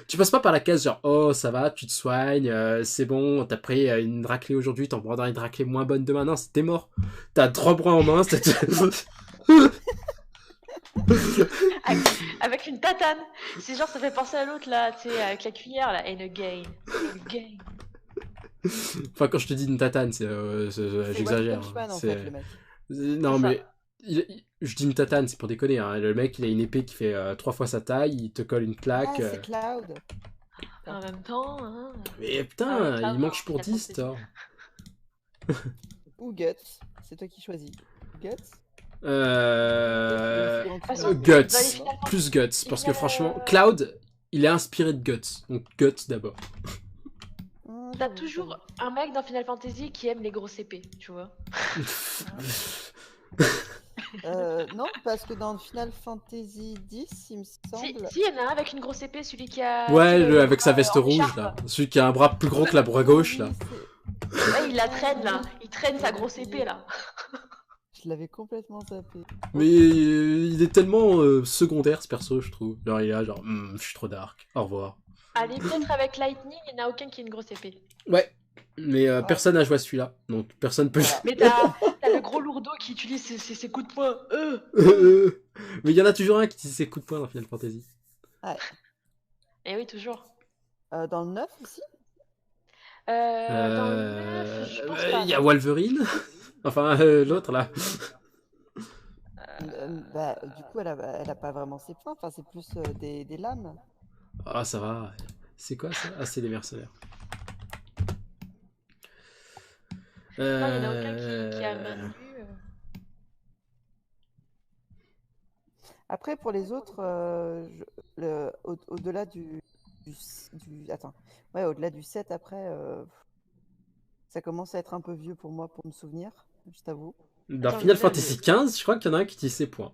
tu passes pas par la case genre, oh, ça va, tu te soignes, c'est bon, t'as pris une raclée aujourd'hui, t'en prendras une raclée moins bonne demain. Non, t'es mort. T'as 3 bras en main, c'est... Avec une tatane. C'est genre, ça fait penser à l'autre là, tu sais, avec la cuillère là. And again. Enfin, quand je te dis une tatane, j'exagère. One Punch Man, en C'est- fait, le mec. Non, C'est ça. mais je dis une tatane, c'est pour déconner. Hein. Le mec, il a une épée qui fait 3 fois sa taille, il te colle une claque. Ah, c'est Cloud. En même temps, hein. Mais putain, Ah, il manque pour Final 10, Fantasy. toi. Ou Guts. C'est toi qui choisis. Guts. Guts. Plus Guts. Parce que franchement, Cloud, il est inspiré de Guts. Donc Guts d'abord. T'as toujours un mec dans Final Fantasy qui aime les grosses épées, tu vois. Non, parce que dans Final Fantasy X, il me Si, semble. il y en a un avec une grosse épée, celui qui a. Ouais, qui a- avec sa veste en rouge, écharpe. là. Celui qui a un bras plus gros que la bras gauche, là. Ouais, il la traîne là. Il traîne sa grosse épée là. Je l'avais complètement zappé. Mais il est tellement secondaire, ce perso, je trouve. Genre, il est là, genre, je suis trop dark. Au revoir. Allez, peut-être avec Lightning, il n'y en a aucun qui a une grosse épée. Ouais. Mais personne n'a joué à celui-là. Donc, personne peut... Voilà. Mais t'as le gros lourdeau qui utilise ses coups de poing. Mais il y en a toujours un qui utilise ses coups de poing dans Final Fantasy. Et oui, toujours. Dans le 9 aussi. Dans le 9, je pense pas. Il y a Wolverine. Enfin, l'autre, là. Du coup, elle a pas vraiment ses points. Enfin, c'est plus des lames. Ah, ça va. C'est quoi, ça? Ah, c'est des mercenaires. Non, il n'y en a aucun qui a maintenu. Après, pour les autres, au-delà attends. Ouais, au-delà du 7, après, ça commence à être un peu vieux pour moi pour me souvenir, je t'avoue. Dans Attends, Final le- Fantasy XV, je crois qu'il y en a un qui utilise ses points.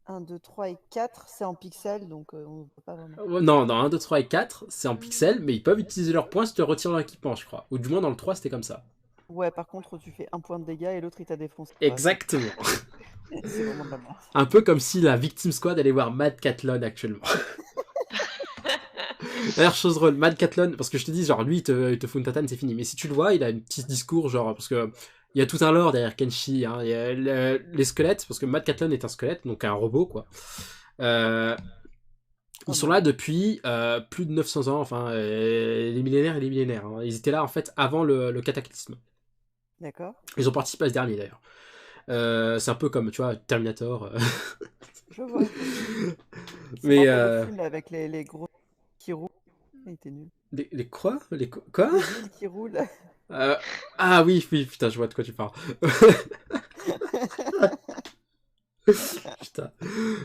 1, 2, 3 et 4, c'est en pixels, donc on ne peut pas vraiment. Non, dans 1, 2, 3 et 4, c'est en pixels, mais ils peuvent utiliser leurs points si tu retires leur équipement, je crois. Ou du moins, dans le 3, c'était comme ça. Ouais, par contre, tu fais un point de dégâts et l'autre, il t'a défoncé. Exactement. C'est vraiment de la merde. Un peu comme si la Victim Squad allait voir Mad Catlon actuellement. D'ailleurs, chose drôle, Mad Catlon, parce que je te dis, genre, lui, il te fout une tatane, c'est fini. Mais si tu le vois, il a un petit discours, genre, parce que il y a tout un lore derrière Kenshi, hein. Il y a les squelettes, parce que Mad Catlon est un squelette, donc un robot, quoi. Ils sont là depuis plus de 900 ans, enfin, les millénaires et les millénaires. Hein. Ils étaient là, en fait, avant le cataclysme. D'accord. Ils ont participé à ce dernier, d'ailleurs. C'est un peu comme, tu vois, Terminator. Je vois. Mais Le film avec les gros qui roulent, il était nul. les quoi? Quoi? Les villes qui roulent. Ah oui, oui, putain, je vois de quoi tu parles. Putain.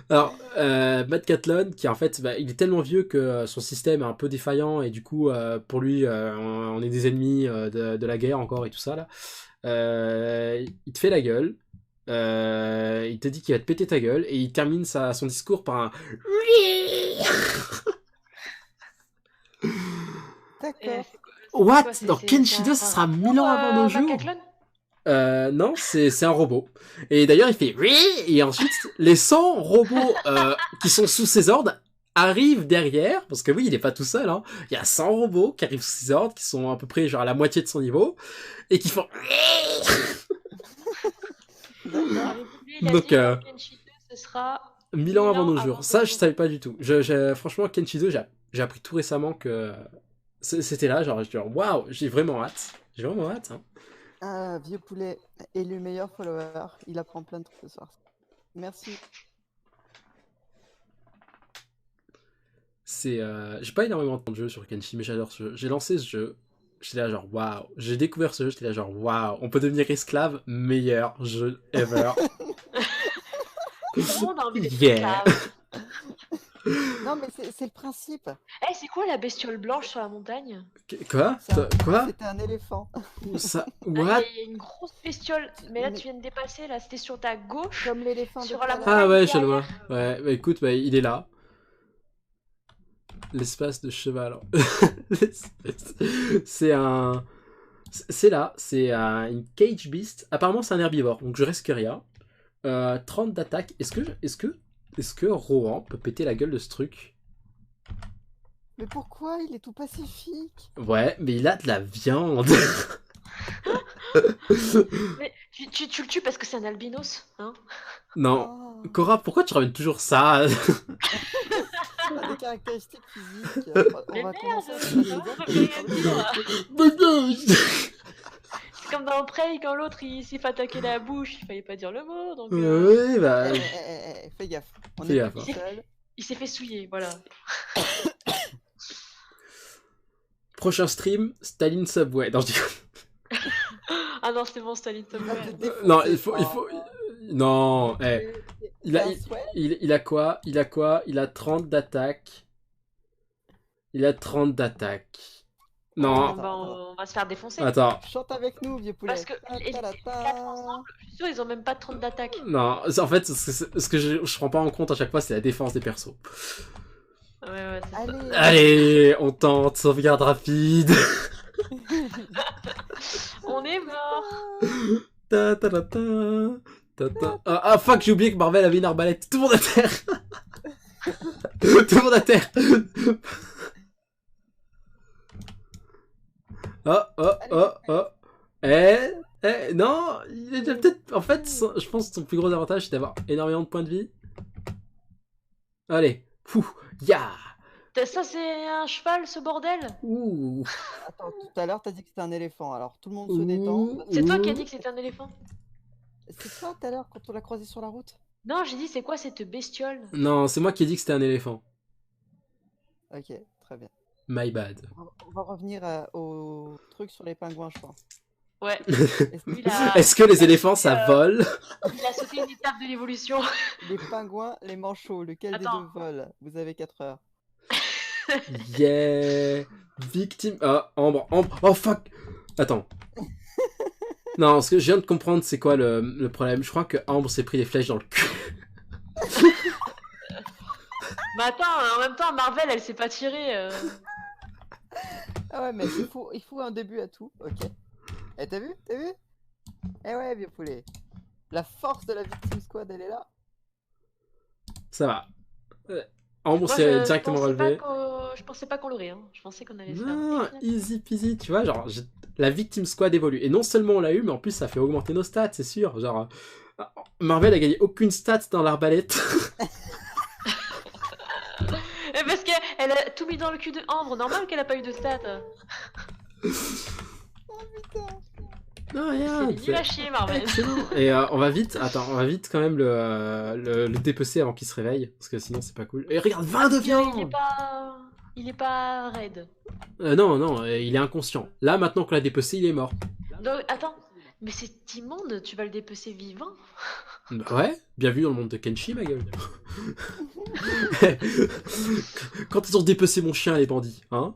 Alors, Matt Catlon, qui en fait, bah, il est tellement vieux que son système est un peu défaillant et du coup, pour lui, on est des ennemis de la guerre encore et tout ça là. Il te fait la gueule. Il te dit qu'il va te péter ta gueule et il termine son discours par un. D'accord. What? Dans Kenshi 2, ça sera 1000 ans avant nos jours? Macathlon Non, c'est un robot. Et d'ailleurs, il fait oui, et ensuite, les 100 robots qui sont sous ses ordres arrivent derrière, parce que oui, il est pas tout seul, hein. Il y a 100 robots qui arrivent sous ses ordres, qui sont à peu près genre à la moitié de son niveau, et qui font Donc, Kenshi 2, ce sera 1000 ans avant nos jours. Ça, je savais pas du tout. Franchement, Kenshi 2, j'ai appris tout récemment que c'était là, genre, je dis, waouh, j'ai vraiment hâte. J'ai vraiment hâte, hein. Ah, vieux poulet, élu meilleur follower. Il apprend plein de trucs ce soir. Merci. J'ai pas énormément de temps de jeu sur Kenshi, mais j'adore ce jeu. J'ai lancé ce jeu, j'étais là genre waouh. J'ai découvert ce jeu, j'étais là genre waouh. On peut devenir esclave, meilleur jeu ever. Tout le monde a envie d'être Yeah. esclave. Non, mais c'est le principe. Eh, c'est quoi la bestiole blanche sur la montagne? Quoi? Quoi? C'était un éléphant. Ça? Ah, What? il y a une grosse bestiole, mais là tu viens de dépasser, là c'était sur ta gauche. Comme l'éléphant de Sur la tout à Ah l'heure. ouais, je le vois. Ouais, bah écoute, bah, il est là. L'espace de cheval. C'est un. C'est là, c'est une cage beast. Apparemment, c'est un herbivore, donc je risque rien. 30 d'attaque. Est-ce que Rohan peut péter la gueule de ce truc? Mais pourquoi? Il est tout pacifique. Ouais, mais il a de la viande. Mais tu le tues parce que c'est un albinos, hein? Non. Oh, Cora, pourquoi tu ramènes toujours ça? a des caractéristiques physiques. On Mais va merde, commencer à se ça poser peut rien dire. C'est comme dans Prey, quand l'autre il s'est fait attaquer la bouche, il fallait pas dire le mot, donc Ouais, bah. Fais gaffe. On Fais est gaffe, plus hein. seul. il s'est fait souiller, voilà. Prochain stream, Staline Subway. Non, je dis. Ah non, c'est bon, Staline, s'il te Il va te plaît. défoncer. Non, il faut. Non, eh. Il a, C'est un souhait. il a quoi? Il a quoi? Il a 30 d'attaque. Il a 30 d'attaque. Non. Bah, on va se faire défoncer. Attends. Chante avec nous, vieux poulet. Parce que les Ta, ta, quatre ta. ensemble, je suis sûr, ils ont même pas 30 d'attaque. Non. En fait, ce que je prends pas en compte à chaque fois, c'est la défense des persos. Ouais, c'est ça. Allez. Allez, on tente. Sauvegarde rapide. Oh. On est mort. Ta ta ta ta. Ta ta. Ah fuck, j'ai oublié que Marvel avait une arbalète. Tout le monde à terre. Tout le monde à terre. Oh. Non, il est peut-être. En fait, je pense que son plus gros avantage, c'est d'avoir énormément de points de vie. Allez. Ya. Ça, c'est un cheval, ce bordel? Ouh. Attends, tout à l'heure, t'as dit que c'était un éléphant. Alors, tout le monde se détend. C'est toi qui as dit que c'était un éléphant? C'est toi, tout à l'heure, quand on l'a croisé sur la route? Non, j'ai dit, c'est quoi cette bestiole? Non, c'est moi qui ai dit que c'était un éléphant. Ok, très bien. My bad. On va revenir au truc sur les pingouins, je pense. Ouais. Est-ce- Est-ce que les éléphants, ça vole? Il a sauté une étape de l'évolution. Les pingouins, les manchots, lequel des Attends. deux vole? Vous avez 4 heures. Yeah. Victime. Ah, Ambre. Oh fuck. Attends. Non, ce que je viens de comprendre, c'est quoi le problème? Je crois que Ambre s'est pris des flèches dans le cul. Bah attends, en même temps, Marvel, elle s'est pas tirée. Ah ouais, mais il faut un début à tout, ok. Eh, t'as vu? T'as vu? Eh ouais, vieux poulet. La force de la Victim Squad, elle est là. Ça va. Ambre Moi, s'est directement relevé. Je pensais pas qu'on l'aurait. Hein. Je pensais qu'on allait faire. Non, easy peasy, tu vois, genre, la Victim Squad évolue. Et non seulement on l'a eu, mais en plus ça fait augmenter nos stats, c'est sûr. Genre, Marvel a gagné aucune stat dans l'arbalète. Parce qu'elle a tout mis dans le cul de Ambre. Normal qu'elle a pas eu de stats. Oh putain. Non, rien. C'est nul à chier, Marvel. Excellent. Et on va vite quand même le dépecer avant qu'il se réveille, parce que sinon c'est pas cool. Et regarde, 20 de viande. Il est pas raide. Non, il est inconscient. Là, maintenant qu'on l'a dépecé, il est mort. Donc, attends, mais c'est immonde, tu vas le dépecer vivant? Bah ouais, bien vu dans le monde de Kenshi, ma gueule. Quand ils ont dépecé mon chien, les bandits, hein?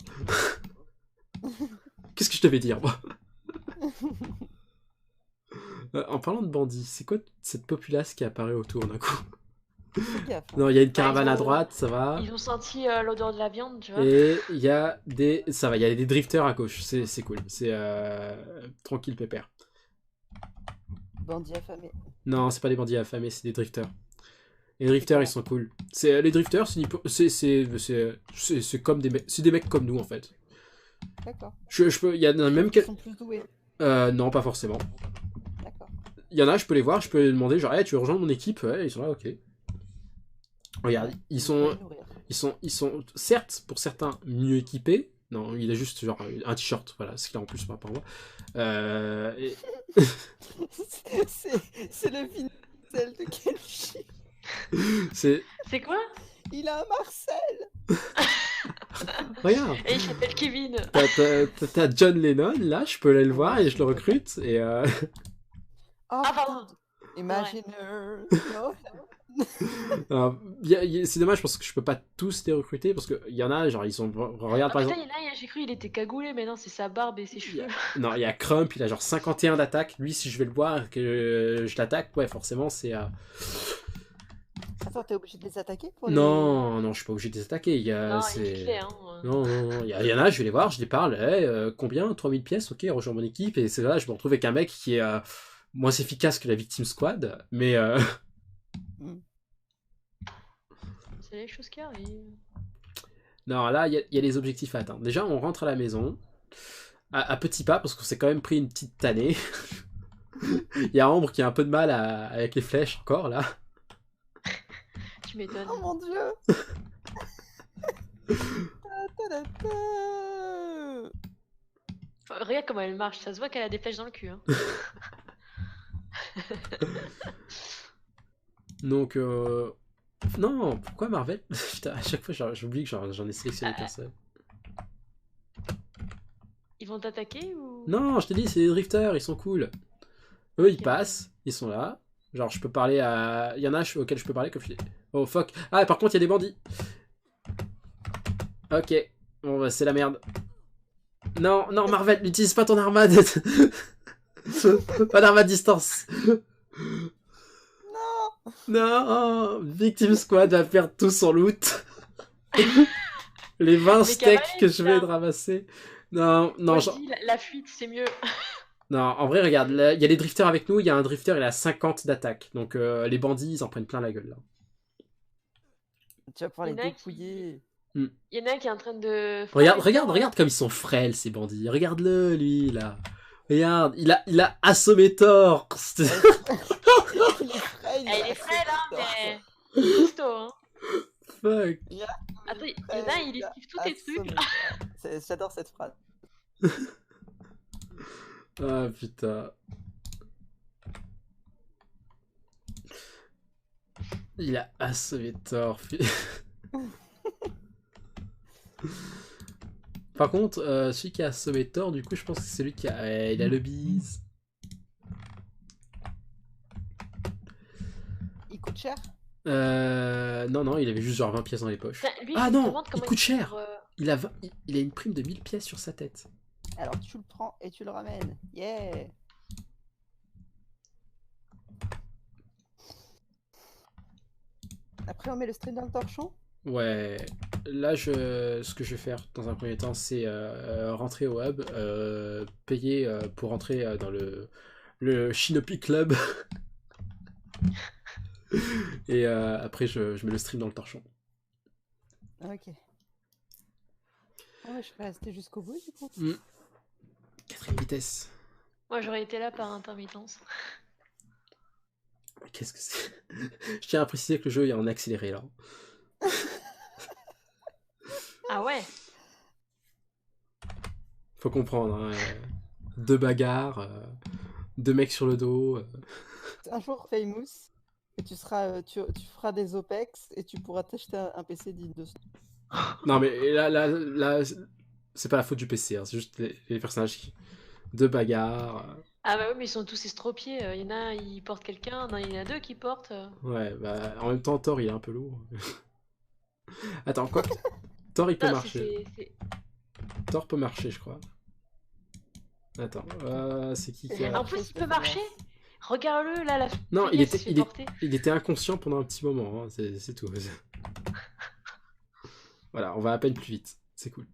Qu'est-ce que je devais dire, moi? En parlant de bandits, c'est quoi cette populace qui apparaît autour d'un coup? Fais gaffe. Non, il y a une caravane ils ont- à droite, ça va. Ils ont senti l'odeur de la viande, tu vois. Et il y a des... Ça va, il y a des drifters à gauche, c'est cool. C'est tranquille, pépère. Bandit affamé. Non, c'est pas des bandits affamés, c'est des drifters. Les drifters, ils sont cool. Les drifters, c'est comme c'est des mecs comme nous, en fait. D'accord. Il y en a même Ils sont plus doués. non, pas forcément. D'accord. Il y en a, je peux les voir, je peux les demander, genre, hey, tu veux rejoindre mon équipe? Ouais, ils sont là, ok. Regarde, ils sont, certes, pour certains, mieux équipés. Non, il a juste, genre, un t-shirt, voilà, ce qu'il a en plus par rapport à moi. Et... c'est le Vincel de Kenshi. C'est quoi? Il a un Marcel. Regarde, Et il s'appelle Kevin. t'as John Lennon, là, je peux aller le voir et je le recrute. Et Oh, Ah, pardon. Imagineur. c'est dommage parce que je peux pas tous les recruter parce qu'il y en a, genre, ils sont. Regarde, Ah, par putain, exemple. il y en a, j'ai cru il était cagoulé, mais non, c'est sa barbe et ses cheveux. Non, il y a Crump, il a genre 51 d'attaque. Lui, si je vais le voir, que je l'attaque, ouais, forcément, c'est. Attends, t'es obligé de les attaquer pour Non, je suis pas obligé de les attaquer. Non, il c'est... est clé, hein. Non, il y en a, je vais les voir, je les parle. Hey, combien? 3000 pièces, ok, rejoins mon équipe. Et c'est là, je me retrouve avec un mec qui est moins efficace que la Victim Squad, mais. C'est les choses qui arrivent. Non, là, il y a les objectifs à atteindre. Déjà, on rentre à la maison, à petits pas, parce qu'on s'est quand même pris une petite tannée. Il y a Ambre qui a un peu de mal avec les flèches encore, là. Tu m'étonnes. Oh mon dieu. Regarde comment elle marche, ça se voit qu'elle a des flèches dans le cul. Hein. Donc, non, pourquoi Marvel? Putain, à chaque fois, j'oublie que j'en ai sélectionné qu'un seul. Ils vont t'attaquer ou... Non, je t'ai dit, c'est des drifters, ils sont cool. Eux, ils Ok. passent, ils sont là. Genre, je peux parler à... Il y en a auxquels je peux parler comme je dis. Oh, fuck. Ah, par contre, il y a des bandits. Ok. Bon, bah, c'est la merde. Non, Marvel, n'utilise pas ton armade. Pas d'arme à distance. Non, Victim Squad va perdre tout son loot. Les 20 steaks que je vais ramasser. Non, Moi, je genre... dis, la fuite, c'est mieux. Non, en vrai, regarde, il y a des drifters avec nous, il y a un drifter, il a 50 d'attaque. Donc les bandits, ils en prennent plein la gueule, là. Tu vas pouvoir les Il y en a dépouiller. Il y en a un qui est en train de... Regarde comme ils sont frêles, ces bandits. Regarde-le, lui, là. Regarde, il a assommé Thor. Il est frais, Il est frais, là, mais... Costaud, hein. Fuck. Attends, il y en a, il esquive tous tes trucs. J'adore cette phrase. Ah, putain. Il a assommé Thor. Par contre, celui qui a assommé Thor, du coup, je pense que c'est celui qui a... il a le bise. Il coûte cher? Non, il avait juste genre 20 pièces dans les poches. Putain, lui, Ah je me non, demande il comment coûte fait cher. pour, Il a une prime de 1000 pièces sur sa tête. Alors tu le prends et tu le ramènes. Yeah. Après on met le stream dans le torchon? Ouais, là ce que je vais faire dans un premier temps, c'est rentrer au hub, payer pour rentrer dans le Shinopi Club. Et après je mets le stream dans le torchon. Ok. Ouais, je vais rester jusqu'au bout du coup. 4ème vitesse. Moi, j'aurais été là par intermittence. Qu'est-ce que c'est? Je tiens à préciser que le jeu est en accéléré là. Ah ouais? Faut comprendre, hein, 2 bagarres. 2 mecs sur le dos. Un jour, famous, et tu feras des OPEX et tu pourras t'acheter un PC digne de ce. Non, mais là, c'est pas la faute du PC, hein, c'est juste les personnages de bagarre. Ah bah oui, mais ils sont tous estropiés. Il y en a un, il porte quelqu'un, non, il y en a deux qui portent. Ouais, bah, en même temps, Thor, il est un peu lourd. Attends, quoi que... Thor, il peut Non, marcher. Thor peut marcher, je crois. Attends, c'est qui a... En plus, il peut marcher. Regarde-le, là, la Non, figurine se fait porter. il était inconscient pendant un petit moment, hein, c'est tout. Voilà, on va à peine plus vite, c'est cool.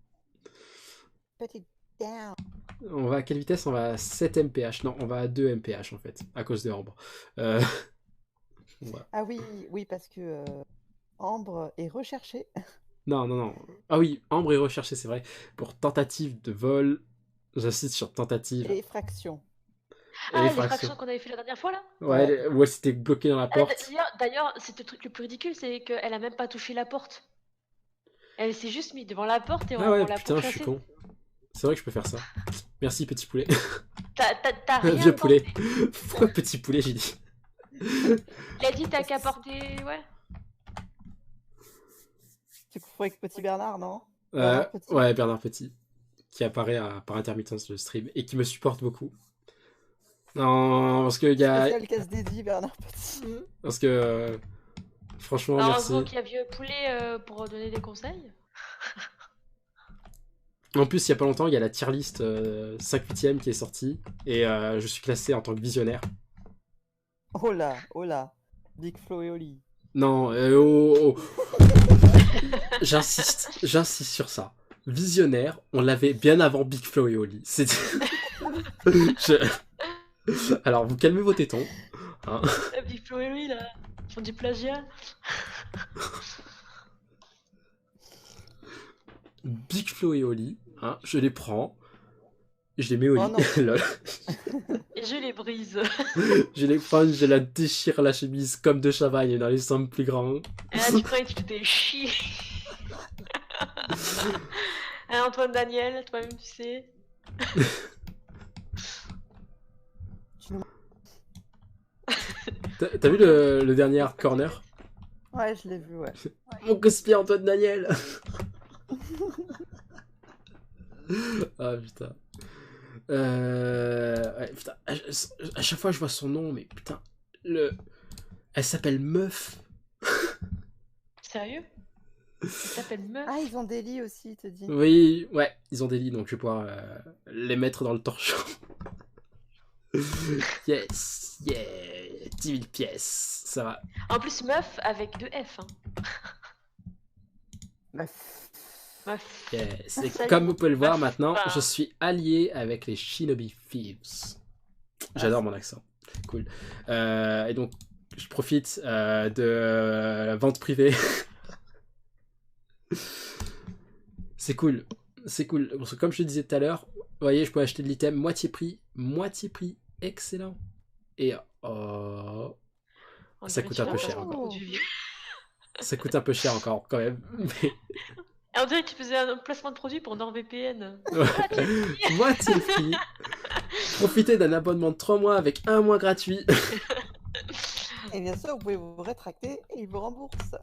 Petit down. On va à quelle vitesse? On va à 7 mph. Non, on va à 2 mph en fait, à cause de Ambre. Voilà. Ah oui, oui, parce que Ambre est recherchée. Non. Ah oui, Ambre est recherchée, c'est vrai, pour tentative de vol. J'insiste sur tentative. Et effraction. Ah, effraction. l'effraction qu'on avait fait la dernière fois, là? Ouais, où elle s'était bloquée dans la porte. D'ailleurs, c'est le truc le plus ridicule, c'est qu'elle a même pas touché la porte. Elle s'est juste mise devant la porte et Ah ouais, on l'a putain, je suis pourchassée. con. C'est vrai que je peux faire ça. Merci, petit poulet. T'as rien Vieux poulet. tenté. Pourquoi petit poulet, j'ai dit? Il a dit t'as qu'à porter... Ouais. Tu confonds avec Petit Bernard, non? Bernard Petit. Ouais, Bernard Petit. Qui apparaît par intermittence de stream et qui me supporte beaucoup. Non, parce que il y a... Spécial casse dédié, Bernard Petit. Parce que... franchement, Heureusement merci. qu'il y a Vieux Poulet pour donner des conseils. En plus, il y a pas longtemps, il y a la tier list 5/8e qui est sortie. Et je suis classé en tant que visionnaire. Oh là. Big Flo et Oli. Non, oh. J'insiste sur ça. Visionnaire, on l'avait bien avant Big Flo et Oli. C'était... Alors, vous calmez vos tétons. Hein. Big Flo et Oli, là, ils font du plagiat. Big Flo et Oli, hein, je les prends, je les mets au Oh lit, non. lol. Et je les brise. Je les prends, je la déchire la chemise comme de Chavagne dans les sons plus grands. Et là, tu prends et tu te fais chier. Hein, Antoine Daniel, toi-même, tu sais. T'as vu le dernier Hard Corner? Ouais, je l'ai vu, ouais. Mon cosplay Antoine Daniel. Ah putain. Ouais, putain. À chaque fois je vois son nom, mais putain. Elle s'appelle Meuf. Sérieux? Il s'appelle Meuf. Ah, ils ont des lits aussi, te dis. Oui, ouais, ils ont des lits, donc je vais pouvoir les mettre dans le torchon. Yes, yeah, 10 000 pièces, ça va. En plus, Meuf avec 2 F. Hein. Meuf. Meuf. Yes. Et Salut, comme vous pouvez le voir meuf. maintenant, Enfin, je suis allié avec les Shinobi Thieves. J'adore mon accent, cool. Et donc, je profite de la vente privée. C'est cool. C'est cool. Parce que comme je te disais tout à l'heure, vous voyez, je peux acheter de l'item moitié prix, excellent. Et on ça dirait coûte que tu un peu fais cher un encore. produit vieux. Ça coûte un peu cher encore quand même. Mais... Et on dirait que tu faisais un placement de produit pour NordVPN. Ouais. Moitié prix. Profitez d'un abonnement de 3 mois avec 1 mois gratuit. Et bien sûr, vous pouvez vous rétracter et ils vous remboursent.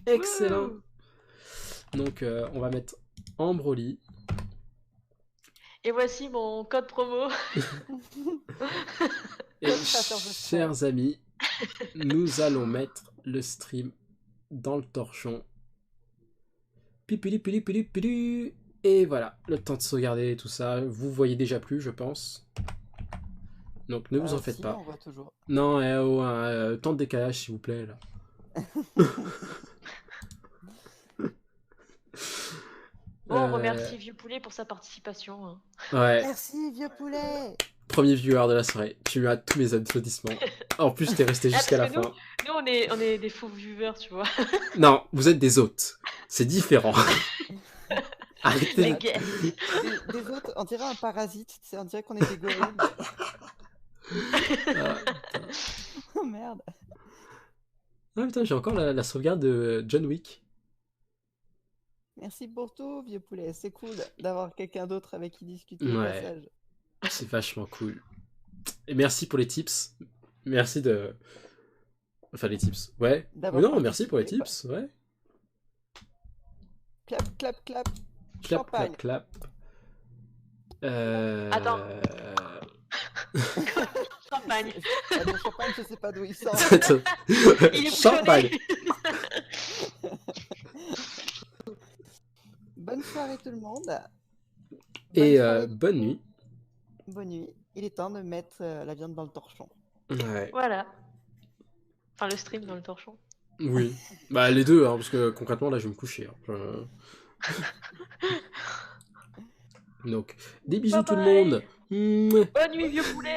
Excellent. Donc on va mettre Ambre au lit. Et voici mon code promo. Et chers amis, nous allons mettre le stream dans le torchon. Pipili. Et voilà, le temps de sauvegarder tout ça. Vous voyez déjà plus, je pense. Donc ne vous en faites Si, pas. on voit toujours. Non, temps de décalage s'il vous plaît là. Bon, on remercie Vieux Poulet pour sa participation. Hein. Ouais. Merci, Vieux Poulet. Premier viewer de la soirée. Tu as tous mes applaudissements. En plus, t'es resté jusqu'à la fin. Nous, on est des faux viewers, tu vois. Non, vous êtes des hôtes. C'est différent. Arrêtez. Les guests. Des autres, on dirait un parasite. On dirait qu'on est des gorilles. Oh merde. Ah putain, j'ai encore la sauvegarde de John Wick. Merci pour tout, Vieux Poulet. C'est cool d'avoir quelqu'un d'autre avec qui discuter au Ouais. passage. C'est vachement cool. Et merci pour les tips. Merci de... Enfin, les tips. Ouais. D'avoir Oui, non, merci pour les participé, tips. Ouais. Clap, clap, clap. Clap, Champagne. clap, clap. Attends. Champagne. Le champagne, je sais pas d'où il sort. Il est Champagne. Bonne soirée tout le monde. Et soirée. bonne nuit. Bonne nuit. Il est temps de mettre la viande dans le torchon. Ouais. Voilà. Enfin, le stream dans le torchon. Oui. Bah, les deux, hein, parce que concrètement, là, je vais me coucher. Hein. Donc, des bisous Bye tout le bye. monde. Mouah. Bonne nuit, vieux poulet.